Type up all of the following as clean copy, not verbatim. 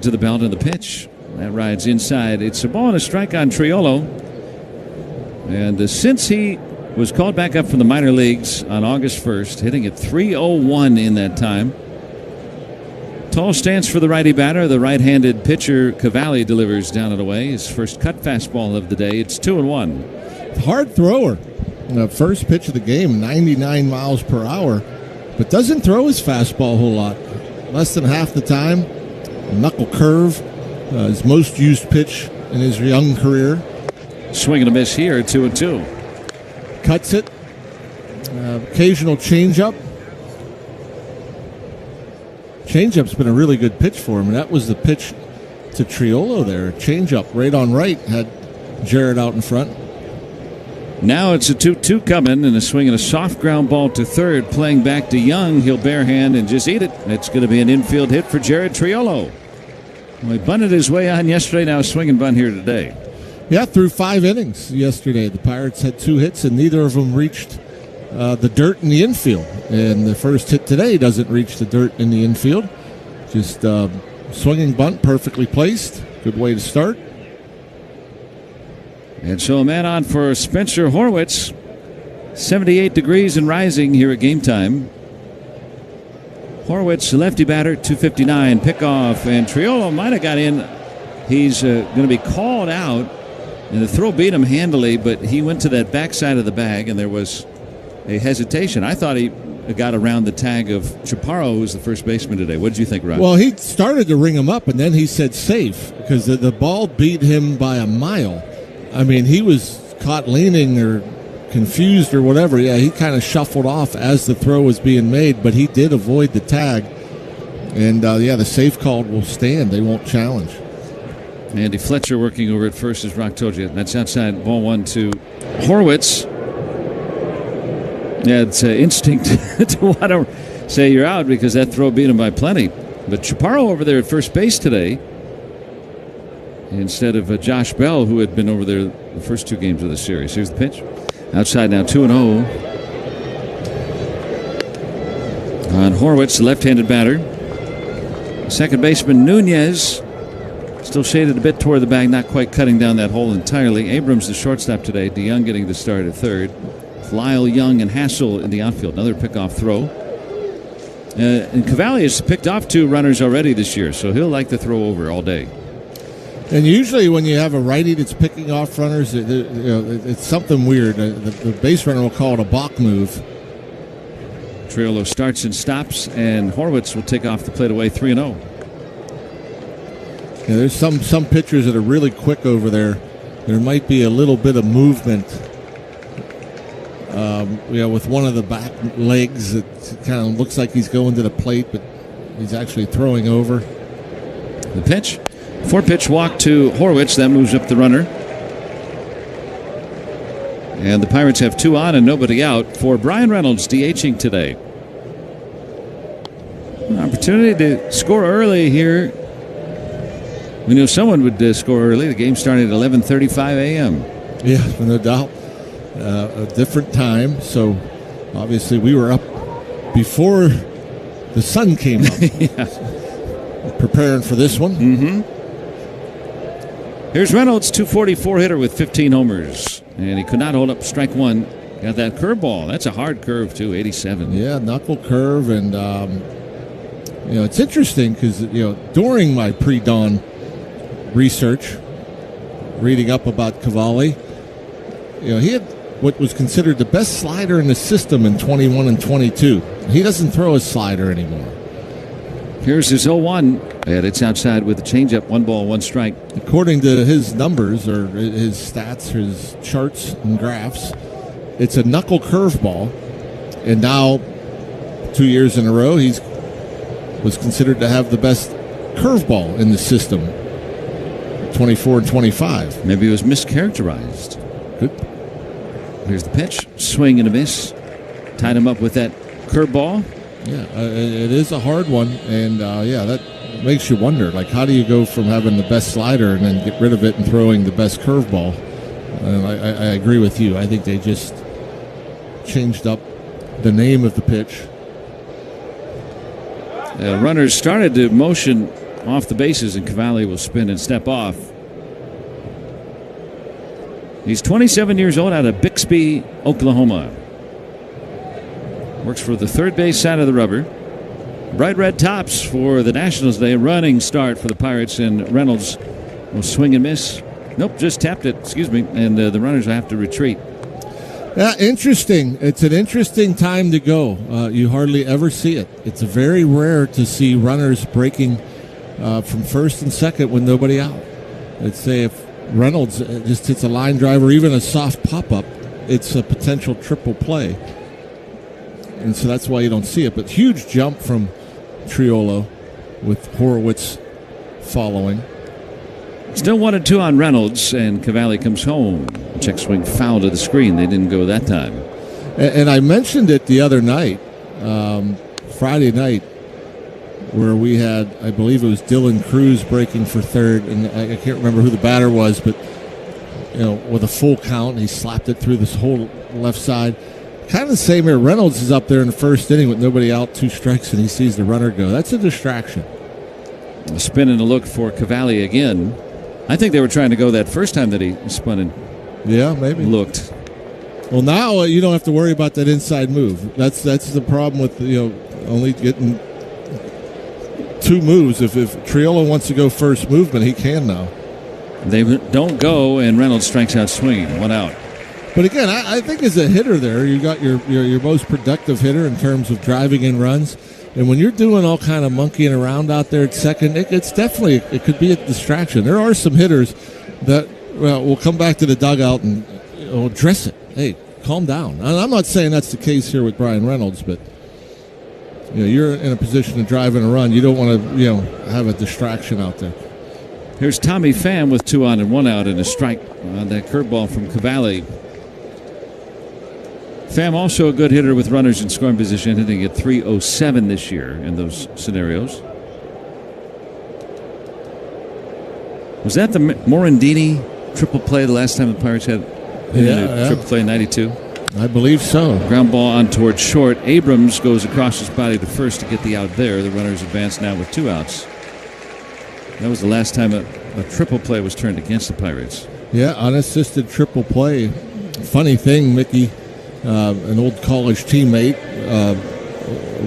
to the belt, and the pitch. That rides inside. It's a ball and a strike on Triolo. And since he was called back up from the minor leagues on August 1st, hitting at .301 in that time. Tall stance for the righty batter. The right-handed pitcher, Cavalli, delivers down and away. His first cut fastball of the day. It's 2-1. Hard thrower. First pitch of the game, 99 miles per hour. But doesn't throw his fastball a whole lot. Less than half the time. Knuckle curve. His most used pitch in his young career. Swing and a miss here, 2-2. Cuts it. Occasional changeup. Changeup's been a really good pitch for him, and that was the pitch to Triolo there. Changeup right on right, had Jared out in front. Now it's a 2-2 coming, and a swing and a soft ground ball to third. Playing back to Young. He'll barehand and just eat it. It's going to be an infield hit for Jared Triolo. Well, he bunted his way on yesterday, now swing and bunt here today. Yeah, through 5 innings yesterday. The Pirates had 2 hits, and neither of them reached the dirt in the infield. And the first hit today doesn't reach the dirt in the infield. Just swinging bunt, perfectly placed. Good way to start. And so a man on for Spencer Horwitz. 78 degrees and rising here at game time. Horwitz, lefty batter, 259, pickoff, and Triolo might have got in. He's going to be called out, and the throw beat him handily, but he went to that backside of the bag, and there was a hesitation. I thought he got around the tag of Chaparro, who's the first baseman today. What did you think, Rob? Well, he started to ring him up, and then he said safe, because the ball beat him by a mile. I mean, he was caught leaning or confused or whatever. Yeah, he kind of shuffled off as the throw was being made, but he did avoid the tag. And, the safe call will stand. They won't challenge. Andy Fletcher working over at first, as Rock told you. That's outside, ball 1 to Horwitz. Yeah, it's instinct to want to say you're out because that throw beat him by plenty. But Chaparro over there at first base today instead of Josh Bell, who had been over there the first 2 games of the series. Here's the pitch. Outside now, 2-0. On Horwitz, the left-handed batter. Second baseman Nunez still shaded a bit toward the bag, not quite cutting down that hole entirely. Abrams, the shortstop today. DeYoung getting the start at third. Lyle, Young, and Hassel in the outfield. Another pickoff throw. And Cavalli has picked off 2 runners already this year, so he'll like to throw over all day. And usually when you have a righty that's picking off runners, it's something weird. The base runner will call it a balk move. Triolo starts and stops, and Horwitz will take off the plate away 3-0. Yeah, there's some pitchers that are really quick over there. There might be a little bit of movement. With one of the back legs, it kind of looks like he's going to the plate, but he's actually throwing over. The pitch. 4-pitch walk to Horwitz. That moves up the runner. And the Pirates have 2 on and nobody out for Brian Reynolds DHing today. An opportunity to score early here. We knew someone would score early. The game started at 11:35 a.m. Yeah, no doubt. A different time, so obviously we were up before the sun came up. Yeah. Preparing for this one. Mm-hmm. Here's Reynolds, 244 hitter with 15 homers, and he could not hold up strike 1. Got that curveball. That's a hard curve too, 87. Yeah, knuckle curve, and it's interesting because during my pre-dawn research, reading up about Cavalli, he had what was considered the best slider in the system in 21 and 22. He doesn't throw his slider anymore. Here's his 0-1, and it's outside with a changeup, 1 ball, 1 strike. According to his numbers or his stats, his charts and graphs, it's a knuckle curveball, and now 2 years in a row he was considered to have the best curveball in the system, 24 and 25. Maybe it was mischaracterized. Good. Here's the pitch. Swing and a miss. Tied him up with that curveball. Yeah, it is a hard one, and that makes you wonder, like, how do you go from having the best slider and then get rid of it and throwing the best curveball? I agree with you. I think they just changed up the name of the pitch. Runners started to motion off the bases, and Cavalli will spin and step off. He's 27 years old, out of Bixby, Oklahoma. Works for the third base side of the rubber. Bright red tops for the Nationals today. Running start for the Pirates, and Reynolds will swing and miss. Nope, just tapped it, excuse me, and the runners will have to retreat. Yeah, interesting. It's an interesting time to go. You hardly ever see it. It's very rare to see runners breaking from first and second with nobody out. Let's say if Reynolds just hits a line drive or even a soft pop-up, it's a potential triple play. And so that's why you don't see it. But huge jump from Triolo with Horwitz following. Still 1-2 on Reynolds, and Cavalli comes home. Check swing foul to the screen. They didn't go that time. And I mentioned it the other night, Friday night, where we had, I believe it was Dylan Cruz breaking for third, and I can't remember who the batter was, but with a full count, he slapped it through this whole left side. Kind of the same here. Reynolds is up there in the first inning with nobody out, 2 strikes, and he sees the runner go. That's a distraction. A spin and a look for Cavalli again. I think they were trying to go that first time that he spun and looked. Well, now you don't have to worry about that inside move. That's the problem with only getting 2 moves. If Triolo wants to go first movement, he can now. They don't go, and Reynolds strikes out swinging. 1 out. But again, I think as a hitter there, you got your most productive hitter in terms of driving in runs. And when you're doing all kind of monkeying around out there at second, it could be a distraction. There are some hitters that will come back to the dugout and address it. Hey, calm down. And I'm not saying that's the case here with Brian Reynolds, but you're in a position to drive in a run. You don't want to have a distraction out there. Here's Tommy Pham with 2 on and 1 out, and a strike on that curveball from Cavalli. Pham also a good hitter with runners in scoring position, hitting at .307 this year in those scenarios. Was that the Morandini triple play the last time the Pirates had a triple play in 92? I believe so. Ground ball on towards short. Abrams goes across his body to first to get the out there. The runners advance now with 2 outs. That was the last time a triple play was turned against the Pirates. Yeah, unassisted triple play. Funny thing, Mickey, an old college teammate,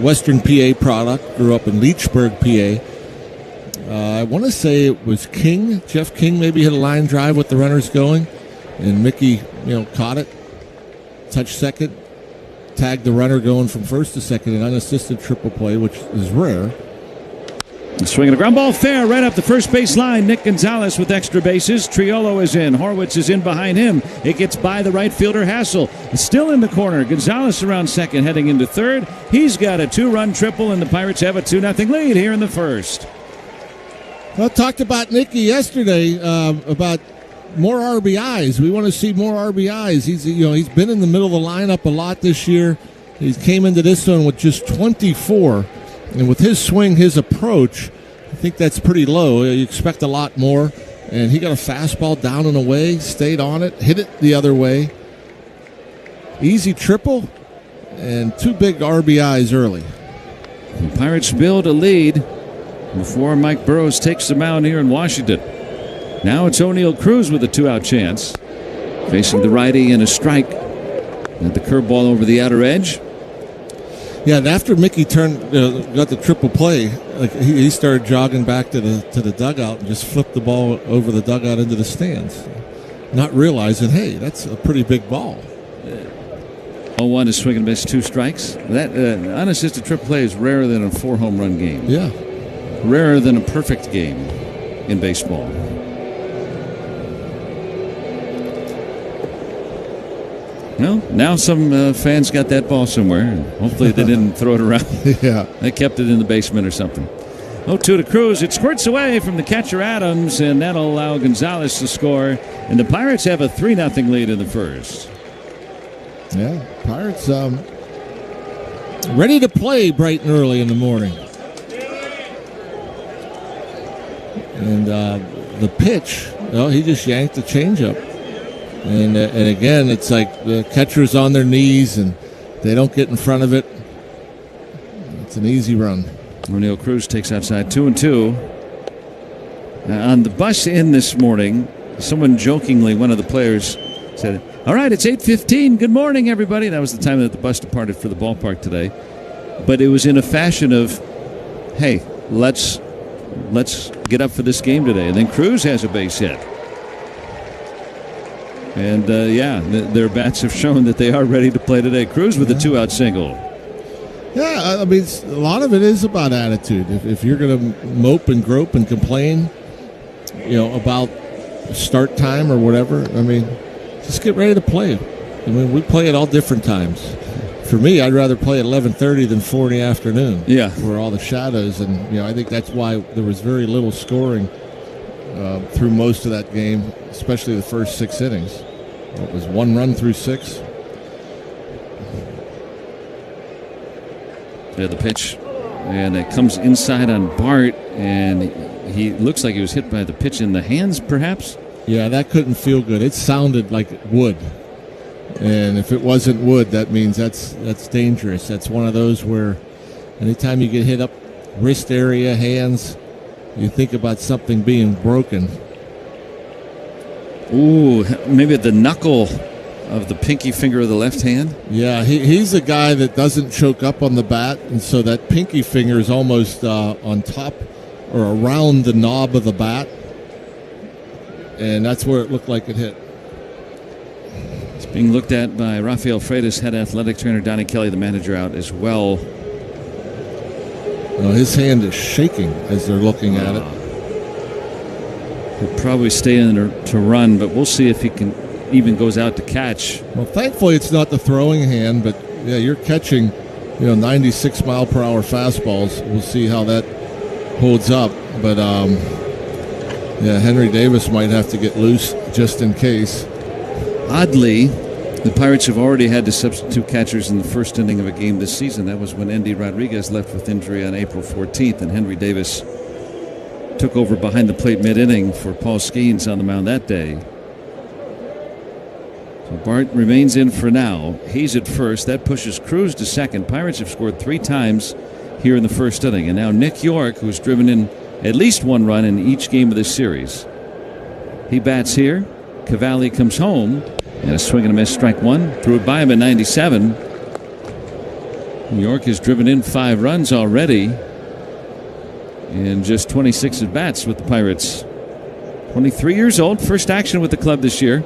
Western PA product, grew up in Leechburg, PA. I want to say it was King. Jeff King maybe hit a line drive with the runners going, and Mickey, caught it, touched second, tagged the runner going from first to second, an unassisted triple play, which is rare. Swinging a ground ball fair right up the first base line. Nick Gonzalez with extra bases. Triolo is in. Horwitz is in behind him. It gets by the right fielder Hassel. Still in the corner. Gonzalez around second, heading into third. He's got a 2-run triple, and the Pirates have a 2-0 lead here in the first. Well, talked about Nicky yesterday about more RBIs. We want to see more RBIs. He's been in the middle of the lineup a lot this year. He came into this one with just 24. And with his swing, his approach, I think that's pretty low. You expect a lot more. And he got a fastball down and away, stayed on it, hit it the other way. Easy triple, and 2 big RBIs early. The Pirates build a lead before Mike Burrows takes the mound here in Washington. Now it's O'Neal Cruz with a 2-out chance. Facing the righty and a strike. And the curveball over the outer edge. Yeah, and after Mickey got the triple play, he started jogging back to the dugout and just flipped the ball over the dugout into the stands, not realizing, hey, that's a pretty big ball. 0-1 is swing and miss, 2 strikes. That unassisted triple play is rarer than a 4-home run game. Yeah, rarer than a perfect game in baseball. Well, now some fans got that ball somewhere. Hopefully they didn't throw it around. Yeah. They kept it in the basement or something. 0-2 to Cruz. It squirts away from the catcher Adams, and that'll allow Gonzalez to score. And the Pirates have a 3-0 lead in the first. Yeah, Pirates ready to play bright and early in the morning. And the pitch, he just yanked the changeup. And again, it's like the catcher's on their knees and they don't get in front of it. It's an easy run. O'Neal Cruz takes outside 2-2. On the bus in this morning, someone jokingly, one of the players said, "All right, it's 8:15. Good morning, everybody." That was the time that the bus departed for the ballpark today. But it was in a fashion of, "Hey, let's get up for this game today." And then Cruz has a base hit. And, their bats have shown that they are ready to play today. Cruz with a 2-out single. Yeah, I mean, a lot of it is about attitude. If you're going to mope and grope and complain, about start time or whatever, I mean, just get ready to play. I mean, we play at all different times. For me, I'd rather play at 11:30 than 4 in the afternoon. Yeah, where all the shadows, and I think that's why there was very little scoring through most of that game, especially the first 6 innings. It was 1 run through 6. Yeah, the pitch, and it comes inside on Bart, and he looks like he was hit by the pitch in the hands, perhaps. Yeah, that couldn't feel good. It sounded like wood, and if it wasn't wood, that means that's dangerous. That's one of those where anytime you get hit up wrist area, hands, you think about something being broken. Ooh, maybe at the knuckle of the pinky finger of the left hand. Yeah, he's a guy that doesn't choke up on the bat, and so that pinky finger is almost on top or around the knob of the bat, and that's where it looked like it hit. It's being looked at by Rafael Freitas, head athletic trainer Donnie Kelly, the manager, out as well. Well, his hand is shaking as they're looking at it. He'll probably stay in there to run, but we'll see if he can even goes out to catch. Well, thankfully it's not the throwing hand, but yeah, you're catching 96 mile per hour fastballs. We'll see how that holds up, but Henry Davis might have to get loose just in case. Oddly, the Pirates have already had to substitute catchers in the first inning of a game this season. That was when Endy Rodriguez left with injury on April 14th, and Henry Davis took over behind the plate mid-inning for Paul Skeens on the mound that day. So Bart remains in for now. He's at first. That pushes Cruz to second. Pirates have scored 3 times here in the first inning. And now Nick York, who's driven in at least 1 run in each game of this series. He bats here. Cavalli comes home. And a swing and a miss, strike 1. Threw it by him at 97. York has driven in 5 runs already in just 26 at-bats with the Pirates. 23 years old. First action with the club this year.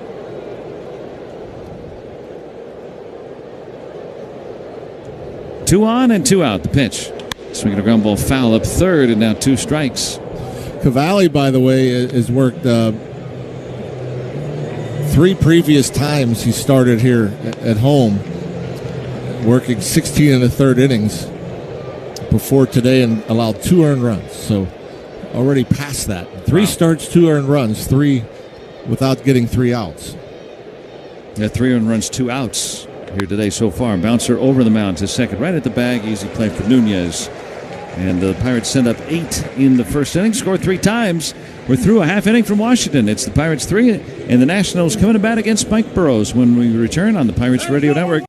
Two on and 2 out. The pitch. Swinging a ground ball foul up third, and now 2 strikes. Cavalli, by the way, has worked 3 previous times he started here at home, working 16 1/3 innings before today, and allowed 2 earned runs. So already past that. 3 starts, 2 earned runs, 3 without getting 3 outs. Yeah, 3 earned runs, 2 outs here today so far. Bouncer over the mound to second, right at the bag. Easy play for Nunez. And the Pirates send up 8 in the first inning, scored 3 times. We're through a half inning from Washington. It's the Pirates 3 and the Nationals coming to bat against Mike Burrows when we return on the Pirates Radio Network.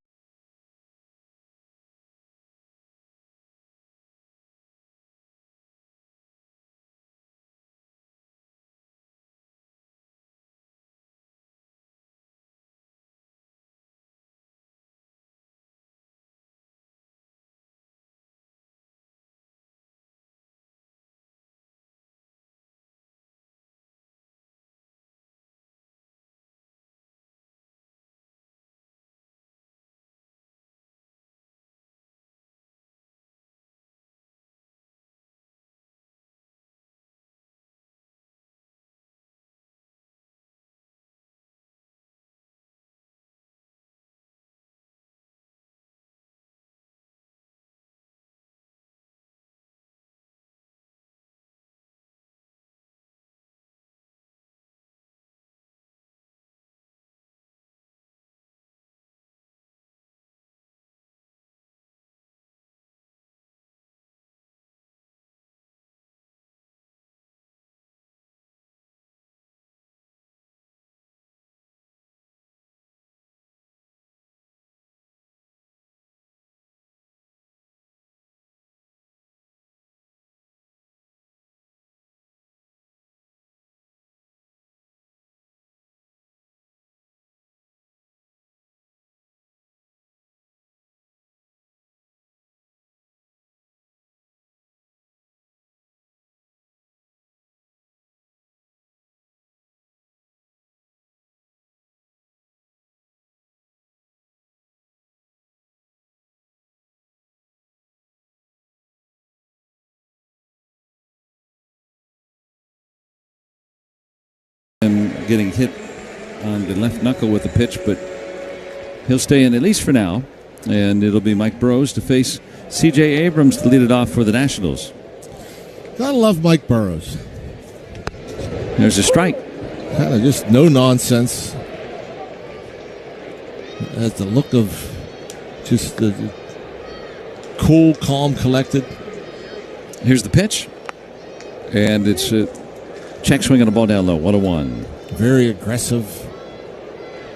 getting hit on the left knuckle with the pitch, but he'll stay in at least for now. And it'll be Mike Burrows to face C.J. Abrams to lead it off for the Nationals. Gotta love Mike Burrows. There's a strike. Kind of just no nonsense. Has the look of just the cool, calm, collected. Here's the pitch. And it's a check swing on a ball down low. 1-1. Very aggressive.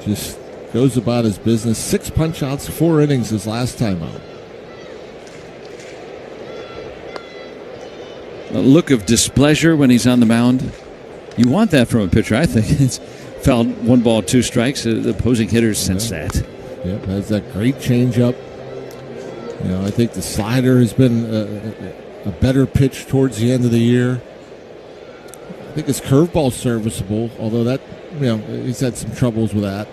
Just goes about his business. 6 punch outs, 4 innings his last time out. A look of displeasure when he's on the mound. You want that from a pitcher, I think. It's fouled 1 ball, 2 strikes. The opposing hitters sense that. Yep, has that great changeup. I think the slider has been a better pitch towards the end of the year. I think his curveball serviceable, although that he's had some troubles with that.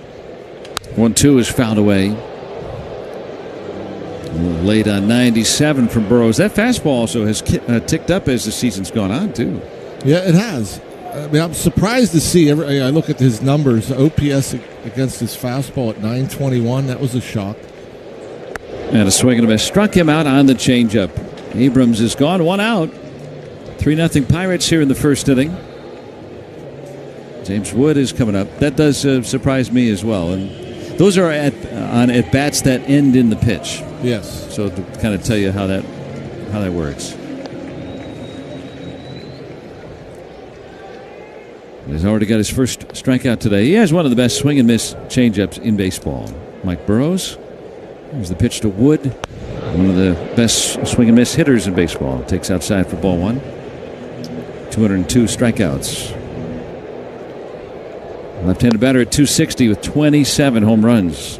1-2 is fouled away. Late on 97 from Burrows. That fastball also has ticked up as the season's gone on, too. Yeah, it has. I mean, I'm surprised to see. I look at his numbers. OPS against his fastball at 921. That was a shock. And a swing and a miss. Struck him out on the changeup. Abrams is gone. 1 out. 3-0 Pirates here in the first inning. James Wood is coming up. That does surprise me as well. And those are on at bats that end in the pitch. Yes. So to kind of tell you how that works. He's already got his first strikeout today. He has one of the best swing and miss changeups in baseball. Mike Burrows. Here's the pitch to Wood. One of the best swing and miss hitters in baseball. Takes outside for ball 1. 202 strikeouts. Left-handed batter at 260 with 27 home runs.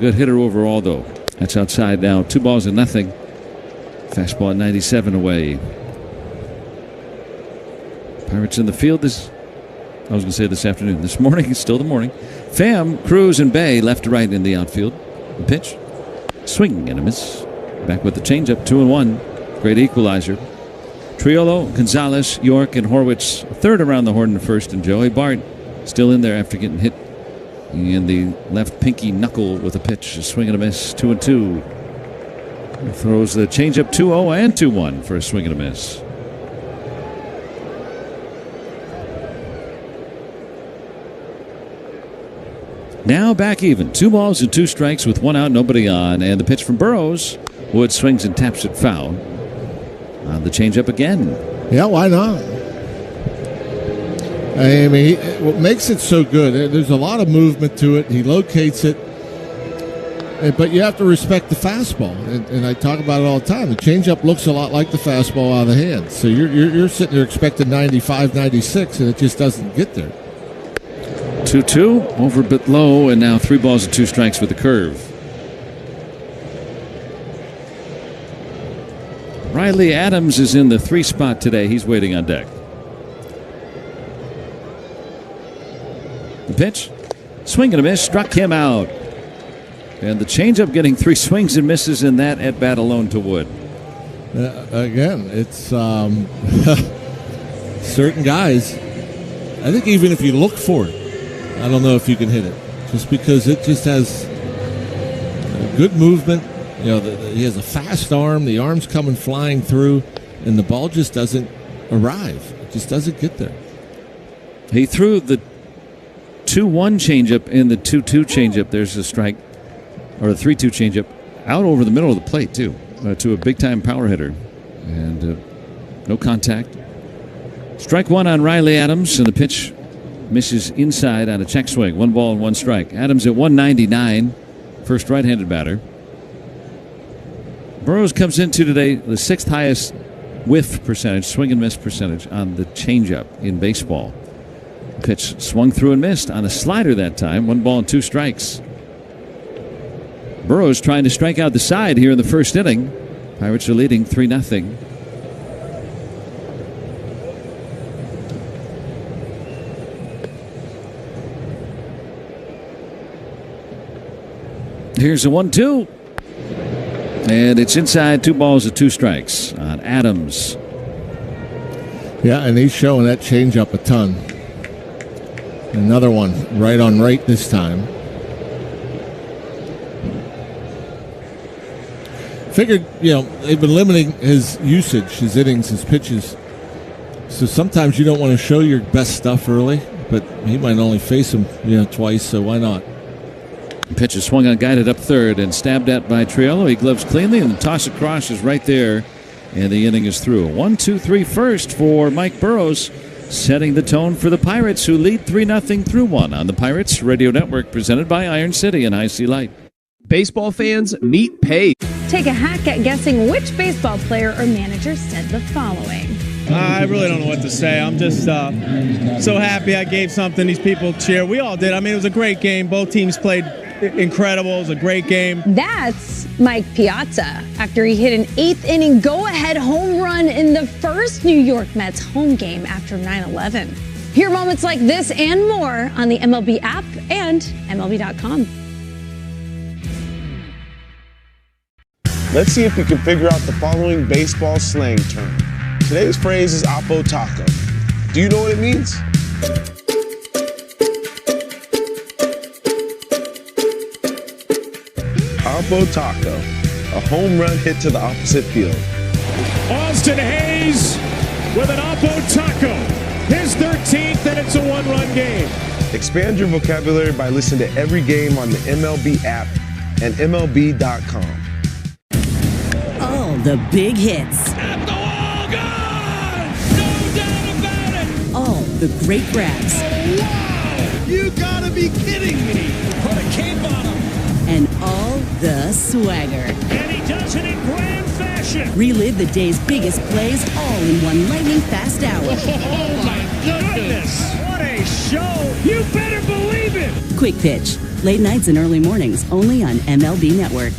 Good hitter overall, though. That's outside now. 2 balls and nothing. Fastball at 97 away. Pirates in the field this afternoon. This morning, it's still the morning. Pham, Cruz, and Bay left to right in the outfield. The pitch. Swing and a miss. Back with the changeup. 2-1. Great equalizer. Triolo, Gonzalez, York, and Horwitz third around the horn in the first, and Joey Bart still in there after getting hit in the left pinky knuckle with a pitch. A swing and a miss. 2-2. Throws the changeup 2-0 and 2-1 for a swing and a miss. Now back even. 2 balls and 2 strikes with 1 out, nobody on. And the pitch from Burrows. Wood swings and taps it foul. On the changeup again. Yeah, why not? I mean, what makes it so good, there's a lot of movement to it. He locates it. But you have to respect the fastball. And I talk about it all the time. The changeup looks a lot like the fastball out of the hand. So you're sitting there expecting 95, 96, and it just doesn't get there. 2-2, over a bit low, and now 3 balls and 2 strikes with the curve. Riley Adams is in the 3 spot today. He's waiting on deck. The pitch, swing and a miss, struck him out. And the changeup getting 3 swings and misses in that at bat alone to Wood. Again, it's certain guys. I think even if you look for it, I don't know if you can hit it, just because it just has good movement. He has a fast arm. The arm's coming flying through, and the ball just doesn't arrive. It just doesn't get there. He threw the 2-1 changeup and the 2-2 changeup. There's a strike, or a 3-2 changeup, out over the middle of the plate too, to a big-time power hitter, and no contact. Strike 1 on Riley Adams, and the pitch misses inside on a check swing. 1 ball and 1 strike. Adams at 199, first right-handed batter. Burrows comes into today the 6th highest whiff percentage, swing and miss percentage on the changeup in baseball. Pitch swung through and missed on a slider that time. 1 ball and 2 strikes. Burrows trying to strike out the side here in the first inning. Pirates are leading 3-0. Here's a 1-2. And it's inside. 2 balls and 2 strikes on Adams. Yeah, and he's showing that changeup a ton. Another one right on right this time. Figured, they've been limiting his usage, his innings, his pitches. So sometimes you don't want to show your best stuff early, but he might only face him, twice, so why not? Pitch is swung on, guided up third, and stabbed at by Triolo. He gloves cleanly, and the toss across is right there, and the inning is through. 1-2-3 first for Mike Burrows, setting the tone for the Pirates, who lead 3-0 through one on the Pirates Radio Network, presented by Iron City and IC Light. Baseball fans, meet Paige. Take a hack at guessing which baseball player or manager said the following. I really don't know what to say. I'm just so happy I gave something these people cheer. We all did. I mean, it was a great game. Both teams played incredible. It was a great game. That's Mike Piazza after he hit an eighth-inning go-ahead home run in the first New York Mets home game after 9/11. Hear moments like this and more on the MLB app and MLB.com. Let's see if we can figure out the following baseball slang term. Today's phrase is Oppo Taco. Do you know what it means? Oppo Taco, a home run hit to the opposite field. Austin Hayes with an Oppo Taco, his 13th, and it's a one-run game. Expand your vocabulary by listening to every game on the MLB app and MLB.com. All the big hits. At the wall, gone! No doubt about it! All the great grabs. Oh, wow! You gotta be kidding me! Put a cape on him! And all the swagger. And he does it in grand fashion! Relive the day's biggest plays all in one lightning-fast hour. Oh, my goodness! What a show! You better believe it! Quick Pitch. Late nights and early mornings only on MLB Network.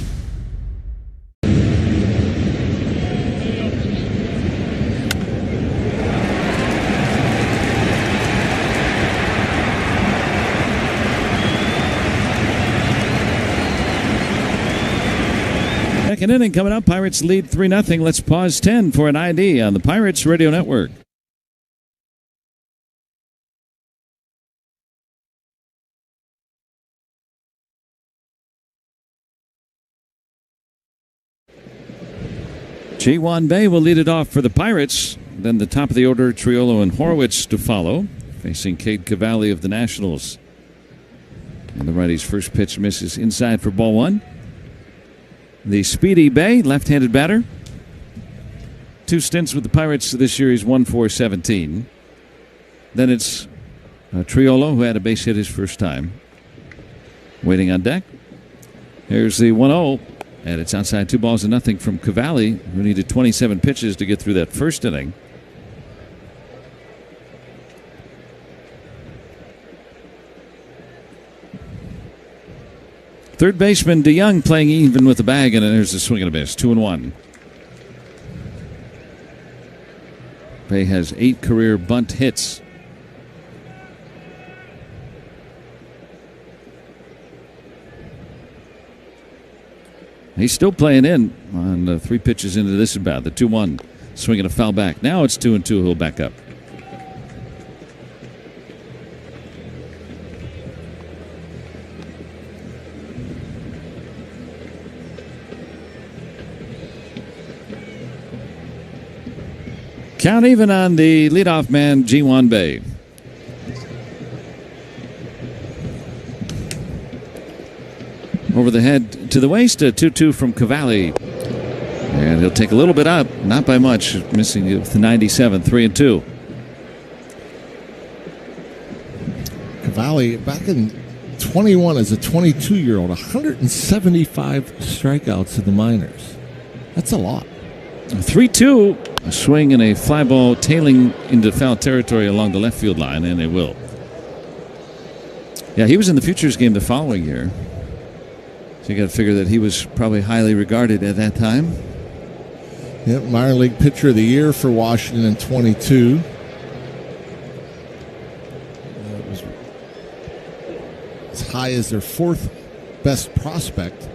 Second inning coming up. Pirates lead 3-0. Let's pause 10 for an ID on the Pirates Radio Network. Ji-Hwan Bae will lead it off for the Pirates. Then the top of the order, Triolo and Horwitz to follow, facing Cade Cavalli of the Nationals. And the righty's first pitch misses inside for ball one. The speedy Bae, left-handed batter. 2 stints with the Pirates this year. He's 1-for-17. Then it's Triolo, who had a base hit his first time. Waiting on deck. Here's the 1-0. And it's outside 2-0 from Cavalli, who needed 27 pitches to get through that first inning. Third baseman DeYoung playing even with the bag, and there's a swing and a miss. 2-1. Bae has 8 career bunt hits. He's still playing in on 3 pitches into this about the 2-1. Swinging a foul back. Now it's 2-2. He'll back up. Count even on the leadoff man, Ji-Hwan Bae. Over the head to the waist, a 2-2 from Cavalli. And he'll take a little bit up, not by much, missing with the 97, 3-2. Cavalli, back in 21 as a 22-year-old, 175 strikeouts in the minors. That's a lot. 3-2. A swing and a fly ball tailing into foul territory along the left field line, and they will. Yeah, he was in the Futures game the following year. So you got to figure that he was probably highly regarded at that time. Yep, minor league pitcher of the year for Washington in 22. It was as high as their 4th best prospect.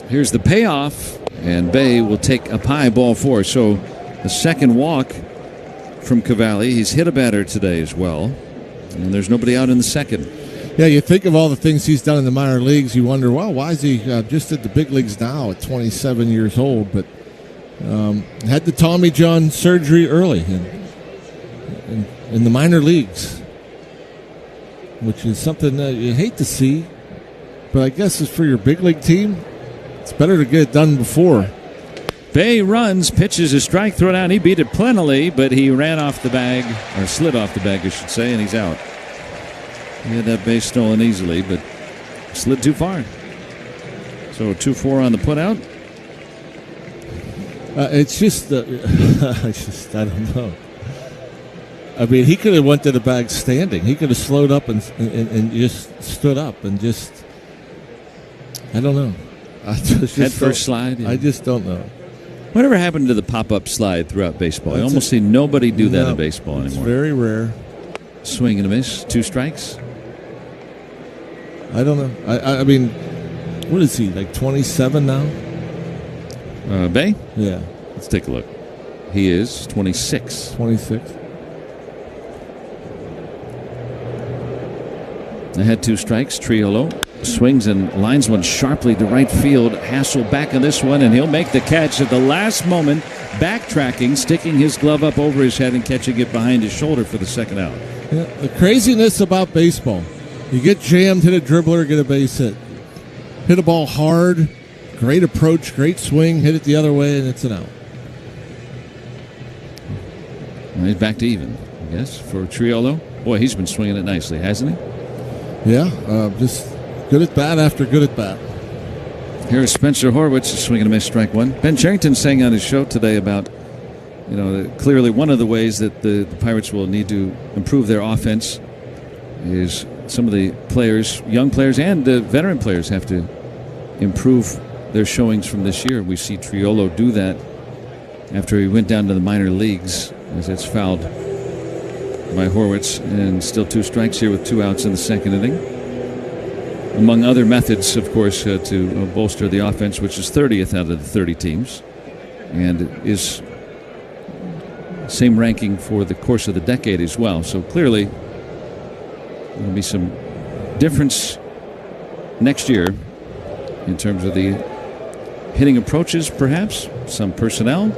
Here's the payoff, and Bae will take up high, ball 4. So the second walk from Cavalli. He's hit a batter today as well. And there's nobody out in the second. Yeah, you think of all the things he's done in the minor leagues, you wonder, well, why is he just at the big leagues now at 27 years old? But had the Tommy John surgery early in the minor leagues, which is something that you hate to see. But I guess it's for your big league team. It's better to get it done before. Bay runs, pitches a strike thrown out. He beat it plentifully, but he ran off the bag, or slid off the bag, I should say, and he's out. He had that base stolen easily, but slid too far. So 2-4 on the putout. It's just, I don't know. I mean, he could have went to the bag standing. He could have slowed up and just stood up and just, I don't know. Head first slide. Yeah. I just don't know. Whatever happened to the pop-up slide throughout baseball? I almost see nobody do that in baseball anymore. It's very rare. Swing and a miss, 2 strikes. I don't know. I mean, what is he, like 27 now? Bay? Yeah. Let's take a look. He is 26. 26. I had 2 strikes. Triolo swings and lines one sharply to right field. Hassel back on this one, and he'll make the catch at the last moment, backtracking, sticking his glove up over his head and catching it behind his shoulder for the second out. Yeah, the craziness about baseball. You get jammed, hit a dribbler, get a base hit. Hit a ball hard, great approach, great swing, hit it the other way, and it's an out. Well, he's back to even, I guess, for Triolo. Boy, he's been swinging it nicely, hasn't he? Yeah, just good at bat after good at bat. Here's Spencer Horwitz swinging a miss, strike one. Ben Cherington saying on his show today about, clearly one of the ways that the Pirates will need to improve their offense is some of the players, young players and veteran players, have to improve their showings from this year. We see Triolo do that after he went down to the minor leagues, as that's fouled by Horwitz, and still 2 strikes here with 2 outs in the second inning. Among other methods, of course, to bolster the offense, which is 30th out of the 30 teams, and is same ranking for the course of the decade as well. So clearly, there will be some difference next year in terms of the hitting approaches, perhaps, some personnel,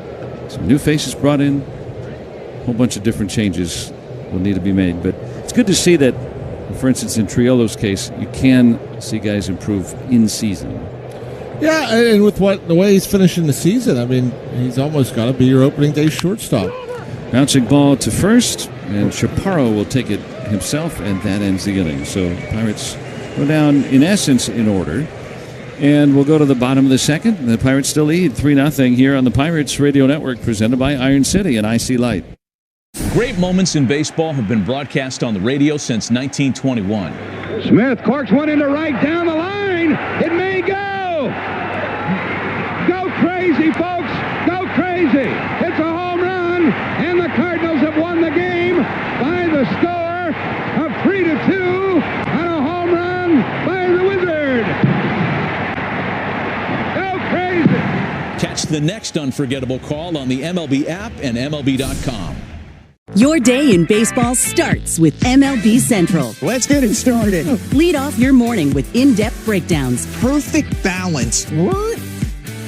some new faces brought in, a whole bunch of different changes will need to be made. But it's good to see that, for instance, in Triolo's case, you can see guys improve in season. Yeah, and with the way he's finishing the season, I mean, he's almost got to be your opening day shortstop. Bouncing ball to first, and Chaparro will take it himself, and that ends the inning. So Pirates go down, in essence, in order. And we'll go to the bottom of the second. The Pirates still lead 3-0 here on the Pirates Radio Network, presented by Iron City and IC Light. Great moments in baseball have been broadcast on the radio since 1921. Smith corks one into right down the line. It may go. Go crazy, folks. Go crazy. It's a home run, and the Cardinals have won the game by the score of 3-2 on a home run by the Wizard. Go crazy. Catch the next unforgettable call on the MLB app and MLB.com. Your day in baseball starts with MLB Central. Let's get it started. Lead off your morning with in-depth breakdowns. Perfect balance. What?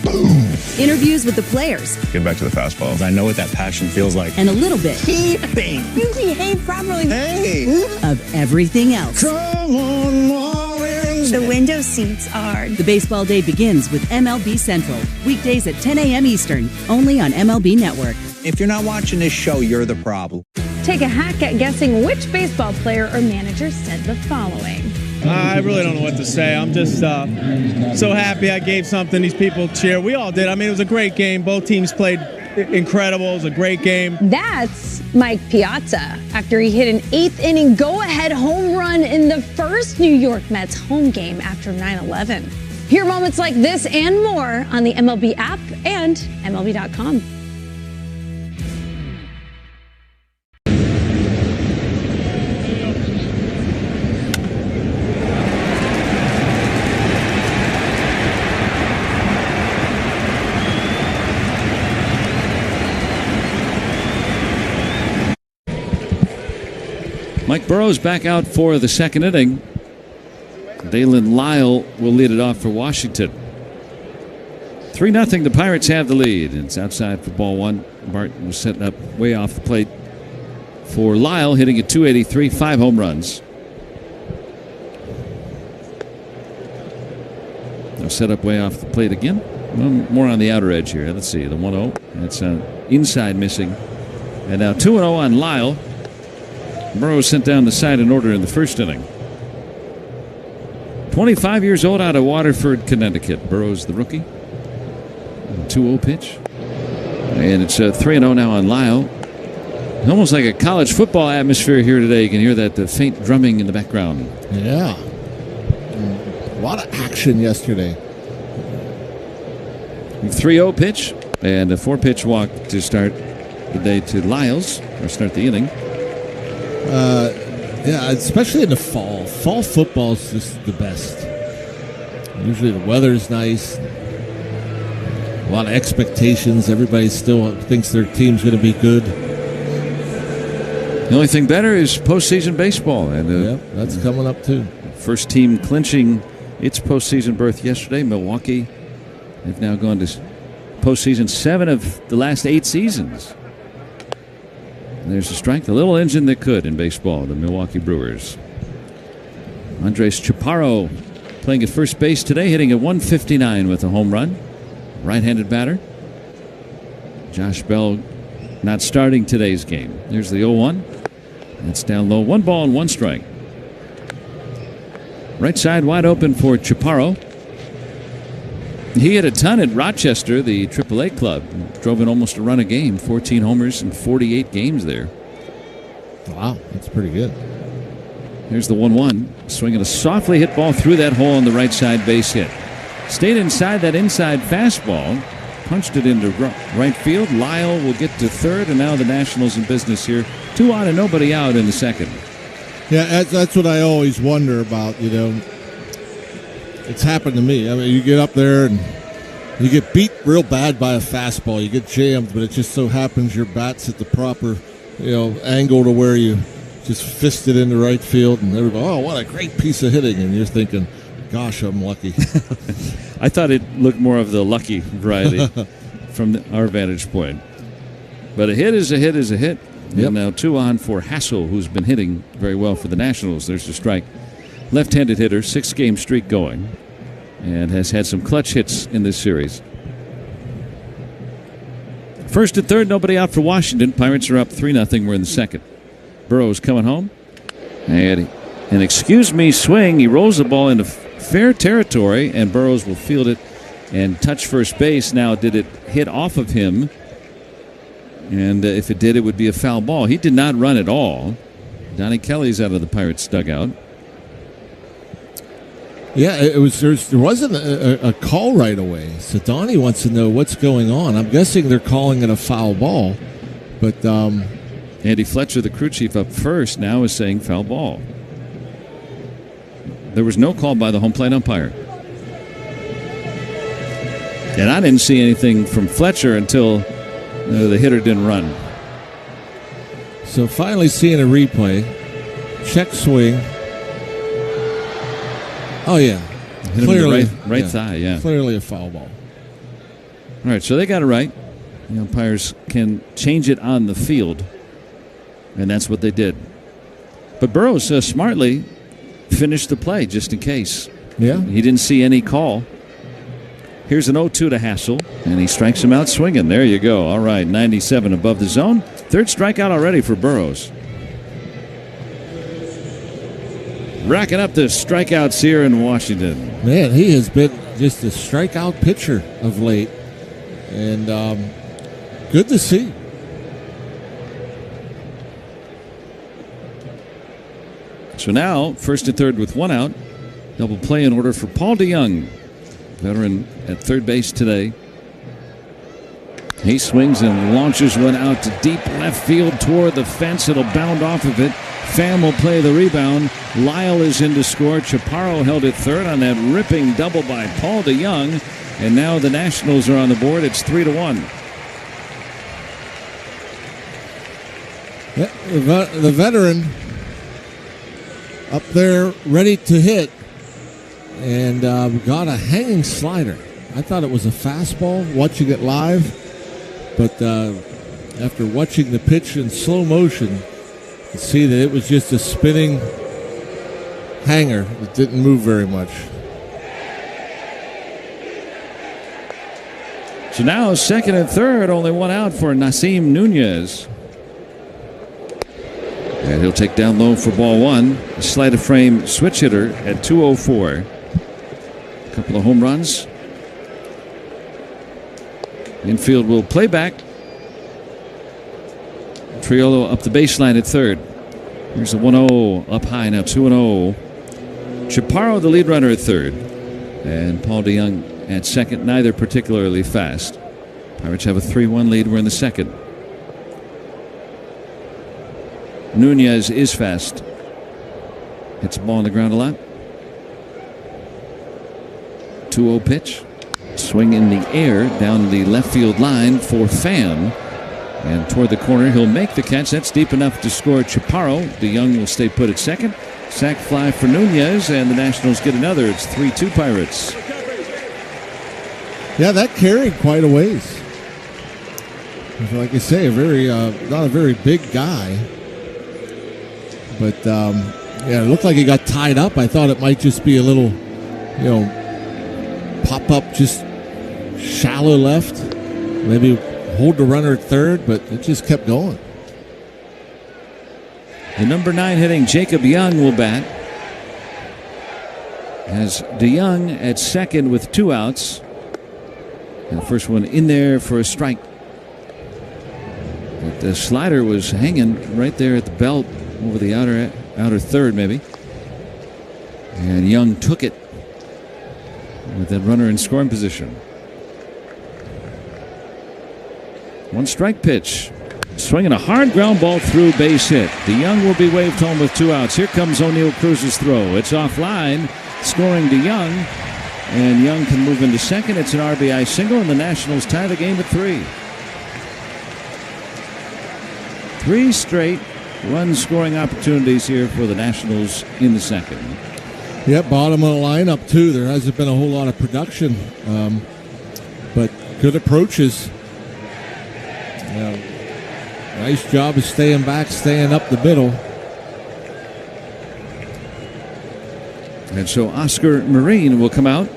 Boom. Interviews with the players. Get back to the fastballs. I know what that passion feels like. And a little bit. Keeping. You behave properly. Hey. Of everything else. Come on, Marlins. The window seats are. The baseball day begins with MLB Central. Weekdays at 10 a.m. Eastern. Only on MLB Network. If you're not watching this show, you're the problem. Take a hack at guessing which baseball player or manager said the following. I really don't know what to say. I'm just so happy I gave something these people cheer. We all did. I mean, it was a great game. Both teams played incredible. It was a great game. That's Mike Piazza after he hit an 8th inning go-ahead home run in the first New York Mets home game after 9/11. Hear moments like this and more on the MLB app and MLB.com. Mike Burrows back out for the second inning. Dalen Lyle will lead it off for Washington. 3-0, the Pirates have the lead. It's outside for ball one. Barton was setting up way off the plate for Lyle, hitting at .283, 5 home runs. They'll set up way off the plate again. Well, more on the outer edge here. Let's see, the 1-0. That's inside missing. And now 2-0 on Lyle. Burrows sent down the side in order in the first inning. 25 years old out of Waterford, Connecticut. Burrows the rookie. 2-0 pitch. And it's 3-0 now on Lyle. Almost like a college football atmosphere here today. You can hear that the faint drumming in the background. Yeah. A lot of action yesterday. 3-0 pitch and a 4-pitch walk to start the day to Lyles, or start the inning. Yeah, especially in the fall. Fall football is just the best. Usually the weather's nice. A lot of expectations. Everybody still thinks their team's going to be good. The only thing better is postseason baseball. And that's coming up too. First team clinching its postseason berth yesterday, Milwaukee. They've now gone to postseason 7 of the last 8 seasons. And there's a strike, the little engine that could in baseball, the Milwaukee Brewers. Andres Chaparro playing at first base today, hitting at .159 with a home run. Right-handed batter. Josh Bell not starting today's game. There's the 0-1. That's down low. 1 ball and 1 strike. Right side wide open for Chaparro. He hit a ton at Rochester, the AAA club. Drove in almost a run a game. 14 homers in 48 games there. Wow, that's pretty good. Here's the 1-1. Swinging a softly hit ball through that hole on the right side base hit. Stayed inside that inside fastball. Punched it into right field. Lyle will get to third, and now the Nationals in business here. 2 on and nobody out in the second. Yeah, that's what I always wonder about, you know. It's happened to me. I mean, you get up there and you get beat real bad by a fastball. You get jammed, but it just so happens your bat's at the proper, angle to where you just fist it into right field, and everybody, oh, what a great piece of hitting, and you're thinking, gosh, I'm lucky. I thought it looked more of the lucky variety from our vantage point. But a hit is a hit is a hit. Yep. And now 2 on for Hassel, who's been hitting very well for the Nationals. There's a strike. Left-handed hitter, 6-game streak going, and has had some clutch hits in this series. First and third, nobody out for Washington. Pirates are up 3-0. We're in the second. Burrows coming home. And an excuse-me swing. He rolls the ball into fair territory, and Burrows will field it and touch first base. Now, did it hit off of him? And if it did, it would be a foul ball. He did not run at all. Donnie Kelly's out of the Pirates dugout. Yeah, there wasn't a call right away. So Donnie wants to know what's going on. I'm guessing they're calling it a foul ball. But Andy Fletcher, the crew chief up first, now is saying foul ball. There was no call by the home plate umpire. And I didn't see anything from Fletcher until the hitter didn't run. So finally seeing a replay. Check swing. Oh, yeah. Hit clearly, him in the right thigh, yeah. Clearly a foul ball. All right, so they got it right. The umpires can change it on the field, and that's what they did. But Burrows smartly finished the play just in case. Yeah. He didn't see any call. Here's an 0-2 to Hassel, and he strikes him out swinging. There you go. All right, 97 above the zone. Third strikeout already for Burrows. Racking up the strikeouts here in Washington. Man, he has been just a strikeout pitcher of late. And good to see. So now, first and third with 1 out. Double play in order for Paul DeYoung, veteran at third base today. He swings and launches one out to deep left field toward the fence. It'll bound off of it. Pham will play the rebound. Lyle is in to score. Chaparro held it third on that ripping double by Paul DeYoung. And now the Nationals are on the board. It's 3-1. Yeah, the veteran up there ready to hit, and got a hanging slider. I thought it was a fastball watching it live, but after watching the pitch in slow motion, you could see that it was just a spinning hanger that didn't move very much. So now second and third, only one out for Nasim Nunez. And he'll take down low for ball one. A sleight of frame switch hitter at 204. A couple of home runs. Infield will play back. Triolo up the baseline at third. Here's the 1-0 up high now, 2-0. Chaparro, the lead runner at third. And Paul DeYoung at second, neither particularly fast. Pirates have a 3-1 lead. We're in the second. Nunez is fast. Hits the ball on the ground a lot. 2-0 pitch. Swing in the air down the left field line for Pham. And toward the corner, he'll make the catch. That's deep enough to score Chaparro. DeYoung will stay put at second. Sac fly for Nunez, and the Nationals get another. It's 3-2 Pirates. Yeah, that carried quite a ways. Like I say, not a very big guy. But, yeah, it looked like he got tied up. I thought it might just be a little, pop up just shallow left. Maybe hold the runner at third, but it just kept going. The number 9 hitting Jacob Young will bat. Has DeYoung at second with 2 outs. And the first one in there for a strike. But the slider was hanging right there at the belt over the outer third maybe. And Young took it with that runner in scoring position. 1 strike pitch. Swinging a hard ground ball through, base hit. DeYoung will be waved home with 2 outs. Here comes O'Neill Cruz's throw. It's offline, scoring DeYoung. And Young can move into second. It's an RBI single, and the Nationals tie the game at 3. 3 straight run-scoring opportunities here for the Nationals in the second. Yep, bottom of the lineup, too. There hasn't been a whole lot of production, but good approaches. Nice job of staying back, staying up the middle. And so Oscar Marine will come out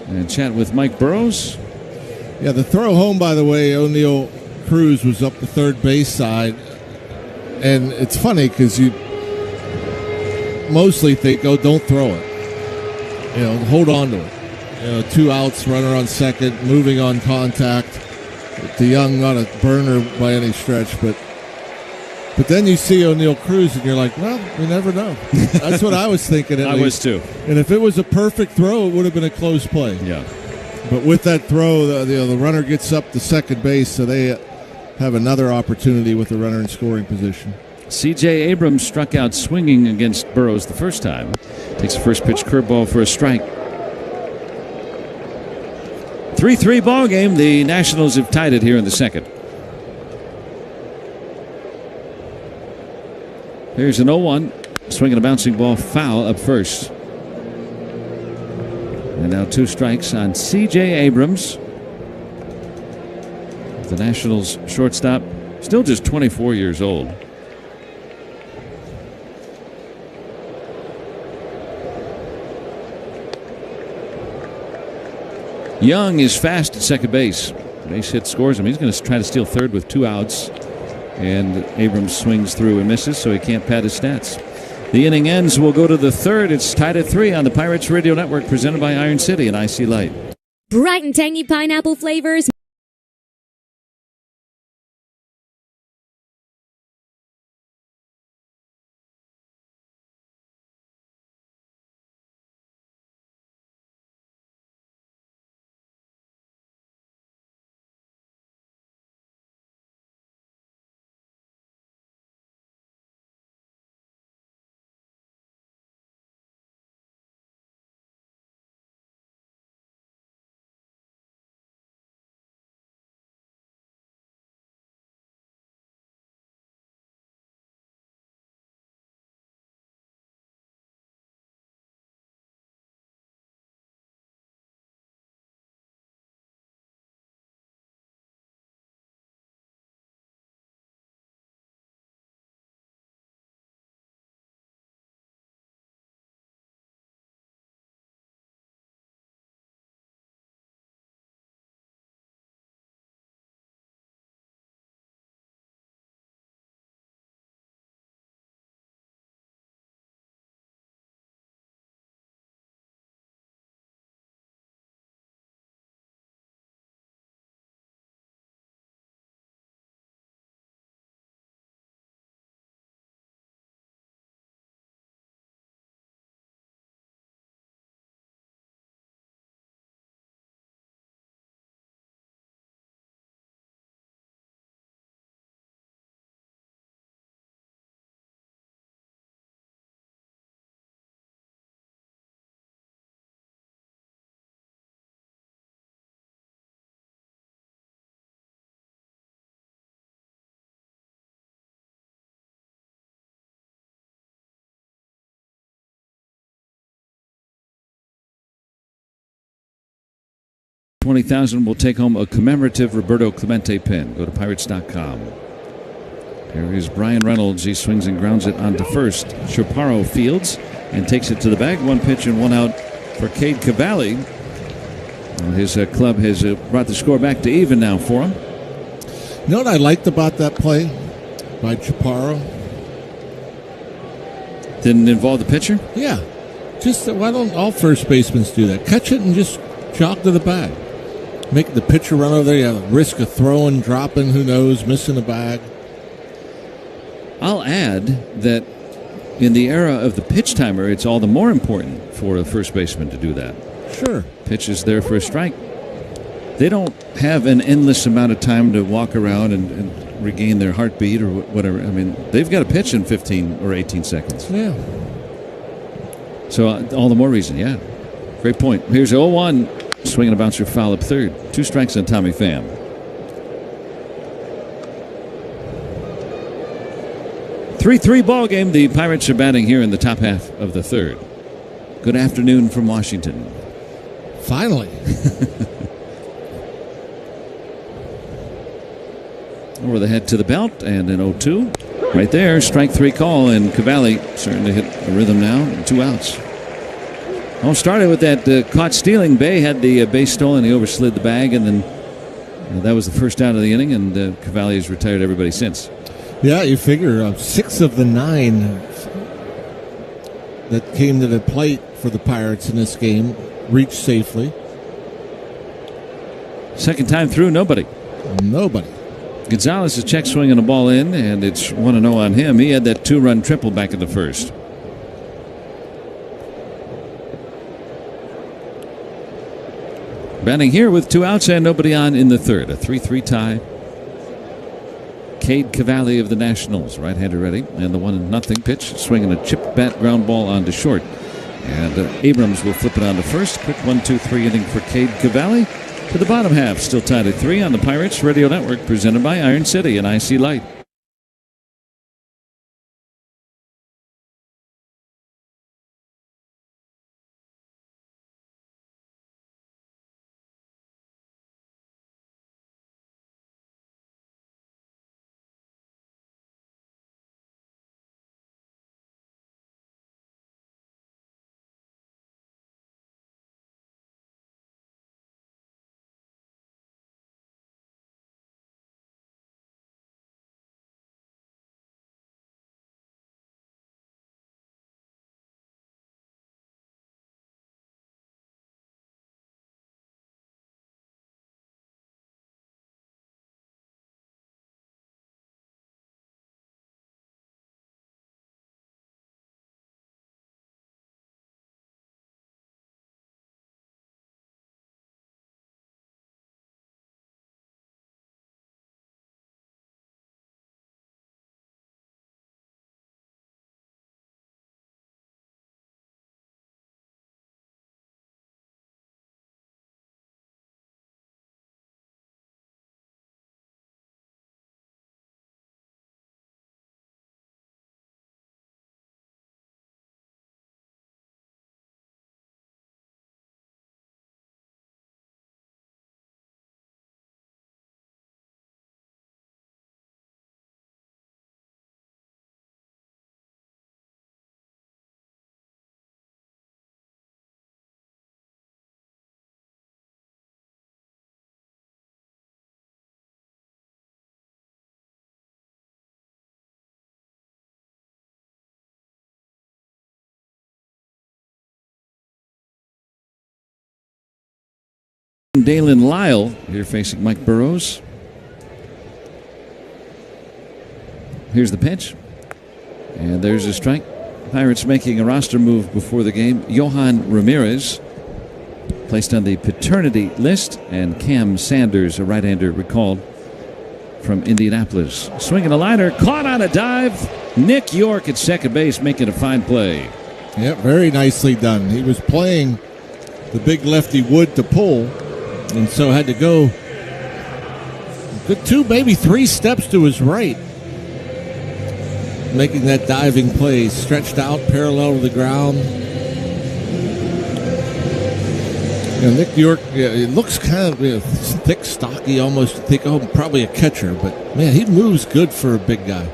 and chat with Mike Burrows. Yeah, the throw home, by the way, O'Neill Cruz was up the third base side. And it's funny because you mostly think, oh, don't throw it. Hold on to it. 2 outs, runner on second, moving on contact. DeYoung not a burner by any stretch, but then you see O'Neill Cruz and you're like, well, we never know. That's what I was thinking at least. I was too. And if it was a perfect throw, it would have been a close play. Yeah. But with that throw, the runner gets up to second base, so they have another opportunity with the runner in scoring position. C.J. Abrams struck out swinging against Burrows the first time. Takes the first pitch curveball for a strike. 3-3 ball game. The Nationals have tied it here in the second. Here's an 0-1. Swinging a bouncing ball foul up first. And now 2 strikes on C.J. Abrams. The Nationals shortstop, still just 24 years old. Young is fast at second base. Base hit scores him. He's going to try to steal third with 2 outs. And Abrams swings through and misses, so he can't pad his stats. The inning ends. We'll go to the third. It's tied at 3 on the Pirates Radio Network, presented by Iron City and IC Light. Bright and tangy pineapple flavors. 20,000 will take home a commemorative Roberto Clemente pin. Go to Pirates.com. Here is Brian Reynolds. He swings and grounds it onto first. Chaparro fields and takes it to the bag. 1 pitch and 1 out for Cade Cavalli. His club has brought the score back to even now for him. You know what I liked about that play by Chaparro? Didn't involve the pitcher? Yeah. Just why don't all first basemen do that? Catch it and just jog to the bag. Make the pitcher run over there. You have a risk of throwing, dropping, who knows, missing a bag. I'll add that in the era of the pitch timer, it's all the more important for a first baseman to do that. Sure. Pitch is there for a strike. They don't have an endless amount of time to walk around and regain their heartbeat or whatever. I mean, they've got to pitch in 15 or 18 seconds. Yeah. So all the more reason, yeah. Great point. Here's 0-1. Swinging a bouncer foul up third. 2 strikes on Tommy Pham. Three ball game. The Pirates are batting here in the top half of the third. Good afternoon from Washington. Finally. Over the head to the belt and an 0-2. Right there, strike 3 call, and Cavalli starting to hit a rhythm now. 2 outs. All started with that caught stealing. Bay had the base stolen. He overslid the bag, and then that was the first out of the inning, and Cavalli has retired everybody since. Yeah, you figure 6 of the 9 that came to the plate for the Pirates in this game reached safely. Second time through, nobody. Gonzalez is check swinging a ball in, and it's 1-0 on him. He had that 2-run triple back in the first. Batting here with 2 outs and nobody on in the third. A 3-3 tie. Cade Cavalli of the Nationals, right-hander ready, and the 1-0 pitch, swinging a chip bat ground ball onto short. And Abrams will flip it on to first. Quick 1-2-3 inning for Cade Cavalli. To the bottom half, still tied at 3 on the Pirates Radio Network, presented by Iron City and IC Light. Dalen Lyle here facing Mike Burrows. Here's the pitch. And there's a strike. Pirates making a roster move before the game. Johan Ramirez placed on the paternity list, and Cam Sanders, a right-hander, recalled from Indianapolis. Swinging a liner, caught on a dive. Nick York at second base making a fine play. Yeah, very nicely done. He was playing the big lefty Wood to pull, and so had to go good 2, maybe 3 steps to his right, making that diving play. Stretched out parallel to the ground. Nick York, it looks kind of thick, stocky, almost probably a catcher, but man, he moves good for a big guy.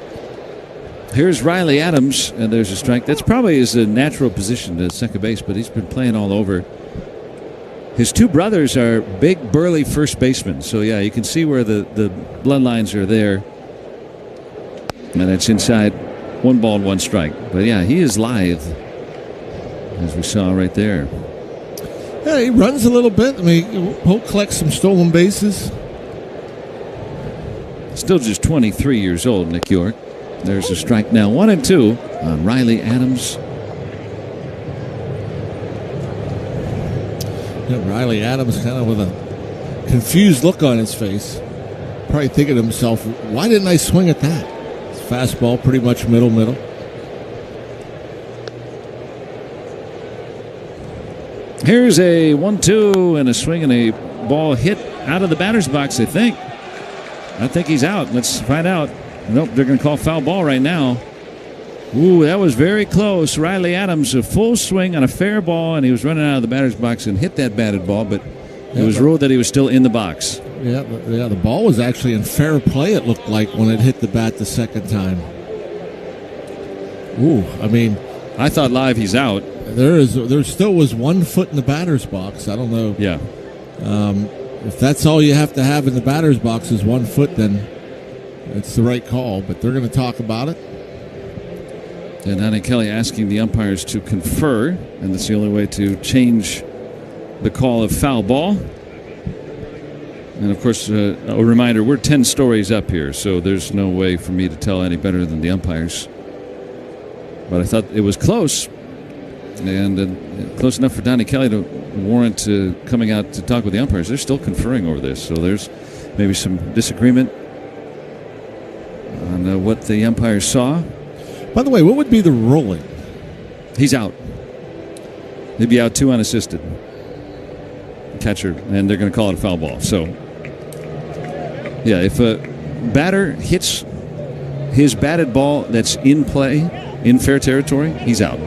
Here's Riley Adams, and there's a strike. That's probably his natural position at second base, but he's been playing all over. His two brothers are big, burly first basemen, so yeah, you can see where the bloodlines are there. And that's inside, 1 ball and 1 strike. But yeah, he is lithe, as we saw right there. Yeah, he runs a little bit. I mean, he'll collect some stolen bases. Still just 23 years old, Nick York. There's a strike now, 1-2 on Riley Adams. Yeah, Riley Adams kind of with a confused look on his face. Probably thinking to himself, why didn't I swing at that? It's fastball, pretty much middle. Here's a 1-2 and a swing and a ball hit out of the batter's box, I think. I think he's out. Let's find out. Nope, they're going to call foul ball right now. Ooh, that was very close. Riley Adams, a full swing on a fair ball, and he was running out of the batter's box and hit that batted ball, but it was ruled that he was still in the box. Yeah, the ball was actually in fair play, it looked like, when it hit the bat the second time. Ooh, I mean, I thought live he's out. There still was 1 foot in the batter's box. I don't know. Yeah. If that's all you have to have in the batter's box is 1 foot, then it's the right call. But they're going to talk about it. And Donnie Kelly asking the umpires to confer, and that's the only way to change the call of foul ball. And of course, a reminder: we're 10 stories up here, so there's no way for me to tell any better than the umpires. But I thought it was close. And close enough for Donnie Kelly to warrant coming out to talk with the umpires. They're still conferring over this, so there's maybe some disagreement on what the umpires saw. By the way, what would be the ruling? He's out. He'd be out 2 unassisted. Catcher, and they're going to call it a foul ball. So, yeah, if a batter hits his batted ball that's in play, in fair territory, he's out.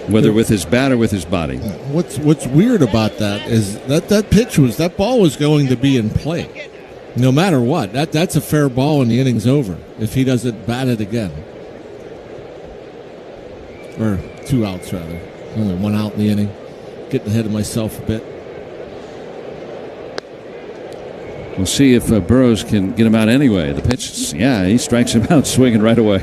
Whether with his bat or with his body. What's weird about that is that ball was going to be in play, no matter what. That's a fair ball and the inning's over if he doesn't bat it again. Or 2 outs rather. Only 1 out in the inning. Getting ahead of myself a bit. We'll see if Burrows can get him out anyway. The pitch, yeah, he strikes him out swinging right away.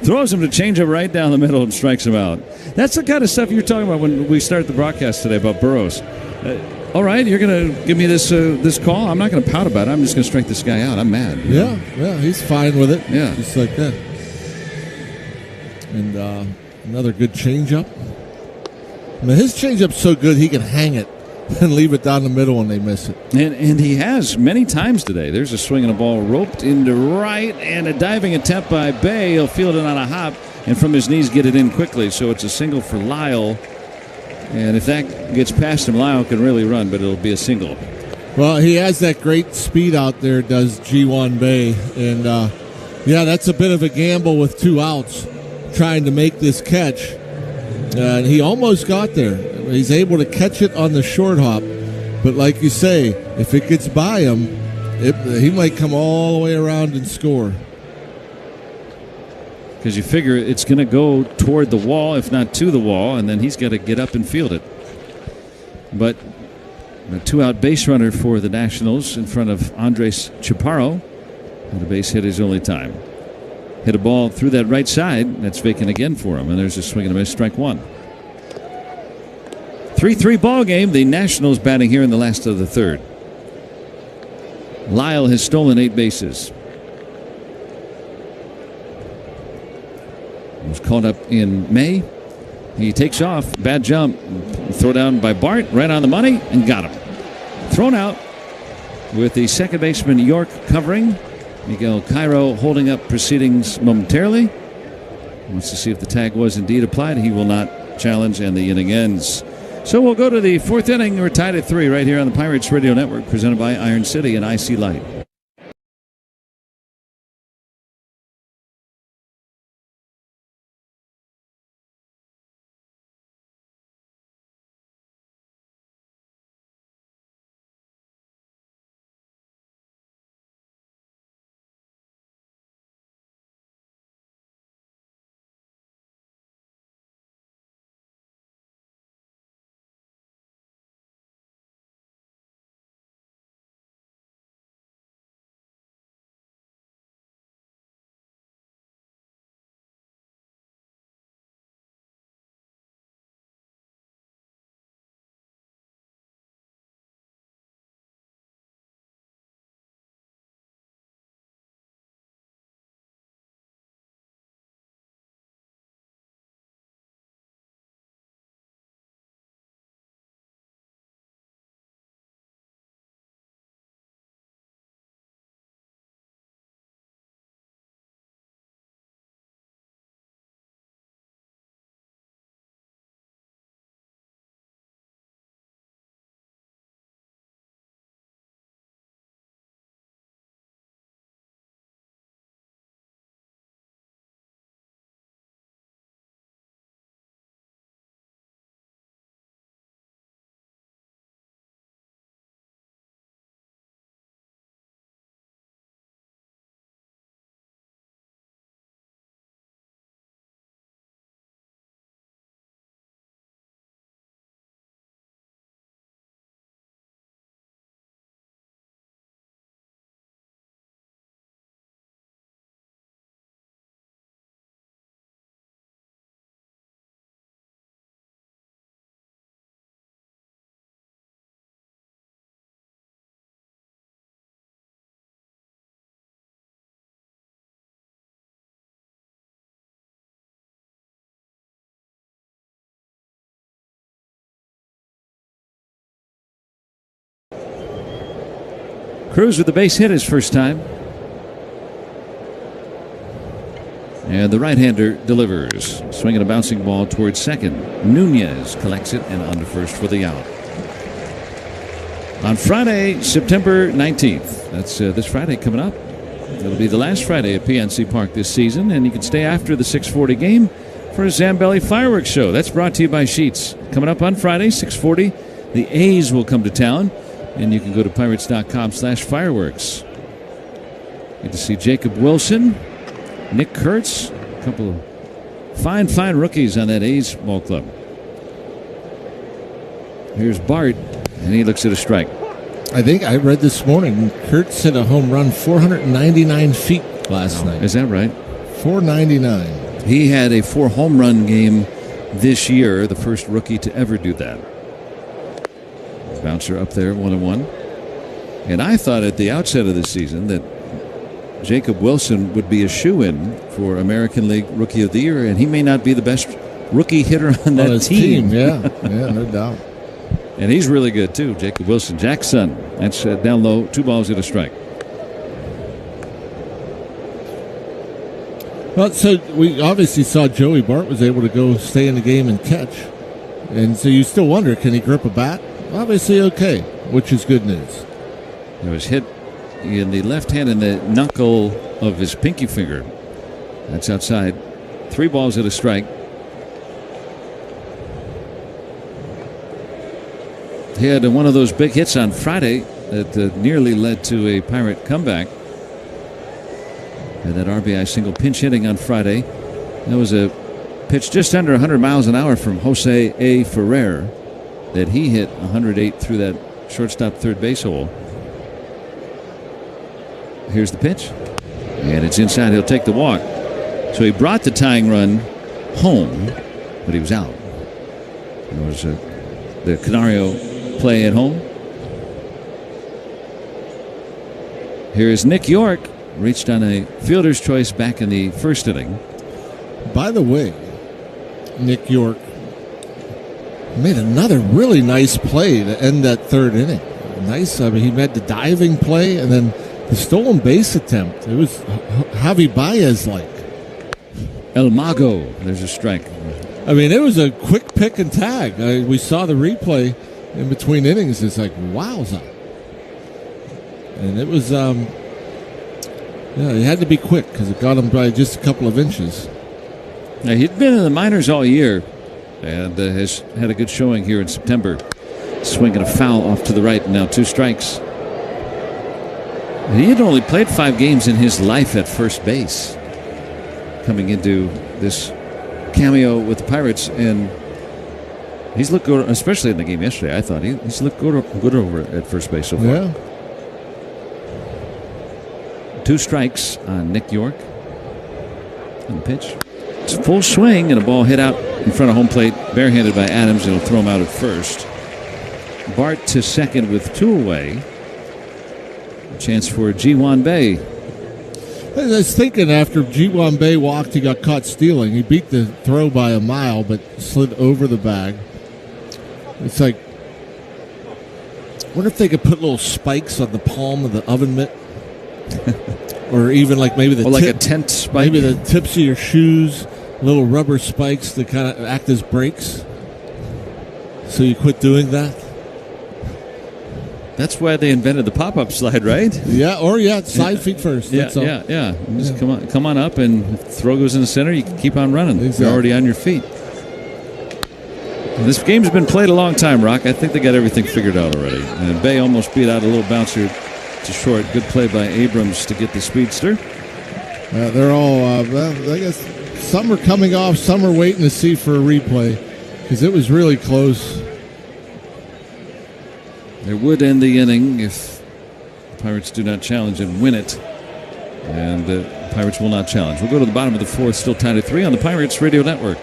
Throws him to change him right down the middle and strikes him out. That's the kind of stuff you're talking about when we started the broadcast today about Burrows. All right, you're going to give me this call? I'm not going to pout about it. I'm just going to strike this guy out. I'm mad. Yeah, he's fine with it. Yeah. Just like that. And another good changeup. I mean, his changeup's so good he can hang it and leave it down the middle when they miss it. And he has many times today. There's a swing and a ball roped into right, and a diving attempt by Bay. He'll field it on a hop, and from his knees get it in quickly. So it's a single for Lyle. And if that gets past him, Lyle can really run, but it'll be a single. Well, he has that great speed out there, does G1 Bay. And, yeah, that's a bit of a gamble with 2 outs trying to make this catch. And he almost got there. He's able to catch it on the short hop. But like you say, if it gets by him, he might come all the way around and score. Because you figure it's going to go toward the wall, if not to the wall, and then he's got to get up and field it. But a 2-out base runner for the Nationals in front of Andres Chaparro. And the base hit his only time. Hit a ball through that right side. That's vacant again for him. And there's a swing and a miss, strike 1. 3-3 ball game. The Nationals batting here in the last of the third. Lyle has stolen 8 bases. Was called up in May. He takes off. Bad jump. Throw down by Bart. Right on the money and got him. Thrown out with the second baseman York covering. Miguel Cairo holding up proceedings momentarily. Wants to see if the tag was indeed applied. He will not challenge, and the inning ends. So we'll go to the 4th inning. We're tied at 3 right here on the Pirates Radio Network, presented by Iron City and IC Light. Cruz with the base hit his first time. And the right-hander delivers. Swinging a bouncing ball towards second. Nunez collects it and under first for the out. On Friday, September 19th. That's this Friday coming up. It'll be the last Friday at PNC Park this season, and you can stay after the 6:40 game for a Zambelli fireworks show. That's brought to you by Sheetz. Coming up on Friday, 6:40, the A's will come to town, and you can go to pirates.com/fireworks. Get to see Jacob Wilson, Nick Kurtz, a couple of fine rookies on that A's ball club. Here's Bart, and he looks at a strike. I think I read this morning, Kurtz hit a home run 499 feet last night. Is that right? 499. He had a 4 home run game this year, the first rookie to ever do that. Bouncer up there, 1-1. And I thought at the outset of the season that Jacob Wilson would be a shoo-in for American League Rookie of the Year, and he may not be the best rookie hitter on that team. Yeah, no doubt. And he's really good, too, Jacob Wilson. Jackson, that's down low, 2 balls and a strike. Well, so we obviously saw Joey Bart was able to go stay in the game and catch. And so you still wonder, can he grip a bat? Obviously okay, which is good news. It was hit in the left hand and the knuckle of his pinky finger. That's outside. 3 balls and a strike. He had one of those big hits on Friday that nearly led to a Pirate comeback. And that RBI single pinch hitting on Friday. That was a pitch just under 100 miles an hour from Jose A. Ferrer that he hit 108 through that shortstop third base hole. Here's the pitch. And it's inside. He'll take the walk. So he brought the tying run home, but he was out. It was the Canario play at home. Here is Nick York. Reached on a fielder's choice back in the first inning. By the way, Nick York made another really nice play to end that third inning. Nice. I mean, he made the diving play and then the stolen base attempt. It was Javi Baez-like. El Mago. There's a strike. I mean, it was a quick pick and tag. We saw the replay in between innings. It's like, wowza. And it was... yeah, he had to be quick because it got him by just a couple of inches. Now, he'd been in the minors all year and has had a good showing here in September. Swinging a foul off to the right, and now 2 strikes. He had only played 5 games in his life at first base coming into this cameo with the Pirates, and he's looked good, especially in the game yesterday. I thought he's looked good over at first base so far. Yeah. 2 strikes on Nick York. And the pitch. It's a full swing and a ball hit out in front of home plate, barehanded by Adams. It'll throw him out at first. Bart to second with 2 away. A chance for Ji-Hwan Bae. I was thinking after Ji-Hwan Bae walked, he got caught stealing. He beat the throw by a mile, but slid over the bag. It's like, I wonder if they could put little spikes on the palm of the oven mitt. Or even like maybe the like a tent spike. Maybe the tips of your shoes, little rubber spikes that kind of act as brakes. So you quit doing that. That's why they invented the pop-up slide, right? Yeah, side feet first. Yeah. Just come on up, and if the throw goes in the center, you can keep on running. Exactly. You're already on your feet. This game's been played a long time, Rock. I think they got everything figured out already. And Bay almost beat out a little bouncer to short. Good play by Abrams to get the speedster. They're all, I guess some are coming off, some are waiting to see for a replay because it was really close. It would end the inning if the Pirates do not challenge and win it. And the Pirates will not challenge. We'll go to the bottom of the 4th, still tied at 3 on the Pirates Radio Network.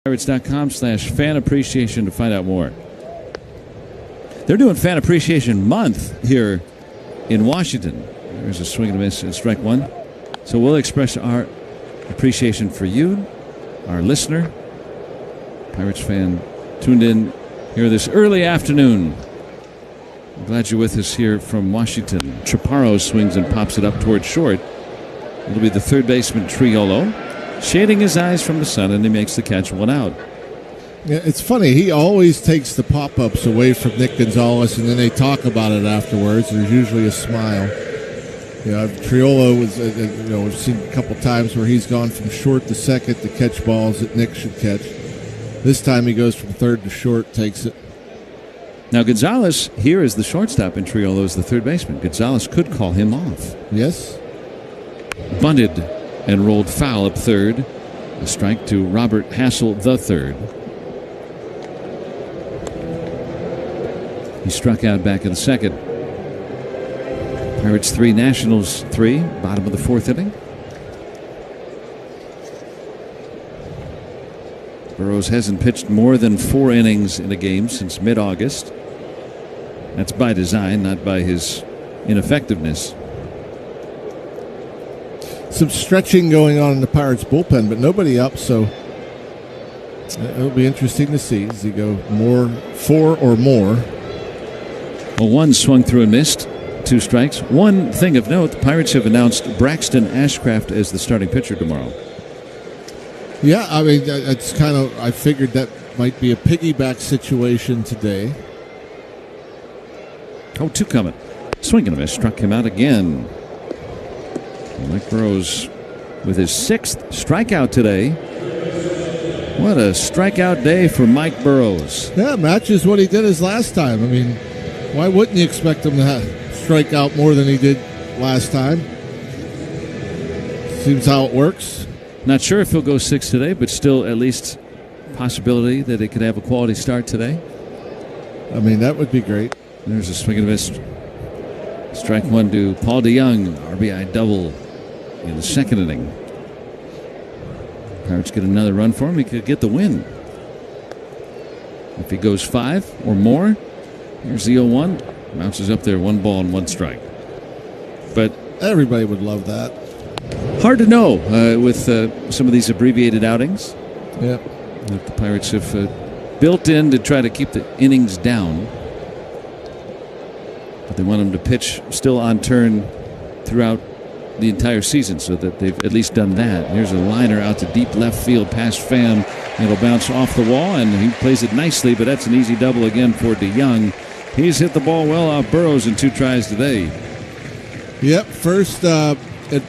Pirates.com/fan appreciation to find out more. They're doing Fan Appreciation Month here in Washington. There's a swing and a miss and strike one. So we'll express our appreciation for you, our listener, Pirates fan tuned in here this early afternoon. I'm glad you're with us here from Washington. Chaparro swings and pops it up towards short. It'll be the third baseman, Triolo, shading his eyes from the sun, and he makes the catch, one out. Yeah, it's funny. He always takes the pop-ups away from Nick Gonzalez, and then they talk about it afterwards. There's usually a smile. Triolo was, we've seen a couple times where he's gone from short to second to catch balls that Nick should catch. This time he goes from third to short, takes it. Now Gonzalez here is the shortstop, and Triolo is the third baseman. Gonzalez could call him off. Yes. Bunted and rolled foul up third. A strike to Robert Hassel, the third. He struck out back in the second. Pirates 3, Nationals 3, bottom of the fourth inning. Burroughs hasn't pitched more than 4 innings in a game since mid-August. That's by design, not by his ineffectiveness. Some stretching going on in the Pirates bullpen, but nobody up, so it'll be interesting to see as he go 4 or more. Well, one swung through and missed. 2 strikes. One thing of note, the Pirates have announced Braxton Ashcraft as the starting pitcher tomorrow. Yeah, I mean, it's kind of, I figured that might be a piggyback situation today. 0-2 coming. Swing and a miss. Struck him out again. Mike Burroughs with his 6th strikeout today. What a strikeout day for Mike Burroughs. Yeah, matches what he did his last time. I mean, why wouldn't you expect him to strike out more than he did last time? Seems how it works. Not sure if he'll go 6 today, but still at least possibility that he could have a quality start today. I mean, that would be great. There's a swing and a miss. Strike one to Paul DeYoung. RBI double in the second inning. Pirates get another run for him. He could get the win. If he goes 5 or more, here's the 0-1. Bounces up there, 1 ball and 1 strike. But everybody would love that. Hard to know with some of these abbreviated outings. Yeah. That the Pirates have built in to try to keep the innings down. But they want them to pitch still on turn throughout the entire season, so that they've at least done that. Here's a liner out to deep left field past Pham. It'll bounce off the wall, and he plays it nicely, but that's an easy double again for DeYoung. He's hit the ball well off Burroughs in 2 tries today. Yep, first at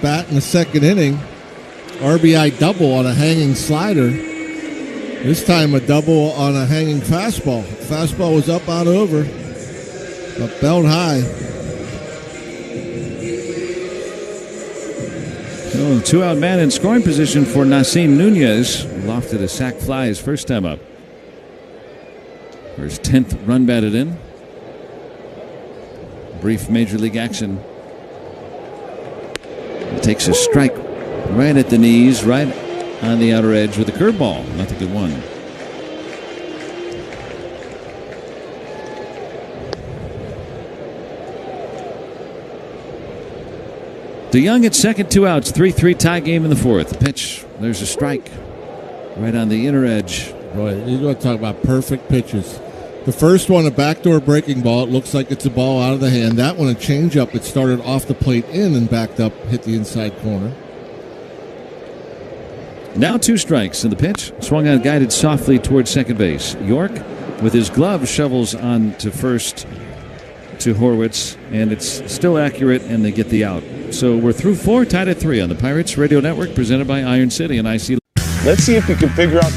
bat in the second inning. RBI double on a hanging slider. This time a double on a hanging fastball. Fastball was up, out, over, but belled high. So, 2-out man in scoring position for Nasim Nunez. Lofted a sac fly his first time up. For his 10th run batted in. Brief major league action. He takes a strike right at the knees, right on the outer edge with a curveball. Not the good one. DeYoung at second, 2 outs, 3-3 tie game in the 4th. The pitch, there's a strike right on the inner edge. Boy, you're going to talk about perfect pitches. The first one, a backdoor breaking ball. It looks like it's a ball out of the hand. That one, a changeup. It started off the plate in and backed up, hit the inside corner. Now 2 strikes, and the pitch swung on, guided softly towards second base. York, with his glove, shovels on to first to Horwitz, and it's still accurate, and they get the out. So we're through 4, tied at 3 on the Pirates Radio Network, presented by Iron City and IC. Let's see if we can figure out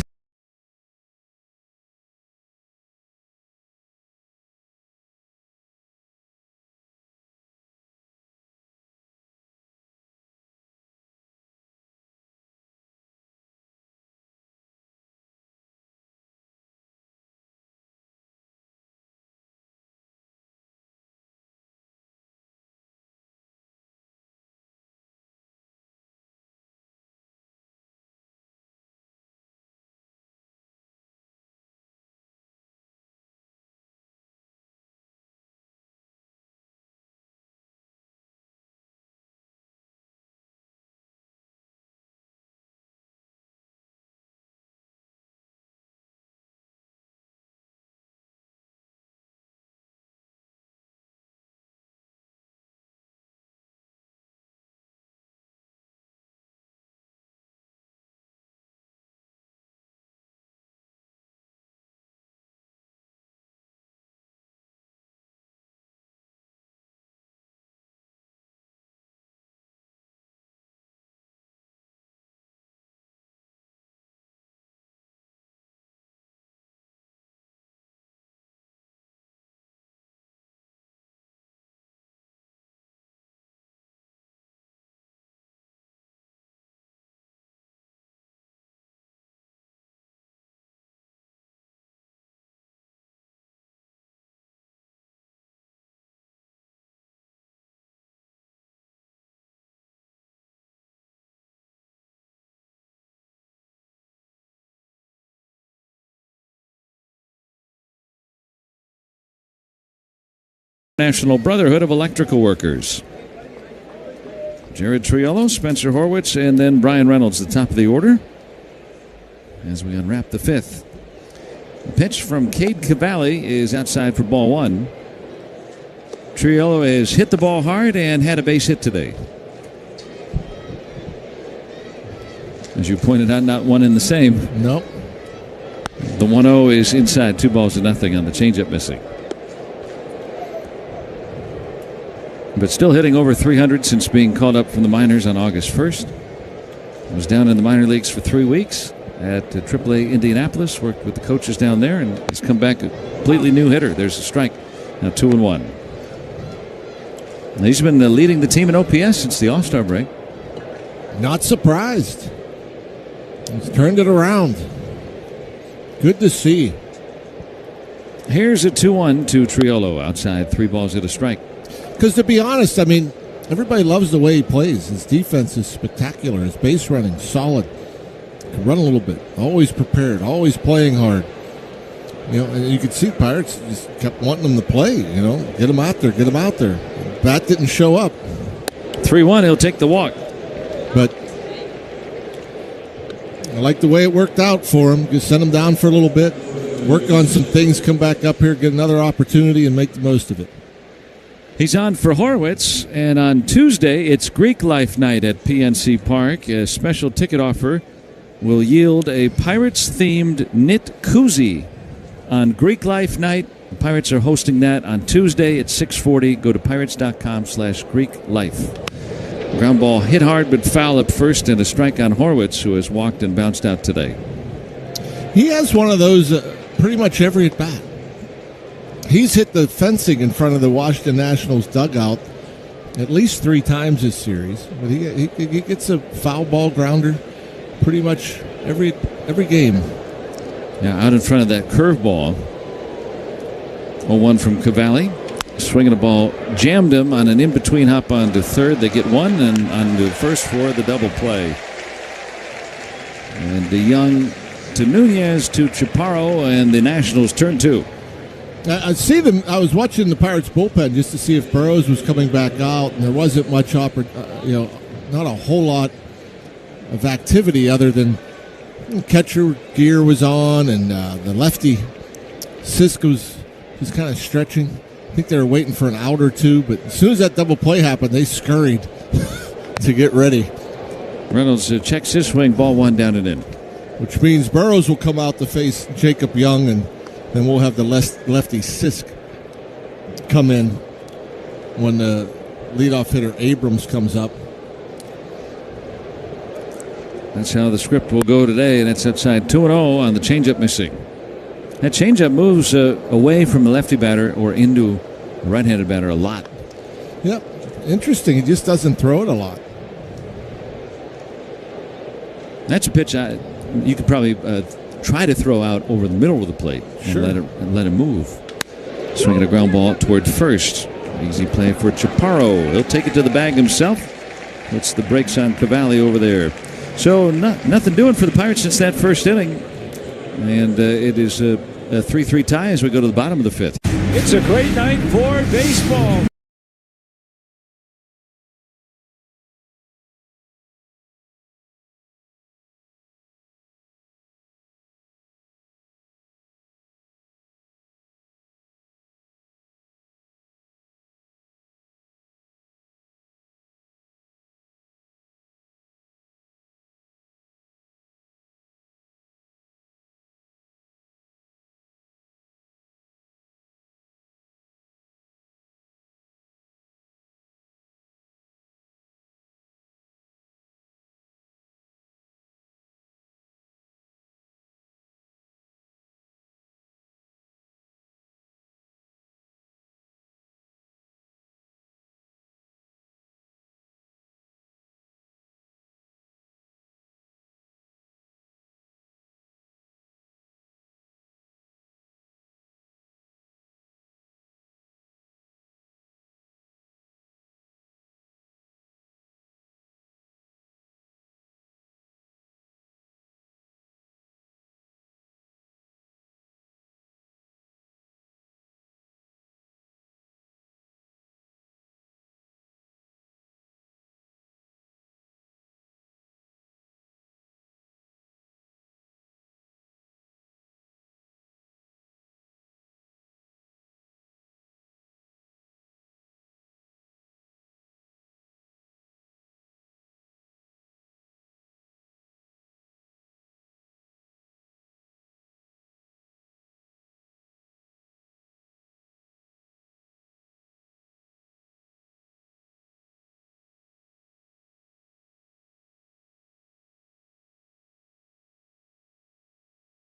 National Brotherhood of Electrical Workers. Jared Triolo, Spencer Horwitz, and then Brian Reynolds, the top of the order, as we unwrap the fifth. The pitch from Cade Cavalli is outside for ball one. Triolo has hit the ball hard and had a base hit today. As you pointed out, not one in the same. Nope. The 1-0 is inside, 2-0 on the changeup missing. But still hitting over 300 since being called up from the minors on August 1st. Was down in the minor leagues for 3 weeks at AAA Indianapolis. Worked with the coaches down there and has come back a completely new hitter. There's a strike. Now 2-1. He's been leading the team in OPS since the All-Star break. Not surprised. He's turned it around. Good to see. Here's a 2-1 to Triolo outside. 3 balls at a strike. Because to be honest, I mean, everybody loves the way he plays. His defense is spectacular. His base running, solid. Can run a little bit. Always prepared. Always playing hard. You know, and you could see Pirates just kept wanting him to play. You know, get him out there, get him out there. Bat didn't show up. 3-1, he'll take the walk. But I like the way it worked out for him. Just send him down for a little bit, work on some things, come back up here, get another opportunity, and make the most of it. He's on for Horwitz, and on Tuesday, it's Greek Life Night at PNC Park. A special ticket offer will yield a Pirates-themed knit koozie on Greek Life Night. The Pirates are hosting that on Tuesday at 6:40. Go to pirates.com/GreekLife. Ground ball hit hard but foul at first, and a strike on Horwitz, who has walked and bounced out today. He has one of those pretty much every at bat. He's hit the fencing in front of the Washington Nationals dugout at least 3 times this series. But he gets a foul ball grounder pretty much every game. Yeah, out in front of that curveball. 0-1 from Cavalli. Swinging a ball, jammed him on an in-between hop onto third. They get one, and on the first for the double play. And DeYoung to Nunez to Chaparro, and the Nationals turn 2. I see them. I was watching the Pirates bullpen just to see if Burroughs was coming back out, and there wasn't much not a whole lot of activity other than catcher gear was on, and the lefty Sisk was kind of stretching. I think they were waiting for an out or two, but as soon as that double play happened, they scurried to get ready. Reynolds checks his swing, ball 1 down and in. Which means Burroughs will come out to face Jacob Young, and then we'll have the lefty Sisk come in when the leadoff hitter Abrams comes up. That's how the script will go today, and it's outside 2-0 on the changeup missing. That changeup moves away from a lefty batter or into a right-handed batter a lot. Yep, interesting. He just doesn't throw it a lot. That's a pitch you could probably try to throw out over the middle of the plate and let it move. Swinging a ground ball toward first. Easy play for Chaparro. He'll take it to the bag himself. Puts the brakes on Cavalli over there. So nothing doing for the Pirates since that first inning. And it is a 3-3 tie as we go to the bottom of the fifth. It's a great night for baseball.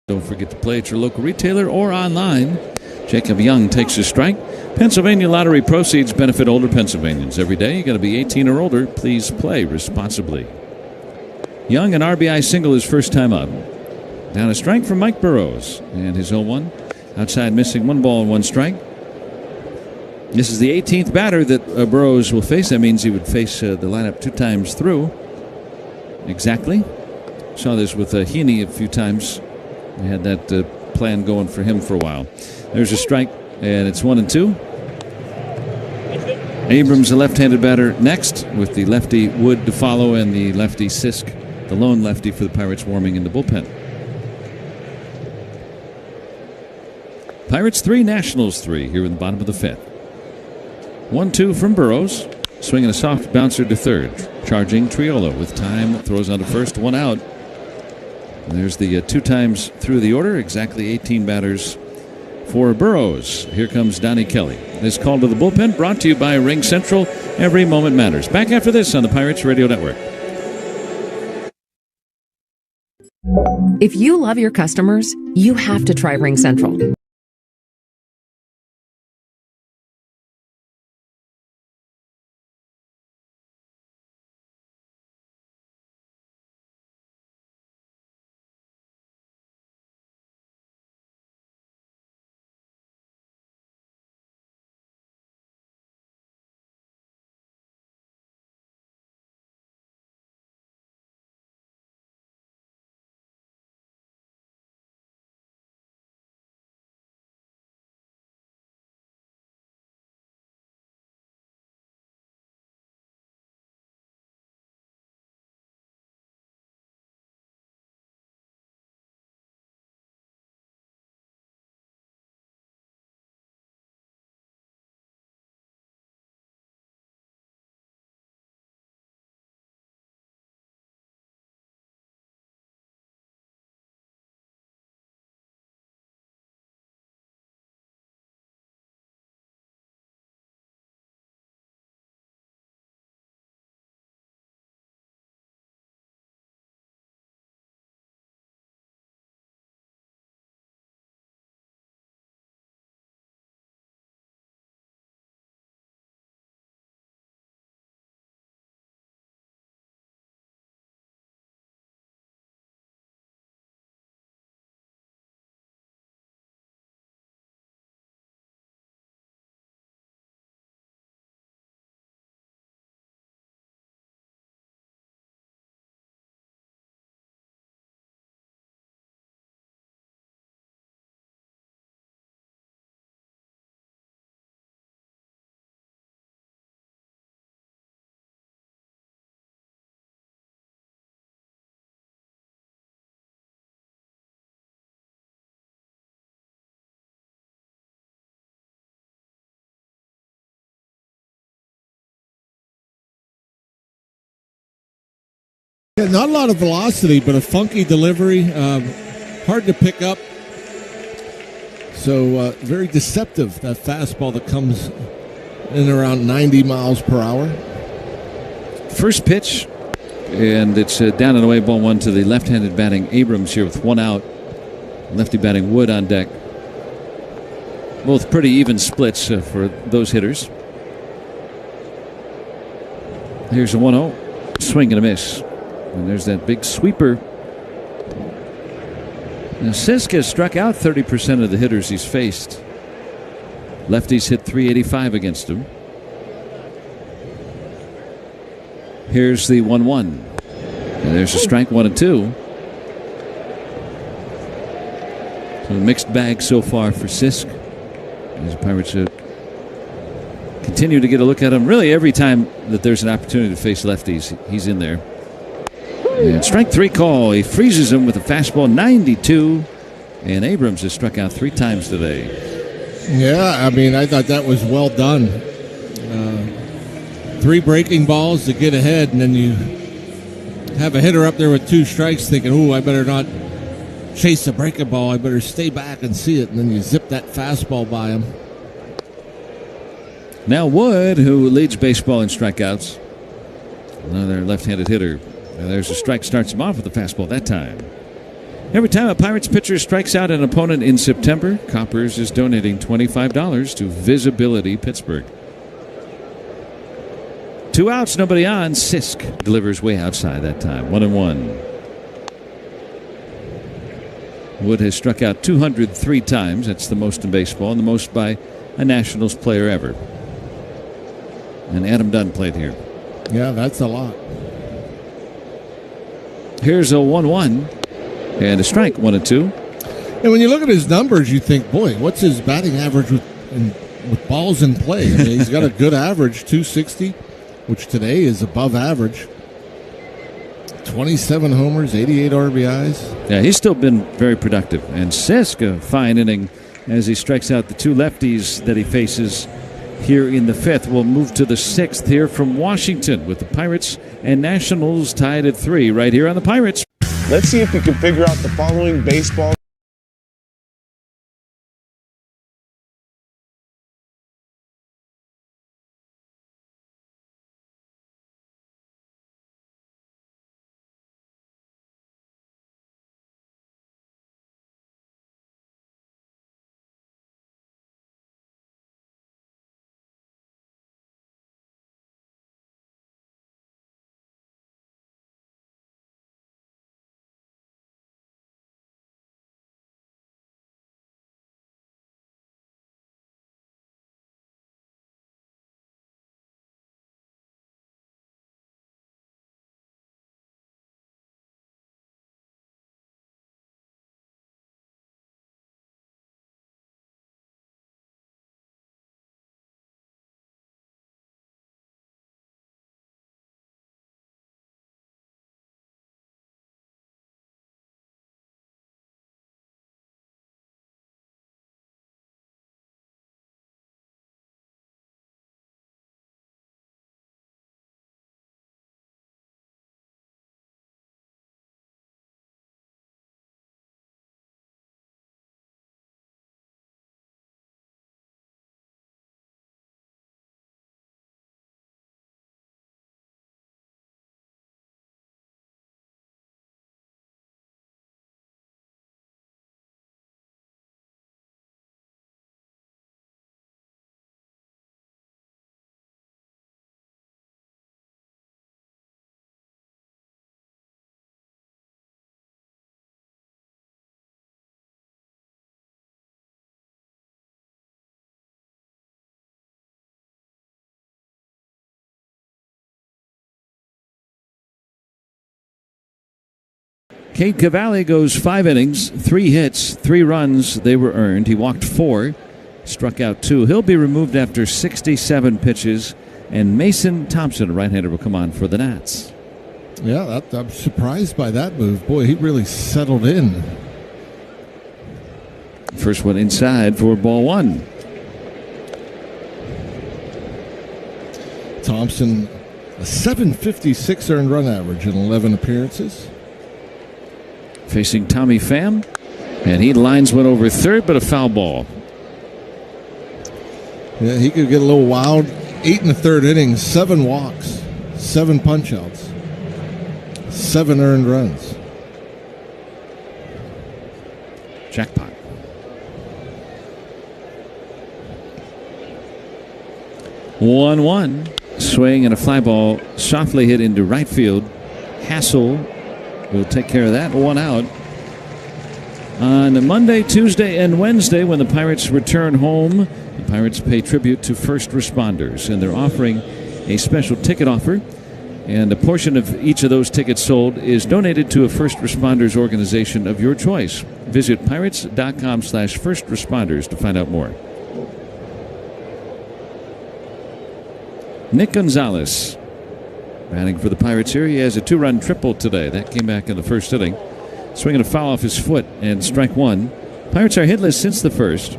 Don't forget to play at your local retailer or online. Jacob Young takes a strike. Pennsylvania Lottery proceeds benefit older Pennsylvanians. Every day you got to be 18 or older. Please play responsibly. Young, an RBI single his first time up. Down a strike from Mike Burrows. And his 0-1. Outside missing 1 ball and 1 strike. This is the 18th batter that Burrows will face. That means he would face the lineup 2 times through. Exactly. Saw this with Heaney a few times. They had that plan going for him for a while. There's a strike, and it's 1-2. Abrams, a left-handed batter, next, with the lefty Wood to follow and the lefty Sisk, the lone lefty for the Pirates, warming in the bullpen. Pirates 3, Nationals 3 here in the bottom of the 5th. 1-2 from Burrows, swinging a soft bouncer to third. Charging Triolo with time, throws on to first, 1 out. And there's the 2 times through the order, exactly 18 batters for Burrows. Here comes Donnie Kelly. This call to the bullpen brought to you by Ring Central. Every moment matters. Back after this on the Pirates Radio Network. If you love your customers, you have to try Ring Central. Yeah, not a lot of velocity, but a funky delivery. Hard to pick up. So very deceptive, that fastball that comes in around 90 miles per hour. First pitch, and it's down and away, ball 1 to the left-handed batting Abrams here with 1 out. Lefty batting Wood on deck. Both pretty even splits for those hitters. Here's a 1-0. Swing and a miss. And there's that big sweeper. Now, Sisk has struck out 30% of the hitters he's faced. Lefties hit .385 against him. Here's the 1-1. And there's a strike, 1-2. So a mixed bag so far for Sisk. As the Pirates continue to get a look at him. Really, every time that there's an opportunity to face lefties, he's in there. And strike 3 call. He freezes him with a fastball, 92. And Abrams has struck out 3 times today. Yeah, I mean, I thought that was well done. 3 breaking balls to get ahead, and then you have a hitter up there with 2 strikes thinking, ooh, I better not chase the breaking ball. I better stay back and see it. And then you zip that fastball by him. Now Wood, who leads baseball in strikeouts. Another left-handed hitter. And there's a strike, starts him off with a fastball that time. Every time a Pirates pitcher strikes out an opponent in September, Coppers is donating $25 to Visibility Pittsburgh. 2 outs, nobody on. Sisk delivers way outside that time. 1-1. Wood has struck out 203 times. That's the most in baseball, and the most by a Nationals player ever. And Adam Dunn played here. Yeah, that's a lot. Here's a 1-1 and a strike. 1-2. And when you look at his numbers, you think, boy, what's his batting average with balls in play? I mean, he's got a good average, 260, which today is above average. 27 homers, 88 RBIs. Yeah, he's still been very productive. And Sisk, a fine inning as he strikes out the 2 lefties that he faces here in the 5th. We'll move to the 6th here from Washington with the Pirates and Nationals tied at 3 right here on the Pirates. Let's see if we can figure out the following baseball. Kate Cavalli goes 5 innings, 3 hits, 3 runs. They were earned. He walked 4, struck out 2. He'll be removed after 67 pitches. And Mason Thompson, a right-hander, will come on for the Nats. Yeah, I'm surprised by that move. Boy, he really settled in. First one inside for ball 1. Thompson, a 756 earned run average in 11 appearances. Facing Tommy Pham, and he lines one over third, but a foul ball. Yeah, he could get a little wild. 8 1/3 innings, 7 walks, 7 punch-outs, 7 earned runs. Jackpot. One swing and a fly ball softly hit into right field. Hassel will take care of that. 1 out. On Monday, Tuesday, and Wednesday, when the Pirates return home, the Pirates pay tribute to first responders, and they're offering a special ticket offer. And a portion of each of those tickets sold is donated to a first responders organization of your choice. Visit pirates.com/first responders to find out more. Nick Gonzalez batting for the Pirates here. He has a 2-run triple today. That came back in the first inning. Swinging a foul off his foot and strike 1. Pirates are hitless since the first.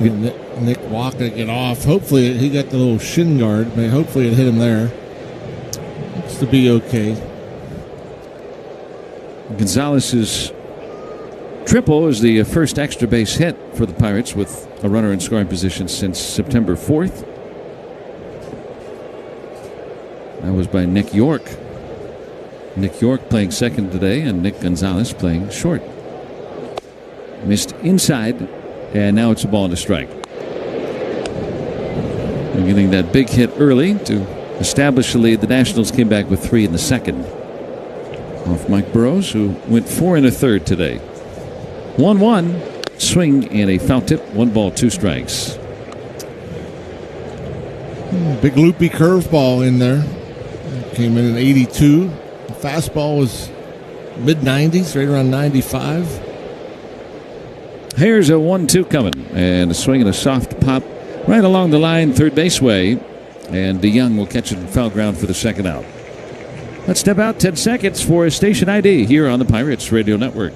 Nick Walker get off. Hopefully he got the little shin guard. Hopefully it hit him there. Looks to be okay. Gonzalez's triple is the first extra base hit for the Pirates with a runner in scoring position since September 4th. That was by Nick York. Nick York playing second today, and Nick Gonzalez playing short. Missed inside, and now it's a ball and a strike. And getting that big hit early to establish the lead. The Nationals came back with 3 in the second. Off Mike Burrows, who went 4 1/3 today. 1-1, swing and a foul tip. 1 ball, 2 strikes. Big loopy curveball in there. Came in at 82. The fastball was mid-90s, right around 95. Here's a 1-2 coming, and a swing and a soft pop right along the line, third base way, and DeYoung will catch it in foul ground for the second out. Let's step out 10 seconds for station ID here on the Pirates Radio Network.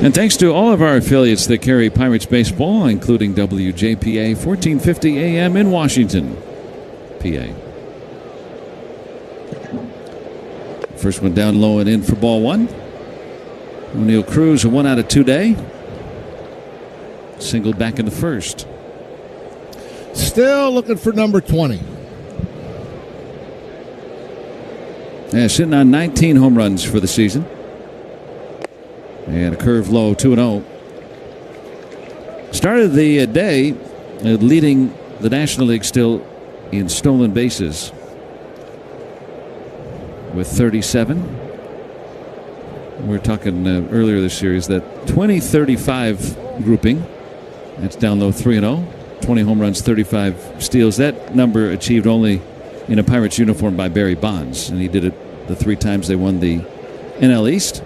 And thanks to all of our affiliates that carry Pirates baseball, including WJPA 1450 AM in Washington, PA. First one down low and in for ball 1. O'Neal Cruz, a 1 out of 2 day. Singled back in the first. Still looking for number 20. Yeah, sitting on 19 home runs for the season. And a curve low, 2-0. Started the day leading the National League still in stolen bases with 37. We were talking earlier this series that 20-35 grouping. That's down low, 3-0. 20 home runs, 35 steals. That number achieved only in a Pirates uniform by Barry Bonds, and he did it the 3 times they won the NL East.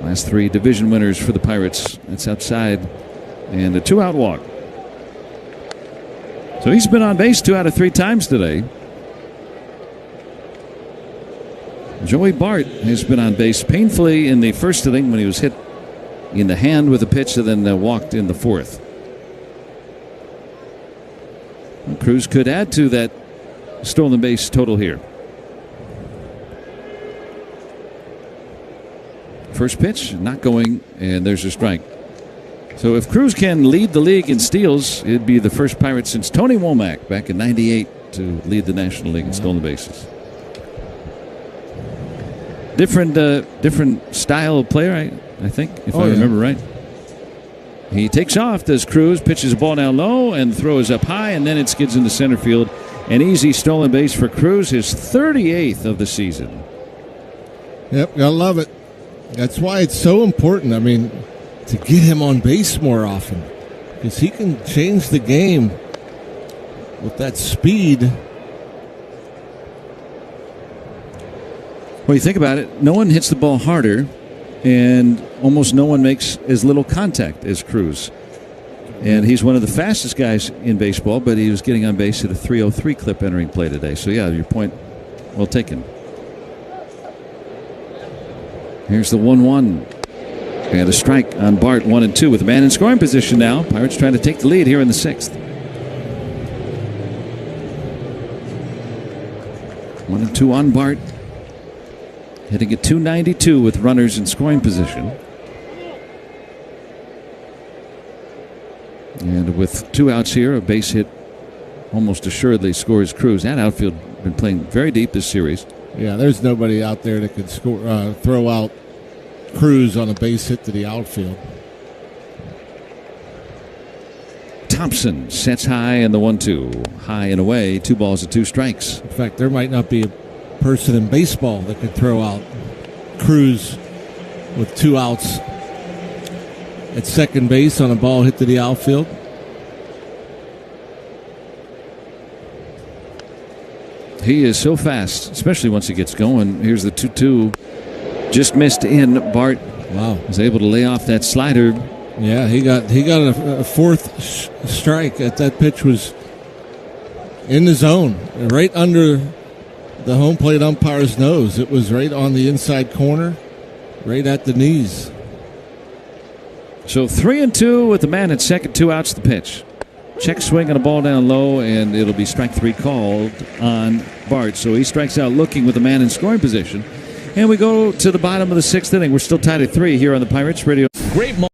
Last 3 division winners for the Pirates. That's outside. And a 2-out walk. So he's been on base 2 out of 3 times today. Joey Bart has been on base painfully in the first inning when he was hit in the hand with a pitch and then walked in the 4th. Cruz could add to that stolen base total here. First pitch, not going, and there's a strike. So if Cruz can lead the league in steals, it'd be the first Pirate since Tony Womack back in '98 to lead the National League in stolen bases. Different style of player, I think, if I remember right. He takes off, does Cruz, pitches a ball down low, and throws up high, and then it skids into center field. An easy stolen base for Cruz, his 38th of the season. Yep, gotta love it. That's why it's so important, I mean, to get him on base more often. Because he can change the game with that speed. Well, you think about it, no one hits the ball harder, and almost no one makes as little contact as Cruz. And he's one of the fastest guys in baseball, but he was getting on base at a 303 clip entering play today. So, yeah, your point well taken. Here's the 1-1. And a strike on Bart, 1-2 with a man in scoring position now. Pirates trying to take the lead here in the 6th. 1-2 on Bart. Hitting at .292 with runners in scoring position. And with 2 outs here, a base hit almost assuredly scores Cruz. That outfield been playing very deep this series. Yeah, there's nobody out there that could score, throw out Cruz on a base hit to the outfield. Thompson sets high in the 1-2. High and away, 2 balls and 2 strikes. In fact, there might not be a person in baseball that could throw out Cruz with 2 outs at second base on a ball hit to the outfield. He is so fast, especially once he gets going. Here's the 2-2. Just missed in. Bart was able to lay off that slider. Yeah, he got a 4th strike. That pitch was in the zone, right under the home plate umpire's nose. It was right on the inside corner, right at the knees. So 3-2 with the man at second, 2 outs the pitch. Check swing on a ball down low, and it'll be strike 3 called on Bart. So he strikes out looking with a man in scoring position. And we go to the bottom of the 6th inning. We're still tied at 3 here on the Pirates Radio. Great moment.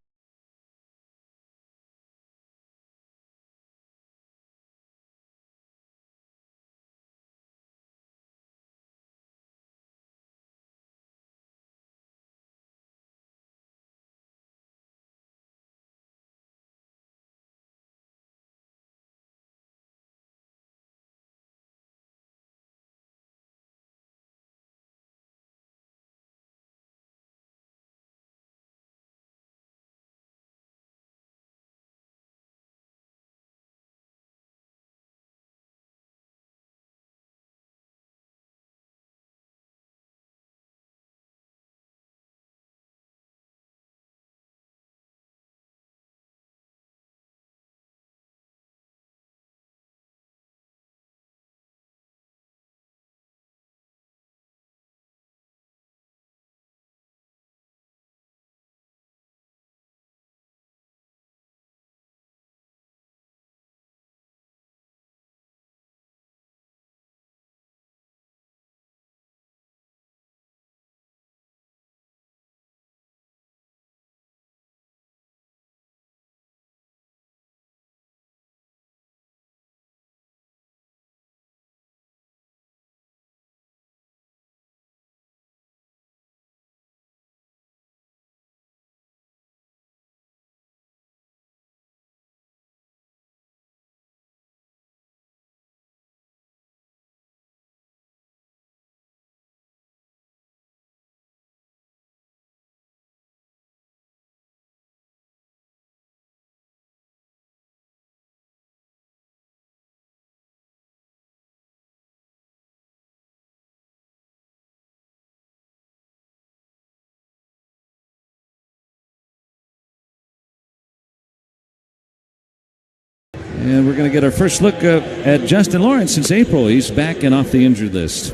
And we're going to get our first look at Justin Lawrence since April. He's back and off the injured list.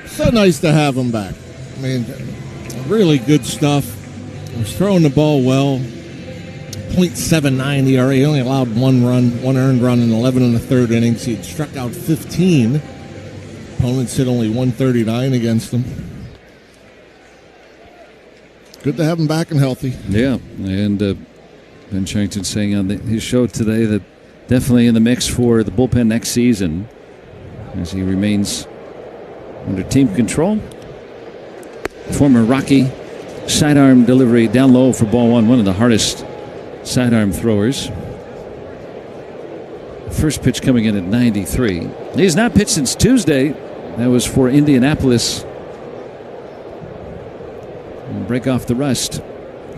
So nice to have him back. I mean, really good stuff. He's throwing the ball well. .79 ERA. He only allowed one earned run in 11 and a third innings. He had struck out 15. Opponents hit only 139 against him. Good to have him back and healthy. Yeah, and Ben Charrington saying on his show today that definitely in the mix for the bullpen next season as he remains under team control. Former Rocky sidearm delivery down low for ball one of the hardest sidearm throwers. First pitch coming in at 93. He's not pitched since Tuesday. That was for Indianapolis. And break off the rust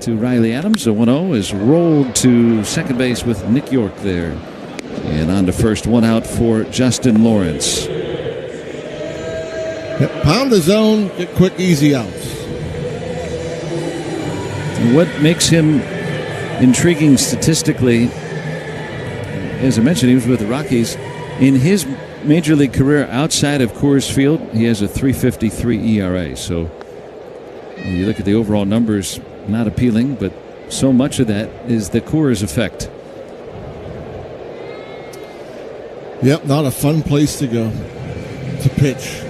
to Riley Adams. A 1-0 is rolled to second base with Nick York there. And on to first, one out for Justin Lawrence. Pound the zone, get quick, easy outs. And what makes him intriguing statistically, as I mentioned, he was with the Rockies. In his major league career outside of Coors Field, he has a .353 ERA. So when you look at the overall numbers, not appealing, but so much of that is the Coors effect. Yep, not a fun place to go to pitch.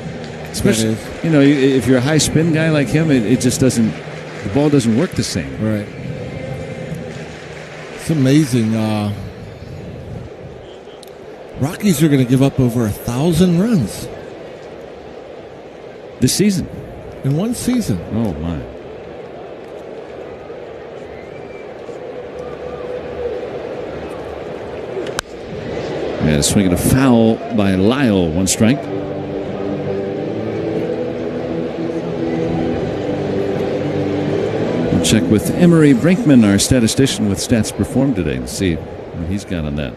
Especially, if you're a high spin guy like him, it just doesn't, the ball doesn't work the same. Right. It's amazing. Rockies are going to give up over 1,000 runs this season. In one season. Oh, my. Yeah, swinging a foul by Lyle, one strike. We'll check with Emery Brinkman, our statistician with Stats Perform today, and see what he's got on that.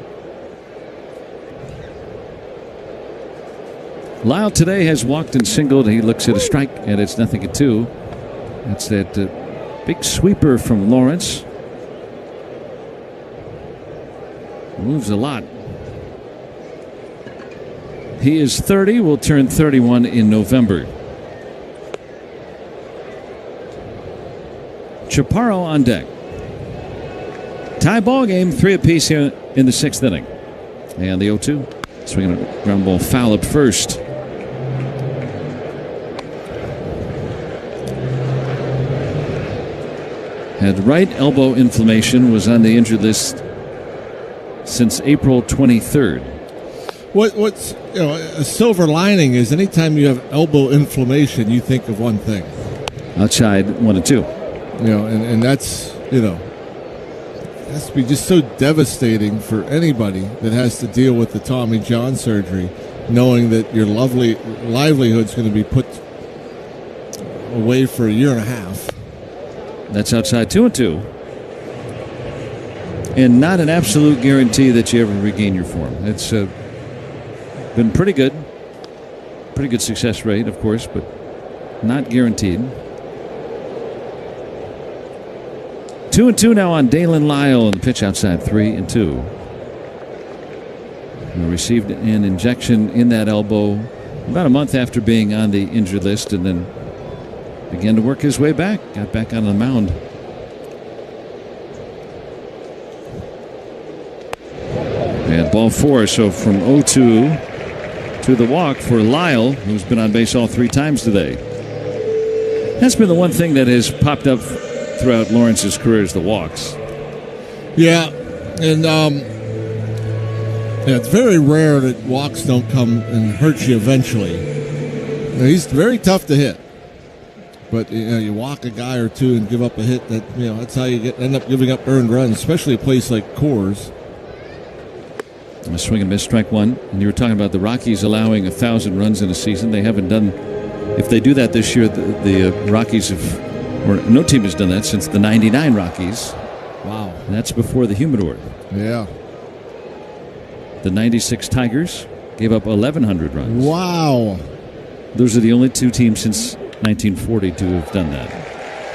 Lyle today has walked and singled. He looks at a strike, and it's 0-2. That's that big sweeper from Lawrence. Moves a lot. He is 30, will turn 31 in November. Chaparro on deck. Tie ball game, 3 apiece here in the 6th inning. And the 0-2. Swinging a ground ball foul up first. Had right elbow inflammation, was on the injured list since April 23rd. What's a silver lining is anytime you have elbow inflammation, you think of one thing. Outside 1 and 2. And that's, it has to be just so devastating for anybody that has to deal with the Tommy John surgery, knowing that your livelihood's going to be put away for a year and a half. That's outside 2 and 2. And not an absolute guarantee that you ever regain your form. It's been pretty good. Pretty good success rate, of course, but not guaranteed. 2 and 2 now on Dalen Lyle, and the pitch outside 3 and 2. He received an injection in that elbow about a month after being on the injured list, and then began to work his way back. Got back on the mound. And ball 4, so from 0-2 to the walk for Lyle, who's been on base all 3 times today. That's been the one thing that has popped up throughout Lawrence's career, is the walks. Yeah, and it's very rare that walks don't come and hurt you eventually. He's very tough to hit, but you walk a guy or two and give up a hit. That's how you end up giving up earned runs, especially a place like Coors. A swing and miss, strike 1. And you were talking about the Rockies allowing 1,000 runs in a season. They haven't done. If they do that this year, the Rockies have, or no team has done that since the '99 Rockies. Wow, and that's before the humidor. Yeah. The '96 Tigers gave up 1,100 runs. Wow. Those are the only 2 teams since 1940 to have done that.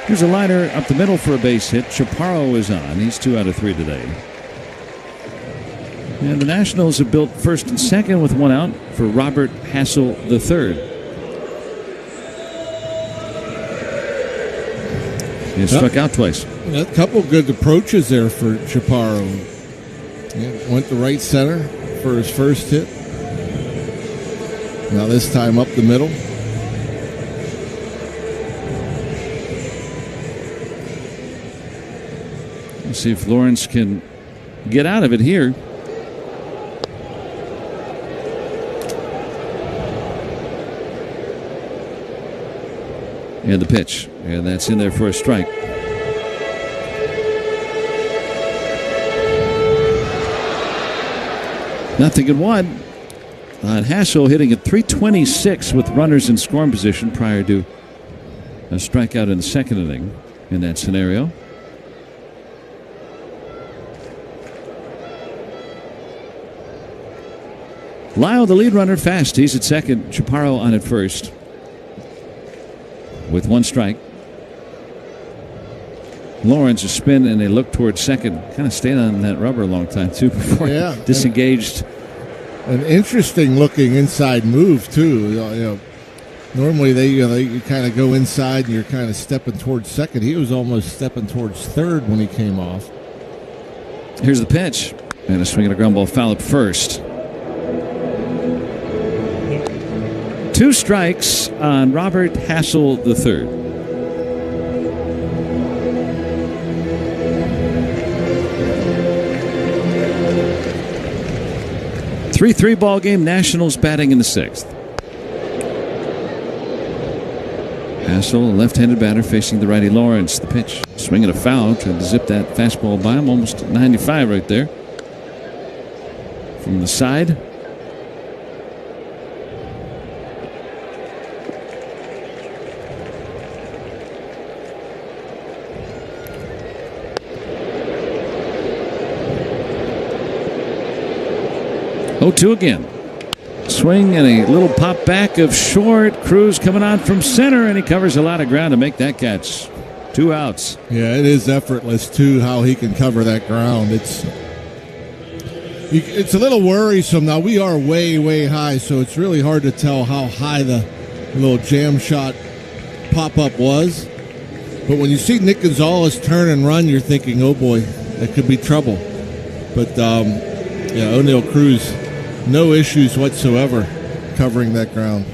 Here's a liner up the middle for a base hit. Chaparro is on. He's 2 out of 3 today. And the Nationals have built first and second with 1 out for Robert Hassel III. He struck out twice. A couple good approaches there for Chaparro. Went to right center for his first hit. Now this time up the middle. Let's see if Lawrence can get out of it here. And the pitch. And that's in there for a strike. Nothing in 1. Hassel hitting at .326 with runners in scoring position prior to a strikeout in the second inning in that scenario. Lyle, the lead runner, fast. He's at second. Chaparro on at first. With 1 strike. Lawrence a spin, and they look towards second. Kind of stayed on that rubber a long time, too, before he disengaged. An interesting looking inside move, too. Normally you kind of go inside and you're kind of stepping towards second. He was almost stepping towards third when he came off. Here's the pitch. And a swing and a ground ball foul at first. 2 strikes on Robert Hassel III. Three ball game. Nationals batting in the 6th. Hassel, a left-handed batter, facing the righty Lawrence. The pitch, swinging a foul, trying to zip that fastball by him, almost 95 right there. From the side. Oh, 2 again. Swing and a little pop back of short. Cruz coming on from center, and he covers a lot of ground to make that catch. 2 outs. Yeah, it is effortless, too, how he can cover that ground. It's a little worrisome. Now, we are way, way high, so it's really hard to tell how high the little jam shot pop-up was. But when you see Nick Gonzalez turn and run, you're thinking, oh, boy, that could be trouble. But, O'Neill Cruz, no issues whatsoever covering that ground.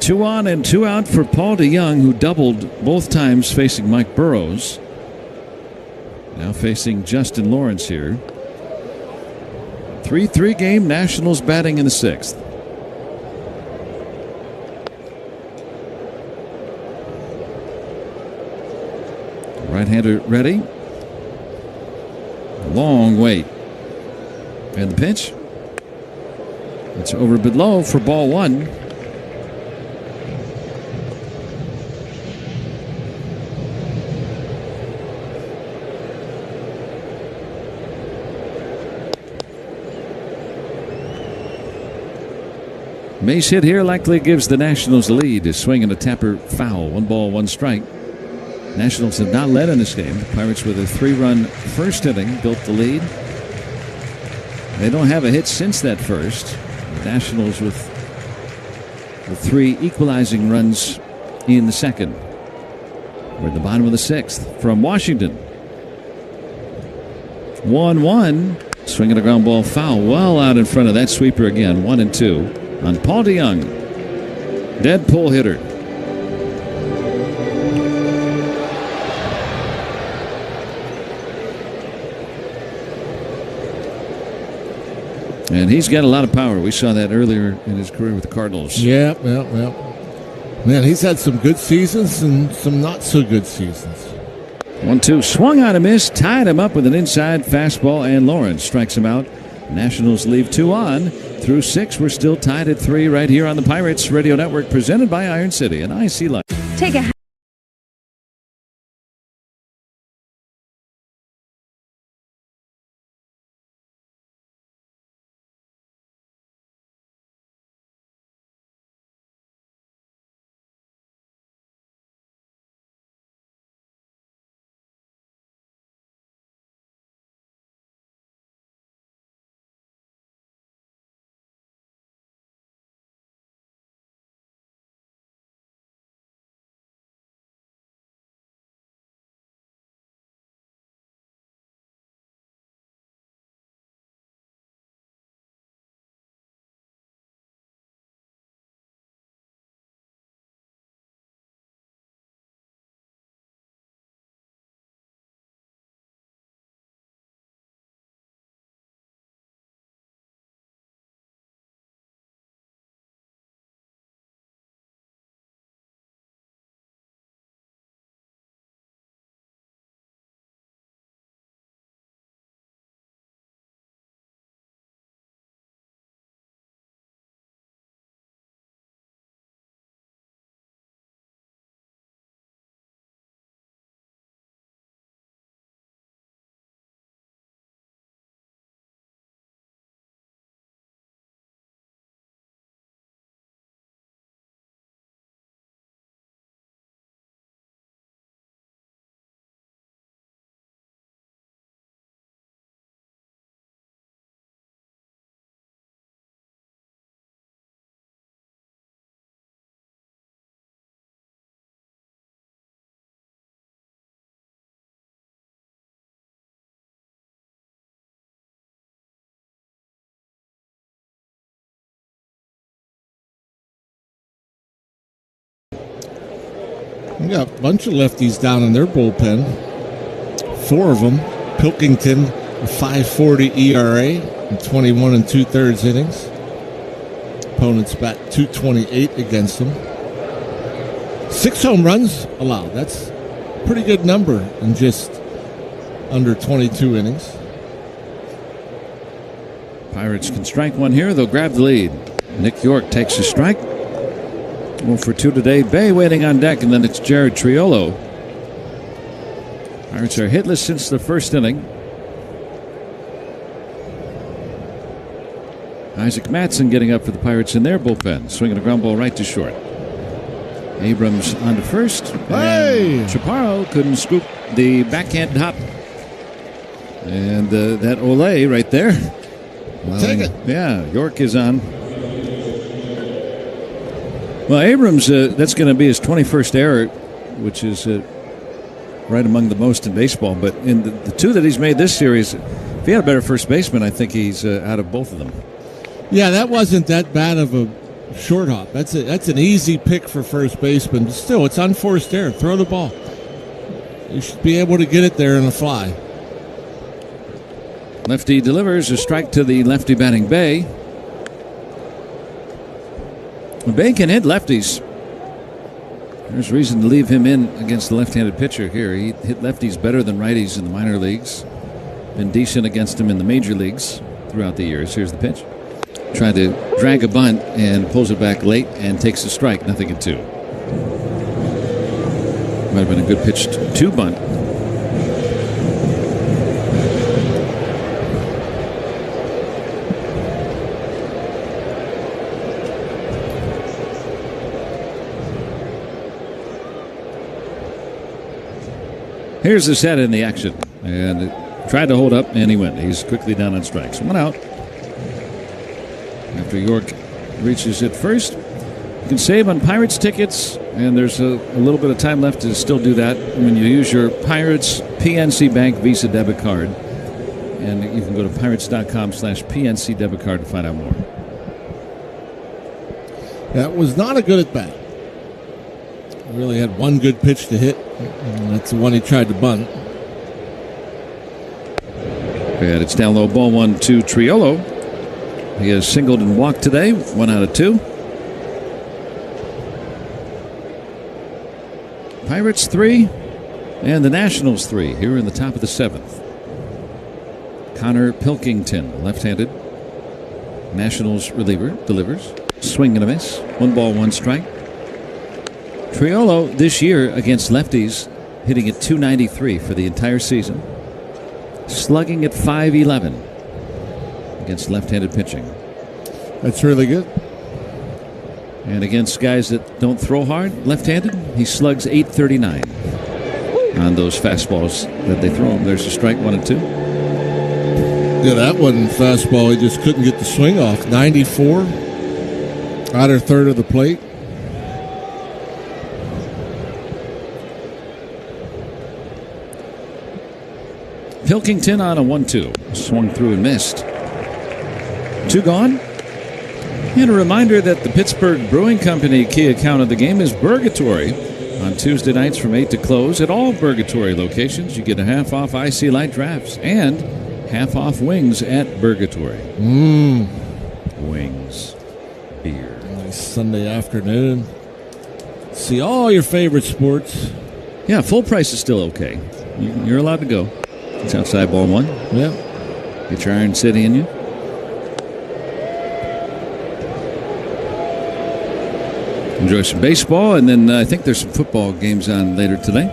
2 on and 2 out for Paul DeYoung, who doubled both times facing Mike Burrows. Now facing Justin Lawrence here. 3-3 game. Nationals batting in the 6th. Right-hander ready. Long wait. And the pitch. It's over a bit low for ball 1. Base hit here likely gives the Nationals the lead. A swing and a tapper foul. 1 ball, 1 strike. Nationals have not led in this game. The Pirates with a 3-run first inning built the lead. They don't have a hit since that first. The Nationals with the 3 equalizing runs in the second. We're at the bottom of the 6th. From Washington. 1-1. Swinging a ground ball foul. Well out in front of that sweeper again. 1-2 on Paul DeYoung. Dead pull hitter. And he's got a lot of power. We saw that earlier in his career with the Cardinals. Yeah. Man, he's had some good seasons and some not so good seasons. 1-2. Swung on a miss. Tied him up with an inside fastball, and Lawrence strikes him out. Nationals leave 2 on. Through 6, we're still tied at 3 right here on the Pirates Radio Network, presented by Iron City and IC Life. Take a We got a bunch of lefties down in their bullpen. 4 of them. Pilkington, a 5.40 ERA in 21 2/3 innings. Opponents bat .228 against them. 6 home runs allowed. That's a pretty good number in just under 22 innings. Pirates can strike one here. They'll grab the lead. Nick York takes a strike. 1 for 2 today. Bay waiting on deck, and then it's Jared Triolo. Pirates are hitless since the first inning. Isaac Mattson getting up for the Pirates in their bullpen. Swinging a ground ball right to short. Abrams on to first. Hey! Chaparro couldn't scoop the backhand hop. And that Olay right there. Take it. Yeah, York is on. Well, Abrams, that's going to be his 21st error, which is right among the most in baseball. But in the 2 that he's made this series, if he had a better first baseman, I think he's out of both of them. Yeah, that wasn't that bad of a short hop. That's an easy pick for first baseman. But still, it's unforced error. Throw the ball. You should be able to get it there in a fly. Lefty delivers a strike to the lefty batting Bay. Bay can hit lefties. There's reason to leave him in against the left-handed pitcher here. He hit lefties better than righties in the minor leagues. Been decent against him in the major leagues throughout the years. Here's the pitch. Tried to drag a bunt and pulls it back late and takes a strike. 0-2. Might have been a good pitch to bunt. Here's the set in the action. And tried to hold up, and he went. He's quickly down on strikes. 1 out. After York reaches it first. You can save on Pirates tickets, and there's a little bit of time left to still do that when you use your Pirates PNC Bank Visa debit card. And you can go to pirates.com/PNC debit card to find out more. That was not a good at bat. He really had one good pitch to hit, and that's the one he tried to bunt. And it's down low, ball 1 to Triolo. He has singled and walked today, 1 out of 2. Pirates 3 and the Nationals 3 here in the top of the 7th. Connor Pilkington, left-handed Nationals reliever, delivers. Swing and a miss. 1 ball, 1 strike. Triolo this year against lefties hitting at .293 for the entire season. Slugging at .511 against left-handed pitching. That's really good. And against guys that don't throw hard, left-handed, he slugs .839 on those fastballs that they throw him. There's a strike, 1 and 2. Yeah, that wasn't fastball. He just couldn't get the swing off. 94, outer third of the plate. Pilkington on a 1-2. Swung through and missed. 2 gone. And a reminder that the Pittsburgh Brewing Company key account of the game is Burgatory. On Tuesday nights from 8 to close at all Burgatory locations, you get a half off IC Light Drafts and half off wings at Burgatory. Wings. Beer. Nice Sunday afternoon. See all your favorite sports. Yeah, full price is still okay. You're allowed to go. It's outside, ball 1. Yeah. Get your Iron City in you. Enjoy some baseball, and then I think there's some football games on later today.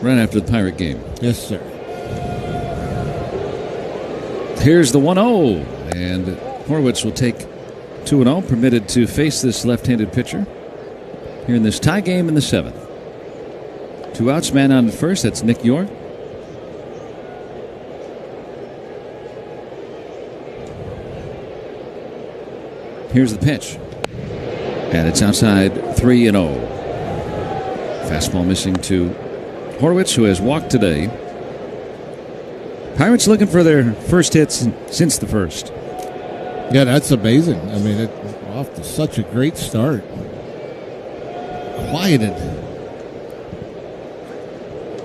Right after the Pirate game. Yes, sir. Here's the 1-0, and Horwitz will take 2-0, permitted to face this left-handed pitcher here in this tie game in the 7th. 2 outs, man on the first. That's Nick York. Here's the pitch. And it's outside, 3-0. Fastball missing to Horwitz, who has walked today. Pirates looking for their first hits since the first. Yeah, that's amazing. I mean, it's off to such a great start. Quieted.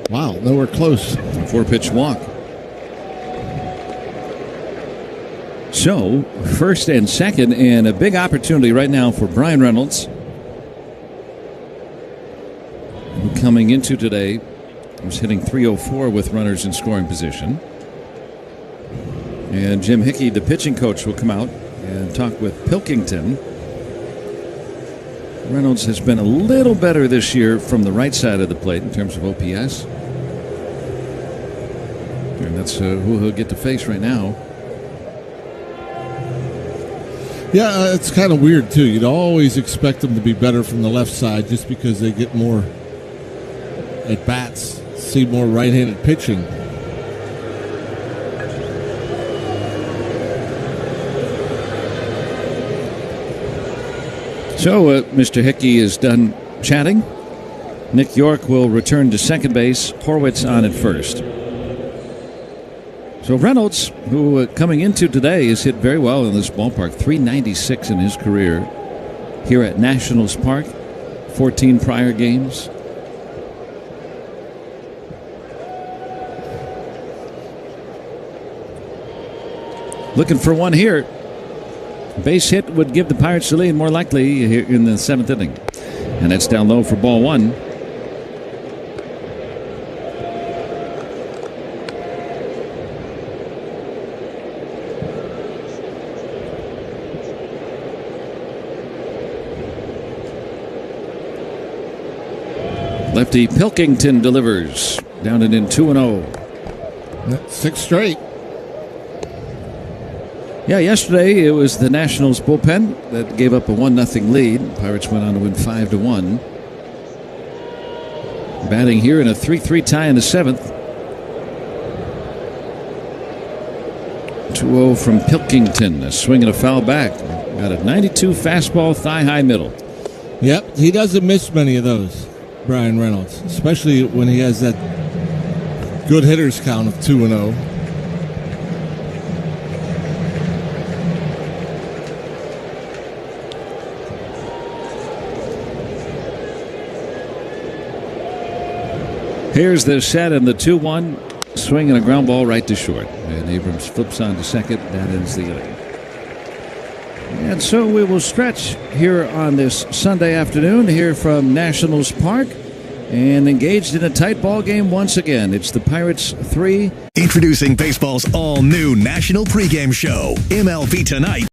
Wow, nowhere close. 4-pitch walk. So, first and second, and a big opportunity right now for Brian Reynolds, who coming into today was hitting .304 with runners in scoring position. And Jim Hickey, the pitching coach, will come out and talk with Pilkington. Reynolds has been a little better this year from the right side of the plate in terms of OPS. And that's who he'll get to face right now. Yeah, it's kind of weird, too. You'd always expect them to be better from the left side just because they get more at-bats, see more right-handed pitching. So, Mr. Hickey is done chatting. Nick York will return to second base. Horwitz on at first. So So Reynolds, who coming into today has hit very well in this ballpark, 396 in his career here at Nationals Park, 14 prior games. Looking for one here. Base hit would give the Pirates the lead, more likely here in the 7th inning. And that's down low for ball 1. Lefty Pilkington delivers. Down and in 2-0. 6 straight. Yeah, yesterday it was the Nationals bullpen that gave up a 1-0 lead. Pirates went on to win 5-1. Batting here in a 3-3 tie in the 7th. 2-0 from Pilkington. A swing and a foul back. Got a 92 fastball, thigh-high middle. Yep, he doesn't miss many of those, Brian Reynolds, especially when he has that good hitters count of 2-0. Here's the set and the 2-1. Swing and a ground ball right to short. And Abrams flips on to second. That ends the inning. And so we will stretch here on this Sunday afternoon here from Nationals Park. And engaged in a tight ball game once again. It's the Pirates 3. Introducing baseball's all-new national pregame show, MLB Tonight.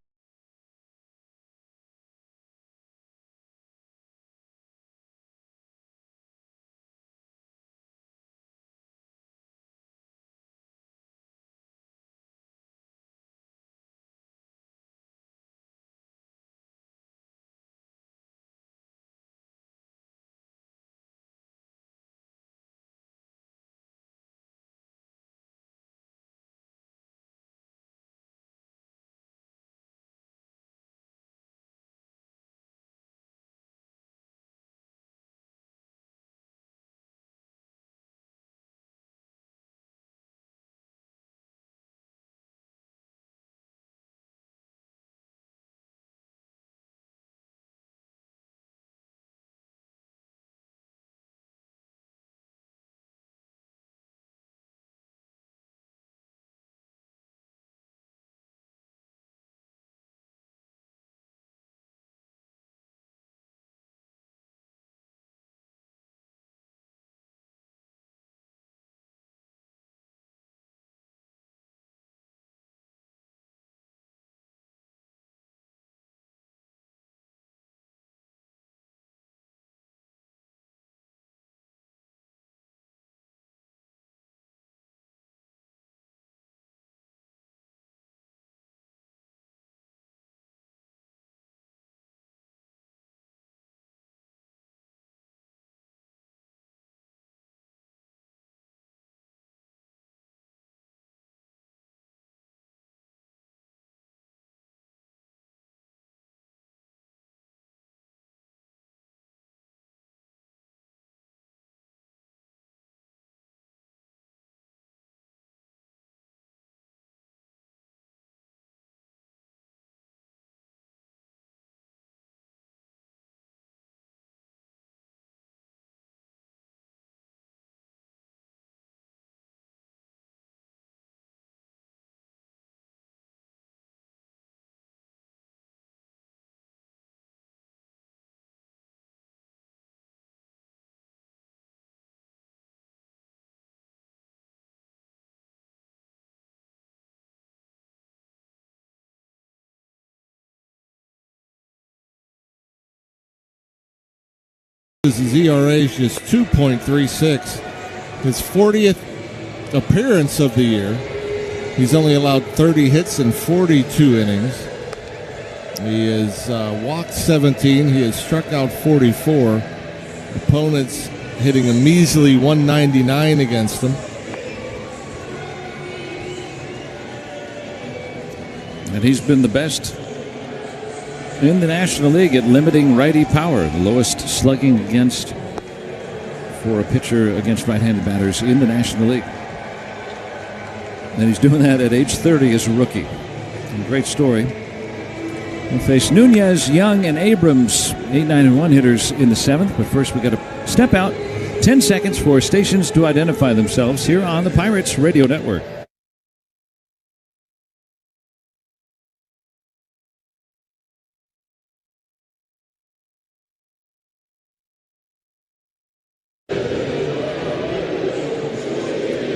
His ERA is just 2.36. His 40th appearance of the year. He's only allowed 30 hits in 42 innings. He has walked 17. He has struck out 44. Opponents hitting a measly 199 against him. And he's been the best in the National League at limiting righty power. The lowest slugging against for a pitcher against right-handed batters in the National League. And he's doing that at age 30 as a rookie. Great story. We'll face Nunez, Young, and Abrams, 8, 9, and 1 hitters in the 7th. But first, we got to step out. 10 seconds for stations to identify themselves here on the Pirates Radio Network.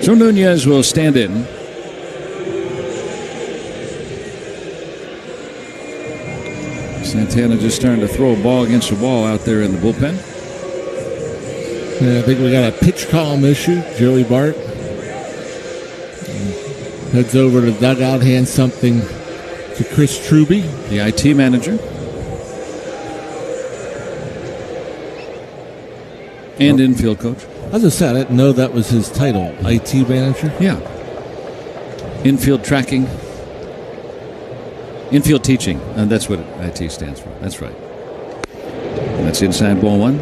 So Nunez will stand in. Santana just starting to throw a ball against the wall out there in the bullpen. Yeah, I think we got a pitch column issue. Joey Bart heads over to the dugout, hands something to Chris Truby, the IT manager. And infield coach. As I said, I didn't know that was his title, IT manager. Yeah. Infield tracking. Infield teaching. And that's what IT stands for. That's right. And that's inside ball 1.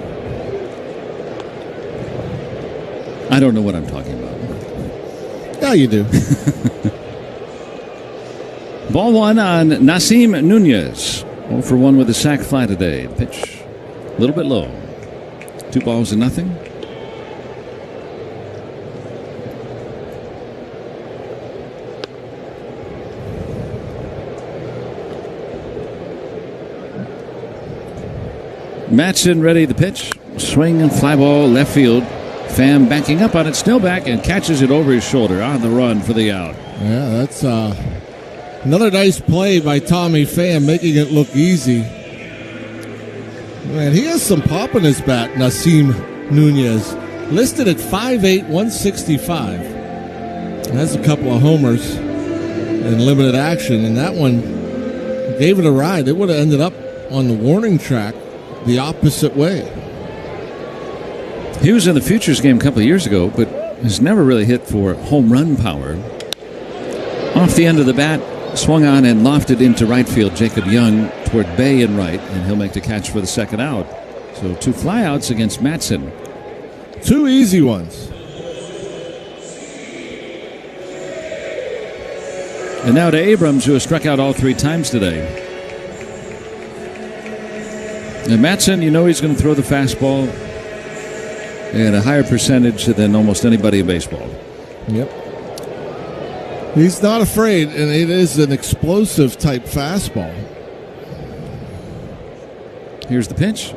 I don't know what I'm talking about. Yeah, you do. Ball 1 on Nasim Nunez. 0 for 1 with a sac fly today. Pitch a little bit low. 2 balls to nothing. Matson ready to pitch. Swing and fly ball left field. Pham backing up on it, still back, and catches it over his shoulder on the run for the out. Yeah, that's another nice play by Tommy Pham, making it look easy. Man, he has some pop in his bat, Nasim Nunez. Listed at 5'8", 165. Has a couple of homers in limited action, and that one gave it a ride. It would have ended up on the warning track the opposite way. He was in the Futures game a couple of years ago, but has never really hit for home run power. Off the end of the bat, swung on and lofted into right field. Jacob Young toward Bay and right, and he'll make the catch for the second out. So 2 flyouts against Matson. 2 easy ones. And now to Abrams, who has struck out all 3 times today. And Matson, you know he's going to throw the fastball at a higher percentage than almost anybody in baseball. Yep. He's not afraid, and it is an explosive type fastball. Here's the pitch.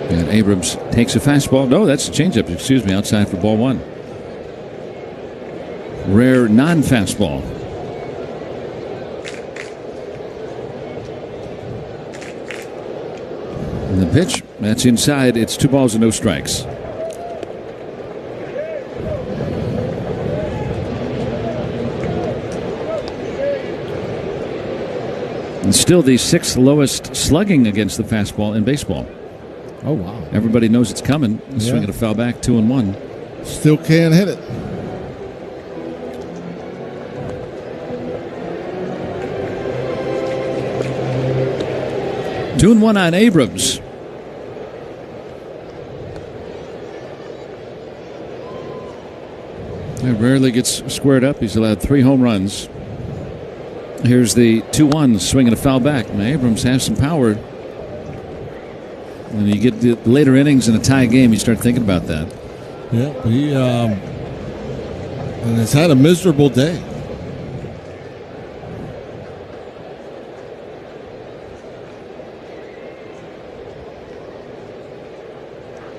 And Abrams takes a fastball. No, that's a changeup. Excuse me, outside for ball 1. Rare non-fastball. And the pitch, that's inside. It's 2 balls and no strikes. And still the 6th lowest slugging against the fastball in baseball. Oh, wow. Everybody knows it's coming. Swinging a foul back, 2-1. Still can't hit it. Two and 1 on Abrams. He rarely gets squared up. He's allowed 3 home runs. Here's the 2-1, swinging a foul back. Now, Abrams has some power. When you get the later innings in a tie game, you start thinking about that. Yeah, he and has had a miserable day.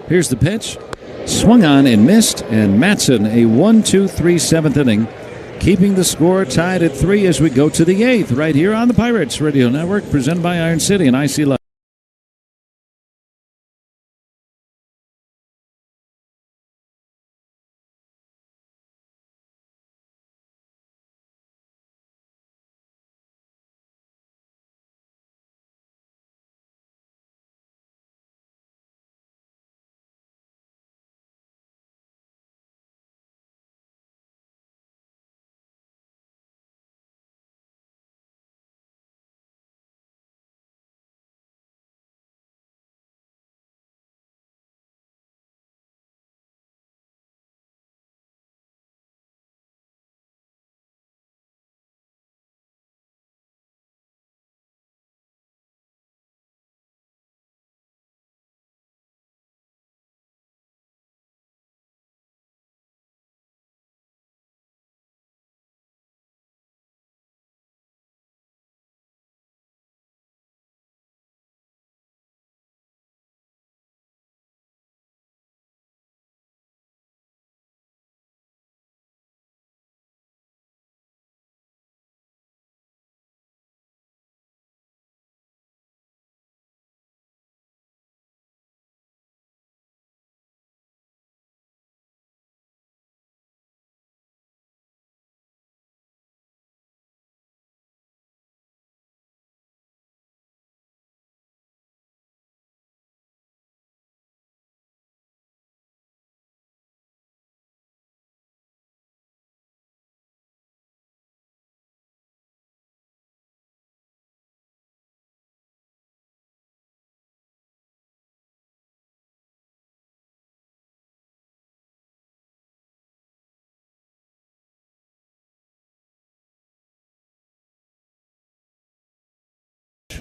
Here's the pitch. Swung on and missed, and Matson a 1-2-3 7th inning, keeping the score tied at 3 as we go to the 8th right here on the Pirates Radio Network, presented by Iron City and IC Live.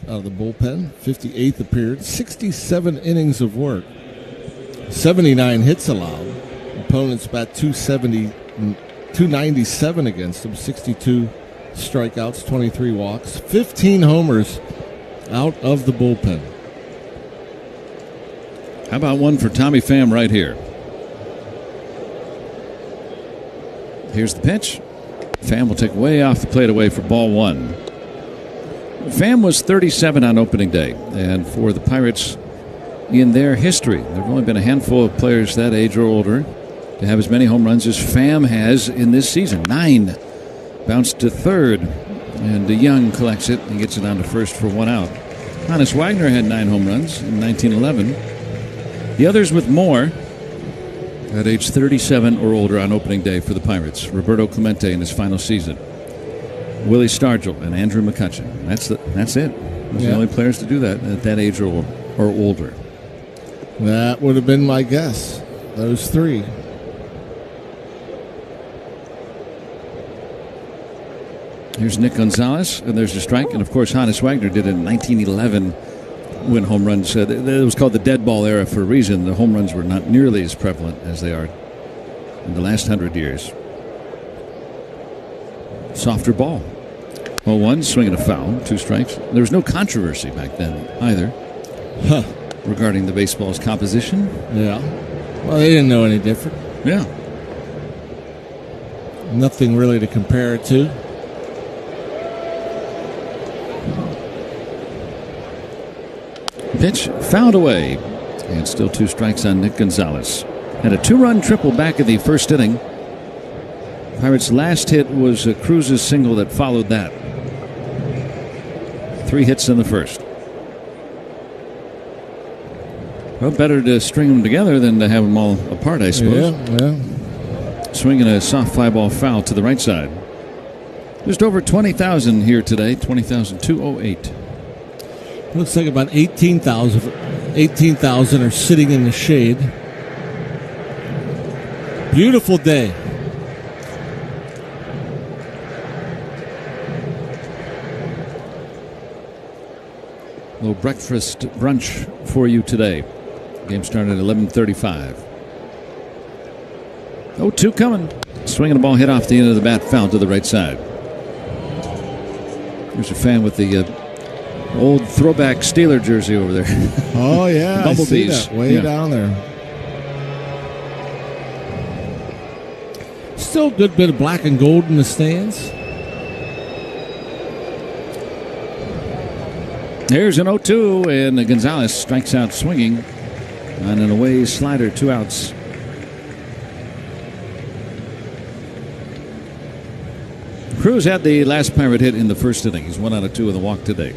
out of the bullpen. 58th appearance, 67 innings of work, 79 hits allowed. Opponents bat 297 against him, 62 strikeouts, 23 walks, 15 homers out of the bullpen. How about one for Tommy Pham right here? Here's the pitch. Pham will take way off the plate away for ball one. Pham was 37 on opening day, and for the Pirates in their history, there have only been a handful of players that age or older to have as many home runs as Pham has in this season. 9. Bounced to third, and DeYoung collects it and gets it on to first for 1 out. Hannes Wagner had 9 home runs in 1911. The others with more at age 37 or older on opening day for the Pirates. Roberto Clemente in his final season. Willie Stargell and Andrew McCutchen. That's it. Those are the only players to do that at that age or older. That would have been my guess. Those 3. Here's Nick Gonzalez, and there's a strike. And, of course, Hannes Wagner did it in 1911 when home runs. It was called the dead ball era for a reason. The home runs were not nearly as prevalent as they are in the last 100 years. Softer ball. 0-1, swing and a foul, 2 strikes. There was no controversy back then either regarding the baseball's composition. Yeah. Well, they didn't know any different. Yeah. Nothing really to compare it to. Pitch fouled away, and still 2 strikes on Nick Gonzalez. Had a 2-run triple back in the first inning. Pirates' last hit was Cruz's single that followed that. 3 hits in the first. Well, better to string them together than to have them all apart, I suppose. Yeah. Swinging a soft fly ball foul to the right side. Just over 20,000 here today, 20,208. Looks like about 18,000 are sitting in the shade. Beautiful day. A little breakfast brunch for you today. Game started at 11:35. 0-2 coming. Swinging a ball hit off the end of the bat, foul to the right side. There's a fan with the old throwback Steeler jersey over there. Oh, yeah. Bumblebees. I see that way down there. Still a good bit of black and gold in the stands. Here's an 0-2, and Gonzalez strikes out swinging on an away slider, 2 outs. Cruz had the last Pirate hit in the first inning. He's 1 out of 2 with a walk today.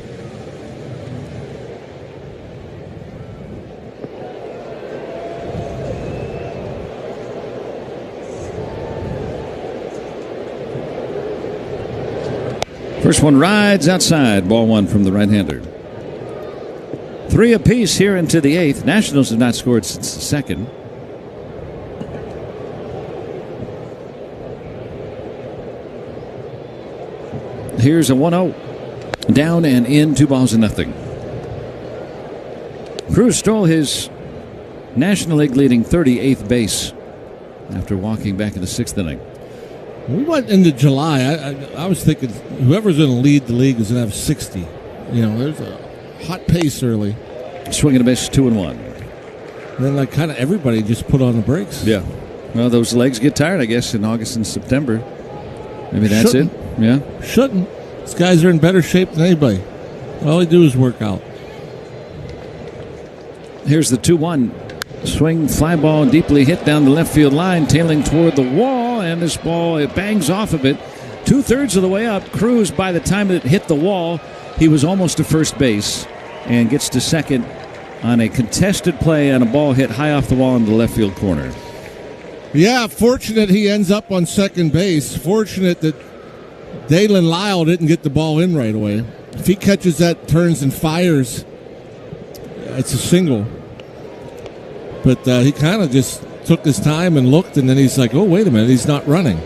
First one rides outside. Ball 1 from the right-hander. 3 apiece here into the 8th. Nationals have not scored since the 2nd. Here's a 1-0. Down and in, 2-0. Cruz stole his National League leading 38th base after walking back in the 6th inning. We went into July. I was thinking whoever's going to lead the league is going to have 60. You know, there's a hot pace early. Swinging a miss, 2-1. And then kind of everybody just put on the brakes. Yeah. Well, those legs get tired, I guess, in August and September. Maybe that's it. Yeah. Shouldn't. These guys are in better shape than anybody. All they do is work out. Here's the 2-1. Swing, fly ball, deeply hit down the left field line, tailing toward the wall, and this ball, it bangs off of it. 2/3 of the way up. Cruz, by the time it hit the wall, he was almost to first base and gets to second on a contested play on a ball hit high off the wall in the left field corner. Yeah, fortunate he ends up on second base. Fortunate that Dalen Lyle didn't get the ball in right away. If he catches that, turns and fires, it's a single. But he kind of just took his time and looked, and then he's like, oh, wait a minute, he's not running.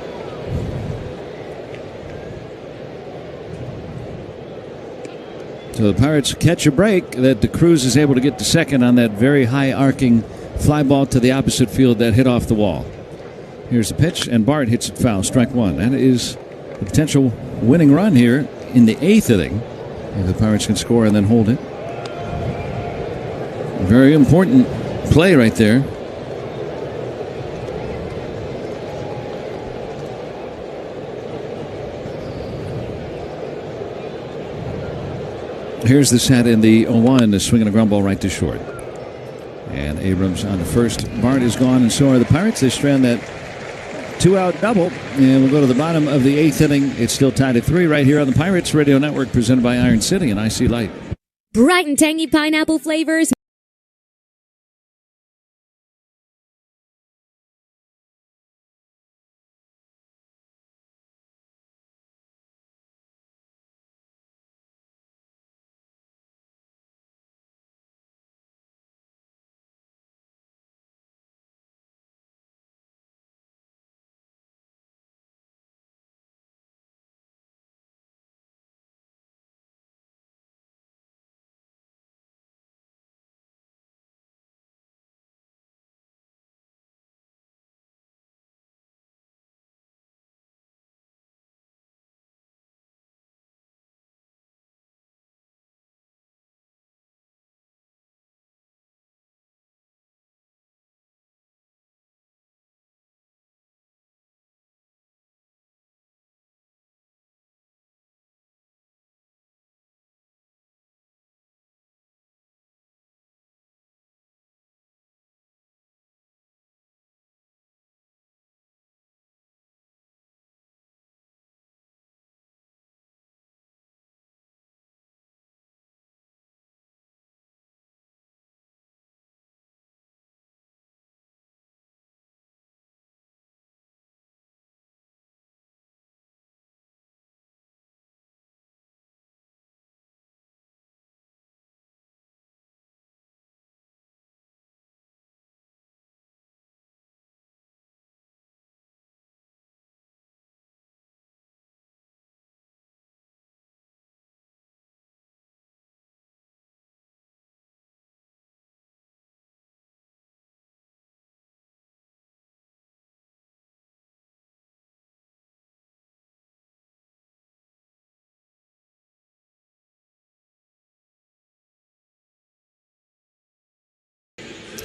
So the Pirates catch a break that DeCruz is able to get to second on that very high arcing fly ball to the opposite field that hit off the wall. Here's the pitch, and Bart hits it foul. Strike one. That is the potential winning run here in the 8th inning. If the Pirates can score and then hold it. Very important play right there. Here's the set in the 0-1, swinging a ground ball right to short. And Abrams on the first. Bart is gone, and so are the Pirates. They strand that 2-out double, and we'll go to the bottom of the 8th inning. It's still tied at 3 right here on the Pirates Radio Network, presented by Iron City and IC Light. Bright and tangy pineapple flavors.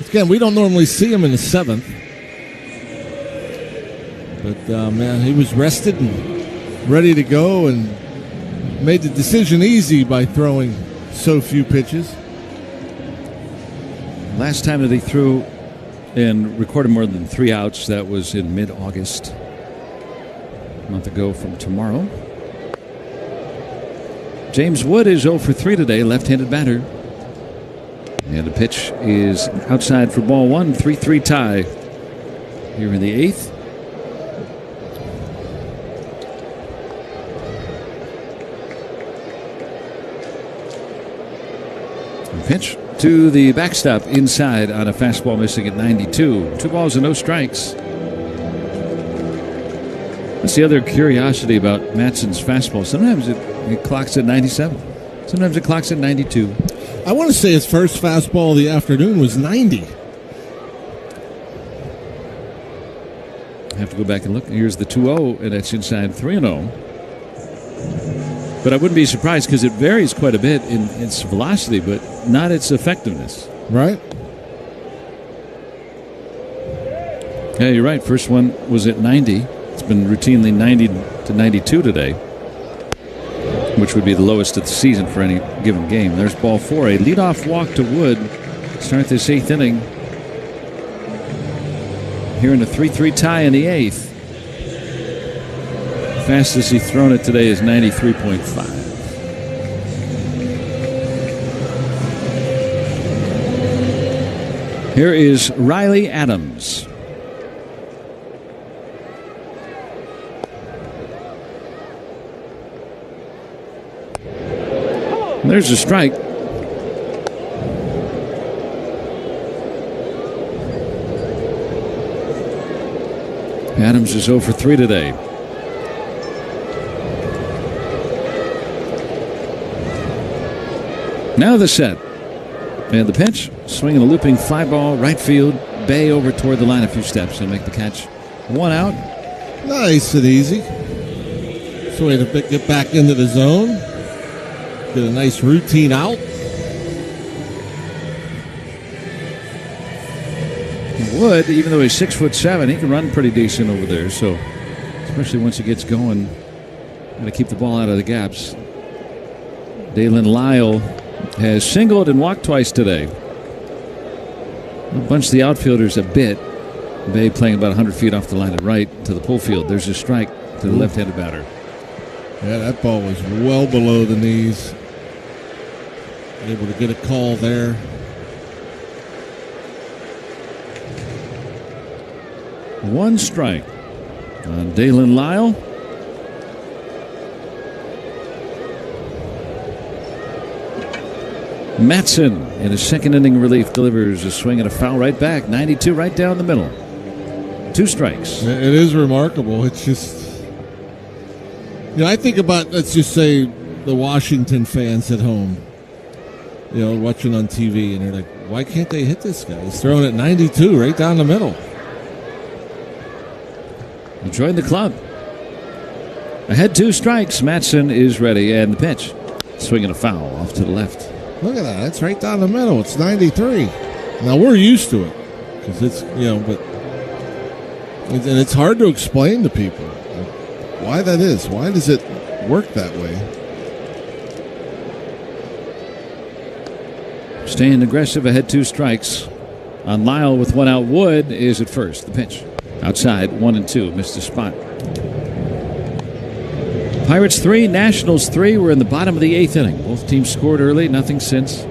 Again, we don't normally see him in the 7th. But, man, he was rested and ready to go and made the decision easy by throwing so few pitches. Last time that he threw and recorded more than 3 outs, that was in mid-August. A month ago from tomorrow. James Wood is 0 for 3 today, left-handed batter. And the pitch is outside for ball 1, 3-3 tie here in the 8th. And pitch to the backstop inside on a fastball missing at 92. 2 balls and no strikes. That's the other curiosity about Matson's fastball. Sometimes it clocks at 97. Sometimes it clocks at 92. I want to say his first fastball of the afternoon was 90. I have to go back and look. Here's the 2-0, and that's inside 3-0. But I wouldn't be surprised because it varies quite a bit in its velocity, but not its effectiveness. Right. Yeah, you're right. First one was at 90. It's been routinely 90 to 92 today, which would be the lowest of the season for any given game. There's ball 4. A leadoff walk to Wood. Start this 8th inning. Here in the 3-3 tie in the 8th. Fastest he's thrown it today is 93.5. Here is Riley Adams. There's a strike. Adams is 0 for 3 today. Now the set. And the pitch, swinging a looping fly ball, right field. Bay over toward the line a few steps. He'll make the catch. 1 out. Nice and easy. So way to get back into the zone. Get a nice routine out. Wood, even though he's 6'7", he can run pretty decent over there. So, especially once he gets going, got to keep the ball out of the gaps. Dalen Lyle has singled and walked twice today. A bunch of the outfielders a bit. Bay playing about 100 feet off the line at right to the pull field. There's a strike to the left-handed batter. Yeah, that ball was well below the knees. Able to get a call there. One strike on Dalen Lyle. Matson in his second inning relief delivers a swing and a foul right back. 92 right down the middle. 2 strikes. It is remarkable. It's just, I think about, let's just say, the Washington fans at home, watching on TV, and they're like, why can't they hit this guy? He's throwing at 92 right down the middle. He joined the club. Ahead 2 strikes. Matson is ready, and the pitch. Swinging a foul off to the left. Look at that. That's right down the middle. It's 93. Now, we're used to it because it's, but and it's hard to explain to people why that is. Why does it work that way? Staying aggressive ahead 2 strikes. On Lyle with 1 out. Wood is at first. The pitch. Outside 1-2. Missed a spot. Pirates 3, Nationals 3. We're in the bottom of the 8th inning. Both teams scored early, nothing since.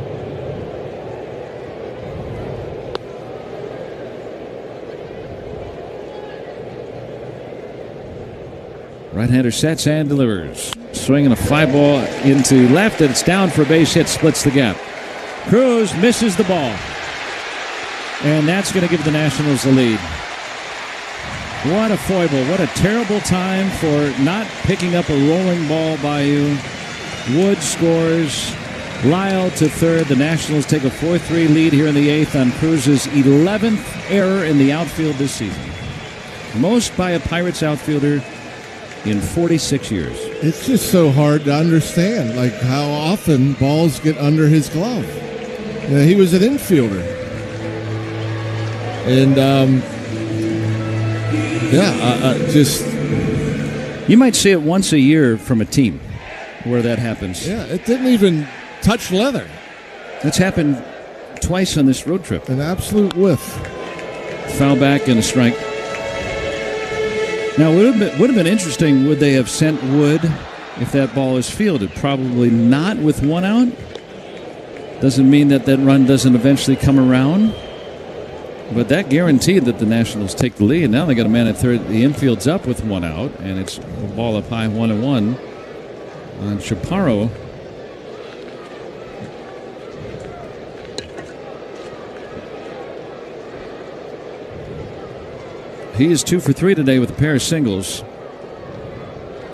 Right-hander sets and delivers. Swinging a fly ball into left, and it's down for a base hit, splits the gap. Cruz misses the ball. And that's going to give the Nationals the lead. What a foible. What a terrible time for not picking up a rolling ball by you. Wood scores. Lyle to third. The Nationals take a 4-3 lead here in the 8th on Cruz's 11th error in the outfield this season. Most by a Pirates outfielder in 46 years. It's just so hard to understand, like how often balls get under his glove. He was an infielder. And, just... You might see it once a year from a team where that happens. Yeah, it didn't even touch leather. That's happened twice on this road trip. An absolute whiff. Foul back and a strike. Now, would have been interesting, would they have sent Wood if that ball is fielded? Probably not with 1 out. Doesn't mean that run doesn't eventually come around. But that guaranteed that the Nationals take the lead. Now they got a man at third. The infield's up with 1 out, and it's a ball up high, 1-1 on Chaparro. He is 2 for 3 today with a pair of singles.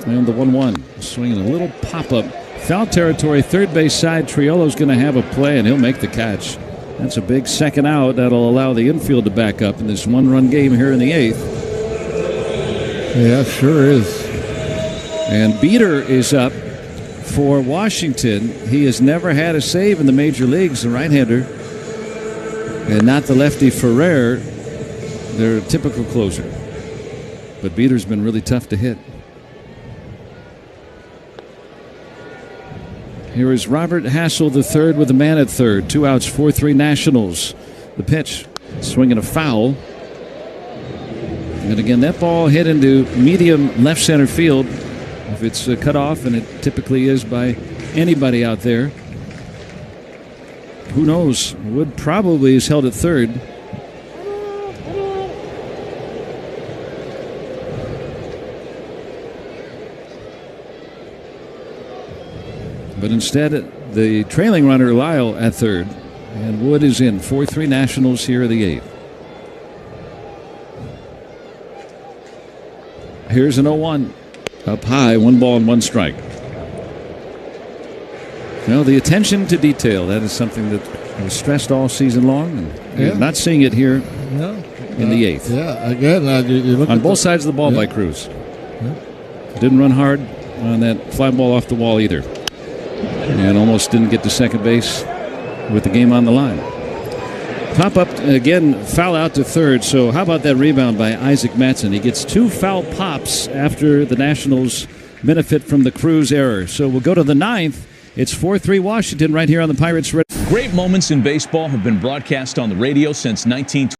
And the 1-1. Swinging a little pop-up. Foul territory, third base side. Triolo's going to have a play, and he'll make the catch. That's a big second out. That'll allow the infield to back up in this 1-run game here in the 8th. Yeah, sure is. And Beater is up for Washington. He has never had a save in the major leagues, the right-hander. And not the lefty Ferrer. They're a typical closer. But Beater's been really tough to hit. Here is Robert Hassel III with a man at third. 2 outs, 4-3 Nationals. The pitch, swinging a foul. And again, that ball hit into medium left center field. If it's cut off, and it typically is by anybody out there. Who knows? Wood probably is held at third. But instead, the trailing runner, Lyle, at third. And Wood is in. 4-3 Nationals here in the 8th. Here's an 0-1. Up high, 1 ball and 1 strike. Well, the attention to detail, that is something that was stressed all season long. And we're not seeing it here in the eighth. Yeah, again, you look on at both sides of the ball by Cruz. Didn't run hard on that fly ball off the wall either. And almost didn't get to second base with the game on the line. Pop up again, foul out to third. So how about that rebound by Isaac Mattson? He gets 2 foul pops after the Nationals benefit from the Cruz error. So we'll go to the ninth. It's 4-3 Washington right here on the Pirates. Great moments in baseball have been broadcast on the radio since 1920.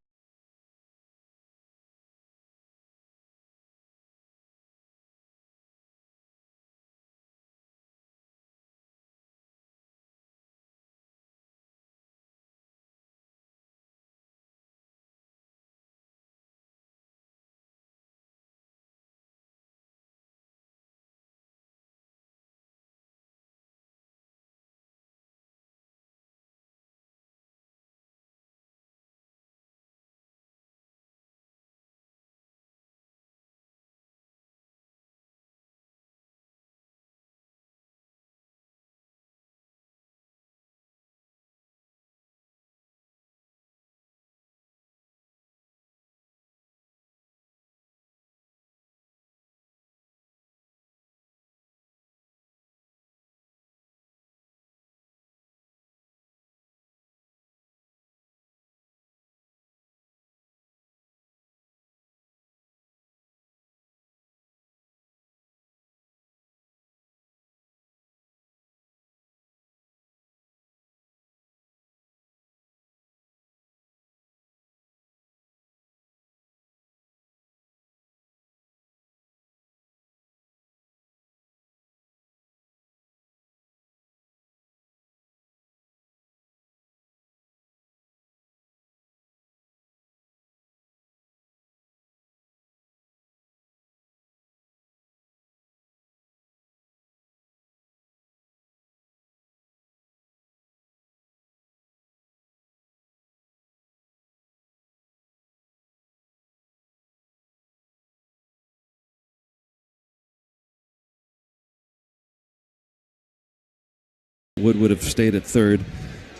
Would have stayed at third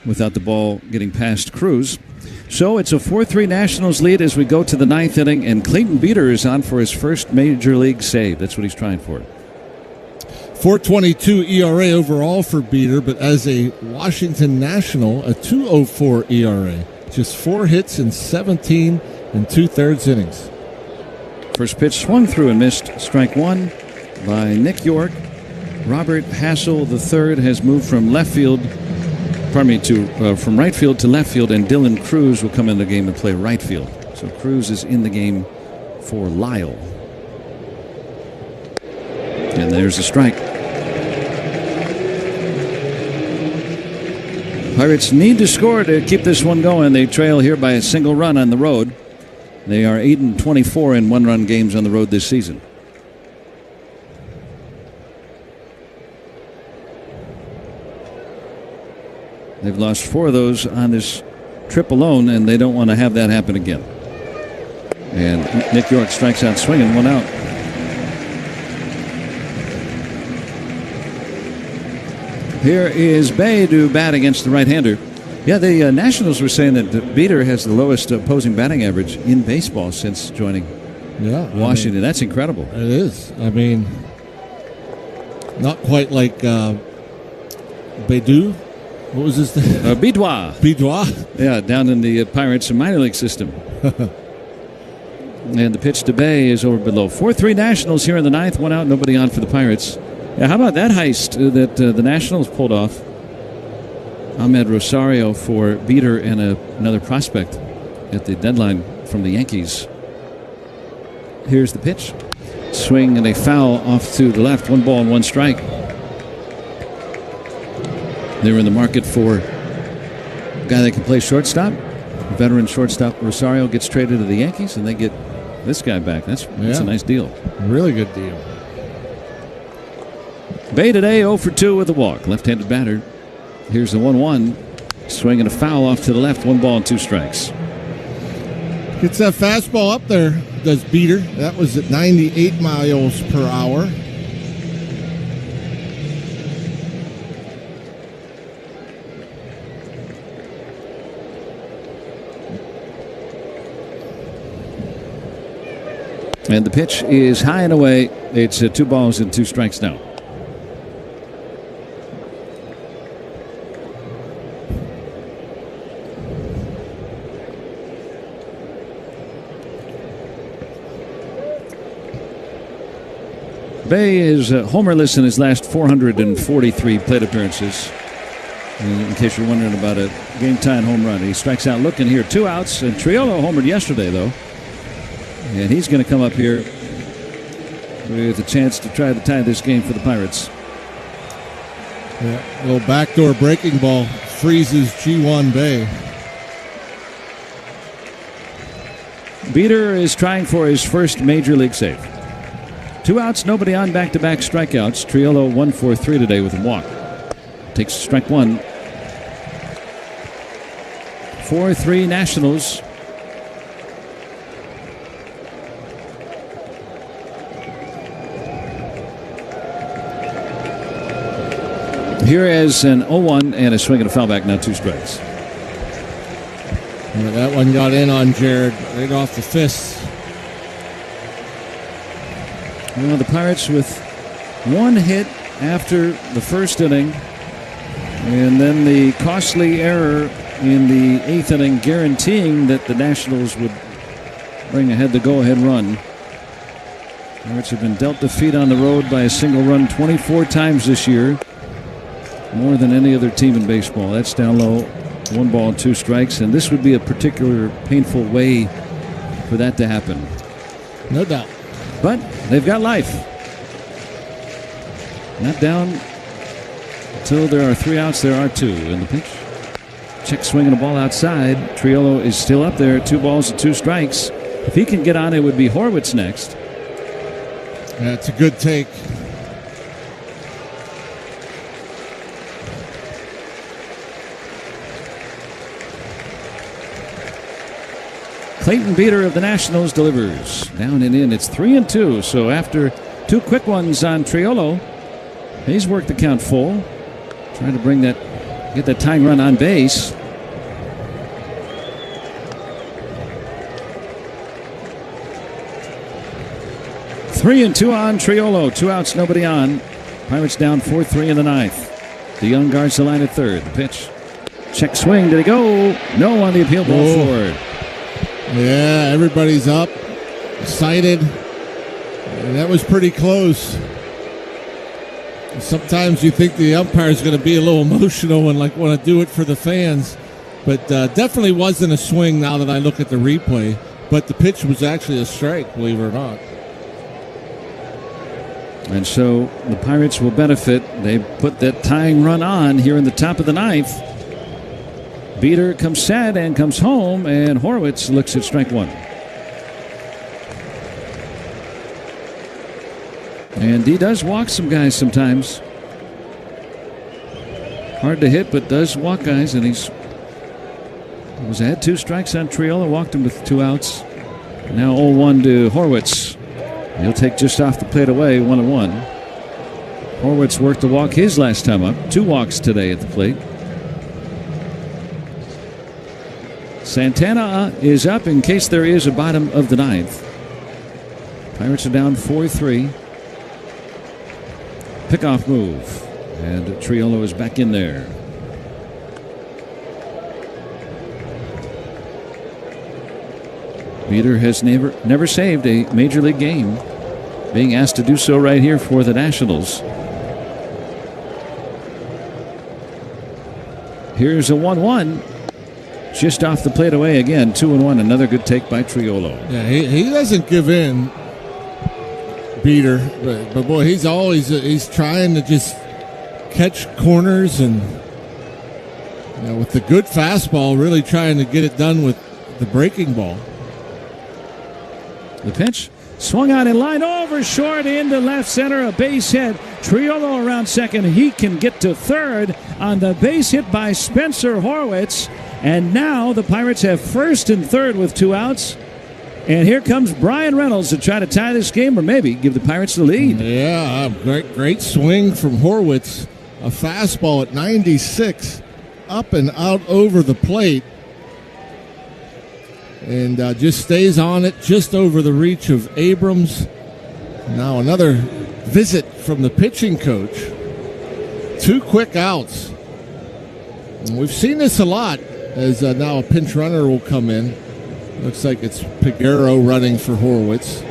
without the ball getting past Cruz. So it's a 4-3 Nationals lead as we go to the ninth inning, and Clayton Beeter is on for his first major league save. That's what he's trying for. 4.22 ERA overall for Beeter, but as a Washington National, a 2.04 ERA. Just 4 hits in 17 and 2/3 innings. First pitch swung through and missed. Strike one by Nick York. Robert Hassel III has moved from right field to left field, and Dylan Cruz will come in the game and play right field. So Cruz is in the game for Lyle. And there's a strike. Pirates need to score to keep this one going. They trail here by a single run on the road. They are 8-24 in one-run games on the road this season. They've lost 4 of those on this trip alone, and they don't want to have that happen again. And Nick York strikes out swinging, 1 out. Here is Bay to bat against the right-hander. Yeah, the Nationals were saying that Beeter has the lowest opposing batting average in baseball since joining Washington. That's incredible. It is. I mean, not quite like Baydou. What was his name? Bidois. Bidois? Yeah, down in the Pirates minor league system. And the pitch to Bay is over below. 4-3 Nationals here in the ninth. 1 out, nobody on for the Pirates. Yeah, how about that heist that the Nationals pulled off? Ahmed Rosario for Beeter and another prospect at the deadline from the Yankees. Here's the pitch. Swing and a foul off to the left. 1 ball and 1 strike. They were in the market for a guy that can play shortstop. Veteran shortstop Rosario gets traded to the Yankees, and they get this guy back. That's a nice deal. Really good deal. Bay today 0 for 2 with a walk. Left-handed batter. Here's the 1-1. Swing and a foul off to the left. 1 ball and 2 strikes. Gets that fastball up there, does Beeter. That was at 98 miles per hour. And the pitch is high and away. It's 2 balls and 2 strikes now. Bay is homerless in his last 443 plate appearances. In case you're wondering about a game-tying home run. He strikes out looking here. 2 outs. And Triolo homered yesterday, though. And he's going to come up here with a chance to try to tie this game for the Pirates. Yeah, a little backdoor breaking ball freezes G1 Bay. Beater is trying for his first major league save. 2 outs, nobody on, back-to-back strikeouts. Triolo 1 for 3 today with a walk. Takes strike 1. 4-3 Nationals. Here is an 0-1 and a swing and a foul back, now 2 strikes. Yeah, that one got in on Jared right off the fist. Well, the Pirates with 1 hit after the first inning, and then the costly error in the 8th inning guaranteeing that the Nationals would bring ahead the go-ahead run. Pirates have been dealt defeat on the road by a single run 24 times this year, more than any other team in baseball. That's down low, 1 ball and 2 strikes, and this would be a particular painful way for that to happen. No doubt. But they've got life. Not down until there are 3 outs. There are 2 in the pitch. Check swinging a ball outside. Triolo is still up there. 2 balls and 2 strikes. If he can get on, it would be Horwitz next. That's a good take. Clayton Beater of the Nationals delivers. Down and in. It's 3-2. So after 2 quick ones on Triolo, he's worked the count full. Trying to get that tying run on base. Three and 2 on Triolo. 2 outs, nobody on. Pirates down 4-3 in the 9th. The young guards the line at third. The pitch. Check swing. Did he go? No on the appeal ball forward. Yeah, everybody's up, excited. And that was pretty close. Sometimes you think the umpire is going to be a little emotional and want to do it for the fans, but definitely wasn't a swing now that I look at the replay. But the pitch was actually a strike, believe it or not. And so the Pirates will benefit. They put that tying run on here in the top of the 9th. Beater comes sad and comes home, and Horwitz looks at strike 1. And he does walk some guys sometimes. Hard to hit, but does walk guys, and had 2 strikes on Triolo, walked him with 2 outs. Now 0-1 to Horwitz. He'll take just off the plate away, 1-1. Horwitz worked the walk his last time up. 2 walks today at the plate. Santana is up in case there is a bottom of the 9th. Pirates are down 4-3. Pickoff move. And Triolo is back in there. Beater has never saved a major league game. Being asked to do so right here for the Nationals. Here's a 1-1. Just off the plate away again, 2-1. Another good take by Triolo. Yeah, he doesn't give in, Beater. But boy, he's trying to just catch corners and with the good fastball, really trying to get it done with the breaking ball. The pitch swung out in line over short into left center, a base hit. Triolo around second. He can get to third on the base hit by Spencer Horwitz. And now the Pirates have first and third with 2 outs. And here comes Brian Reynolds to try to tie this game or maybe give the Pirates the lead. Yeah, great swing from Horwitz. A fastball at 96, up and out over the plate. and just stays on it, just over the reach of Abrams. Now another visit from the pitching coach. 2 quick outs. And we've seen this a lot, as now a pinch runner will come in. Looks like it's Piguero running for Horwitz.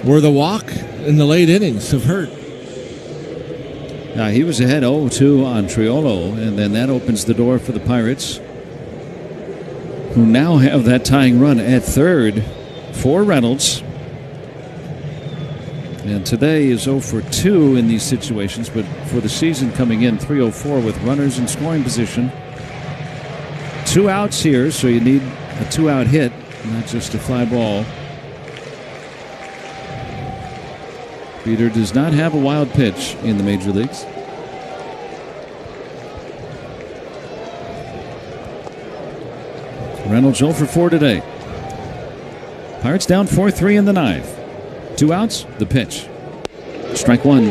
Where the walk in the late innings have hurt. Now he was ahead 0-2 on Triolo, and then that opens the door for the Pirates, who now have that tying run at third for Reynolds. And today is 0-2 in these situations, but for the season coming in 3-4 with runners in scoring position. 2 outs here, so you need a 2-out hit, not just a fly ball. Peter does not have a wild pitch in the major leagues. Reynolds 0-4 today. Pirates down 4-3 in the 9th. 2 outs, the pitch. Strike 1.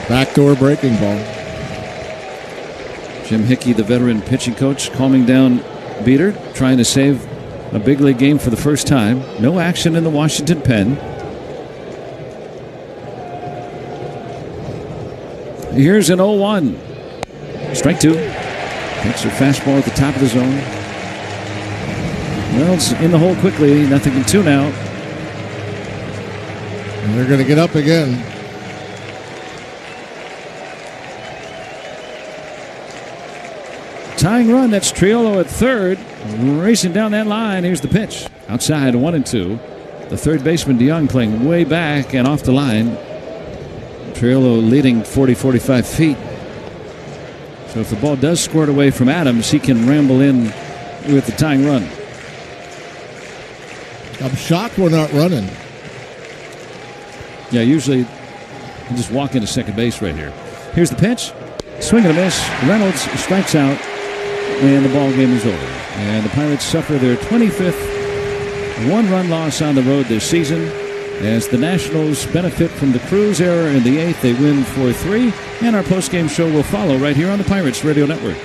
Backdoor breaking ball. Jim Hickey, the veteran pitching coach, calming down Beater, trying to save a big league game for the first time. No action in the Washington pen. Here's an 0-1. Strike 2. Takes a fastball at the top of the zone. Reynolds in the hole quickly. Nothing in 2 now. And they're going to get up again. Tying run. That's Triolo at third. Racing down that line. Here's the pitch. Outside 1-2. The third baseman DeYoung playing way back and off the line. Triolo leading 40-45 feet. So if the ball does squirt away from Adams, he can ramble in with the tying run. I'm shocked we're not running. Yeah, usually you just walk into second base right here. Here's the pitch. Swing and a miss. Reynolds strikes out, and the ball game is over. And the Pirates suffer their 25th one-run loss on the road this season. As the Nationals benefit from the Cruz error in the 8th, they win 4-3. And our postgame show will follow right here on the Pirates Radio Network.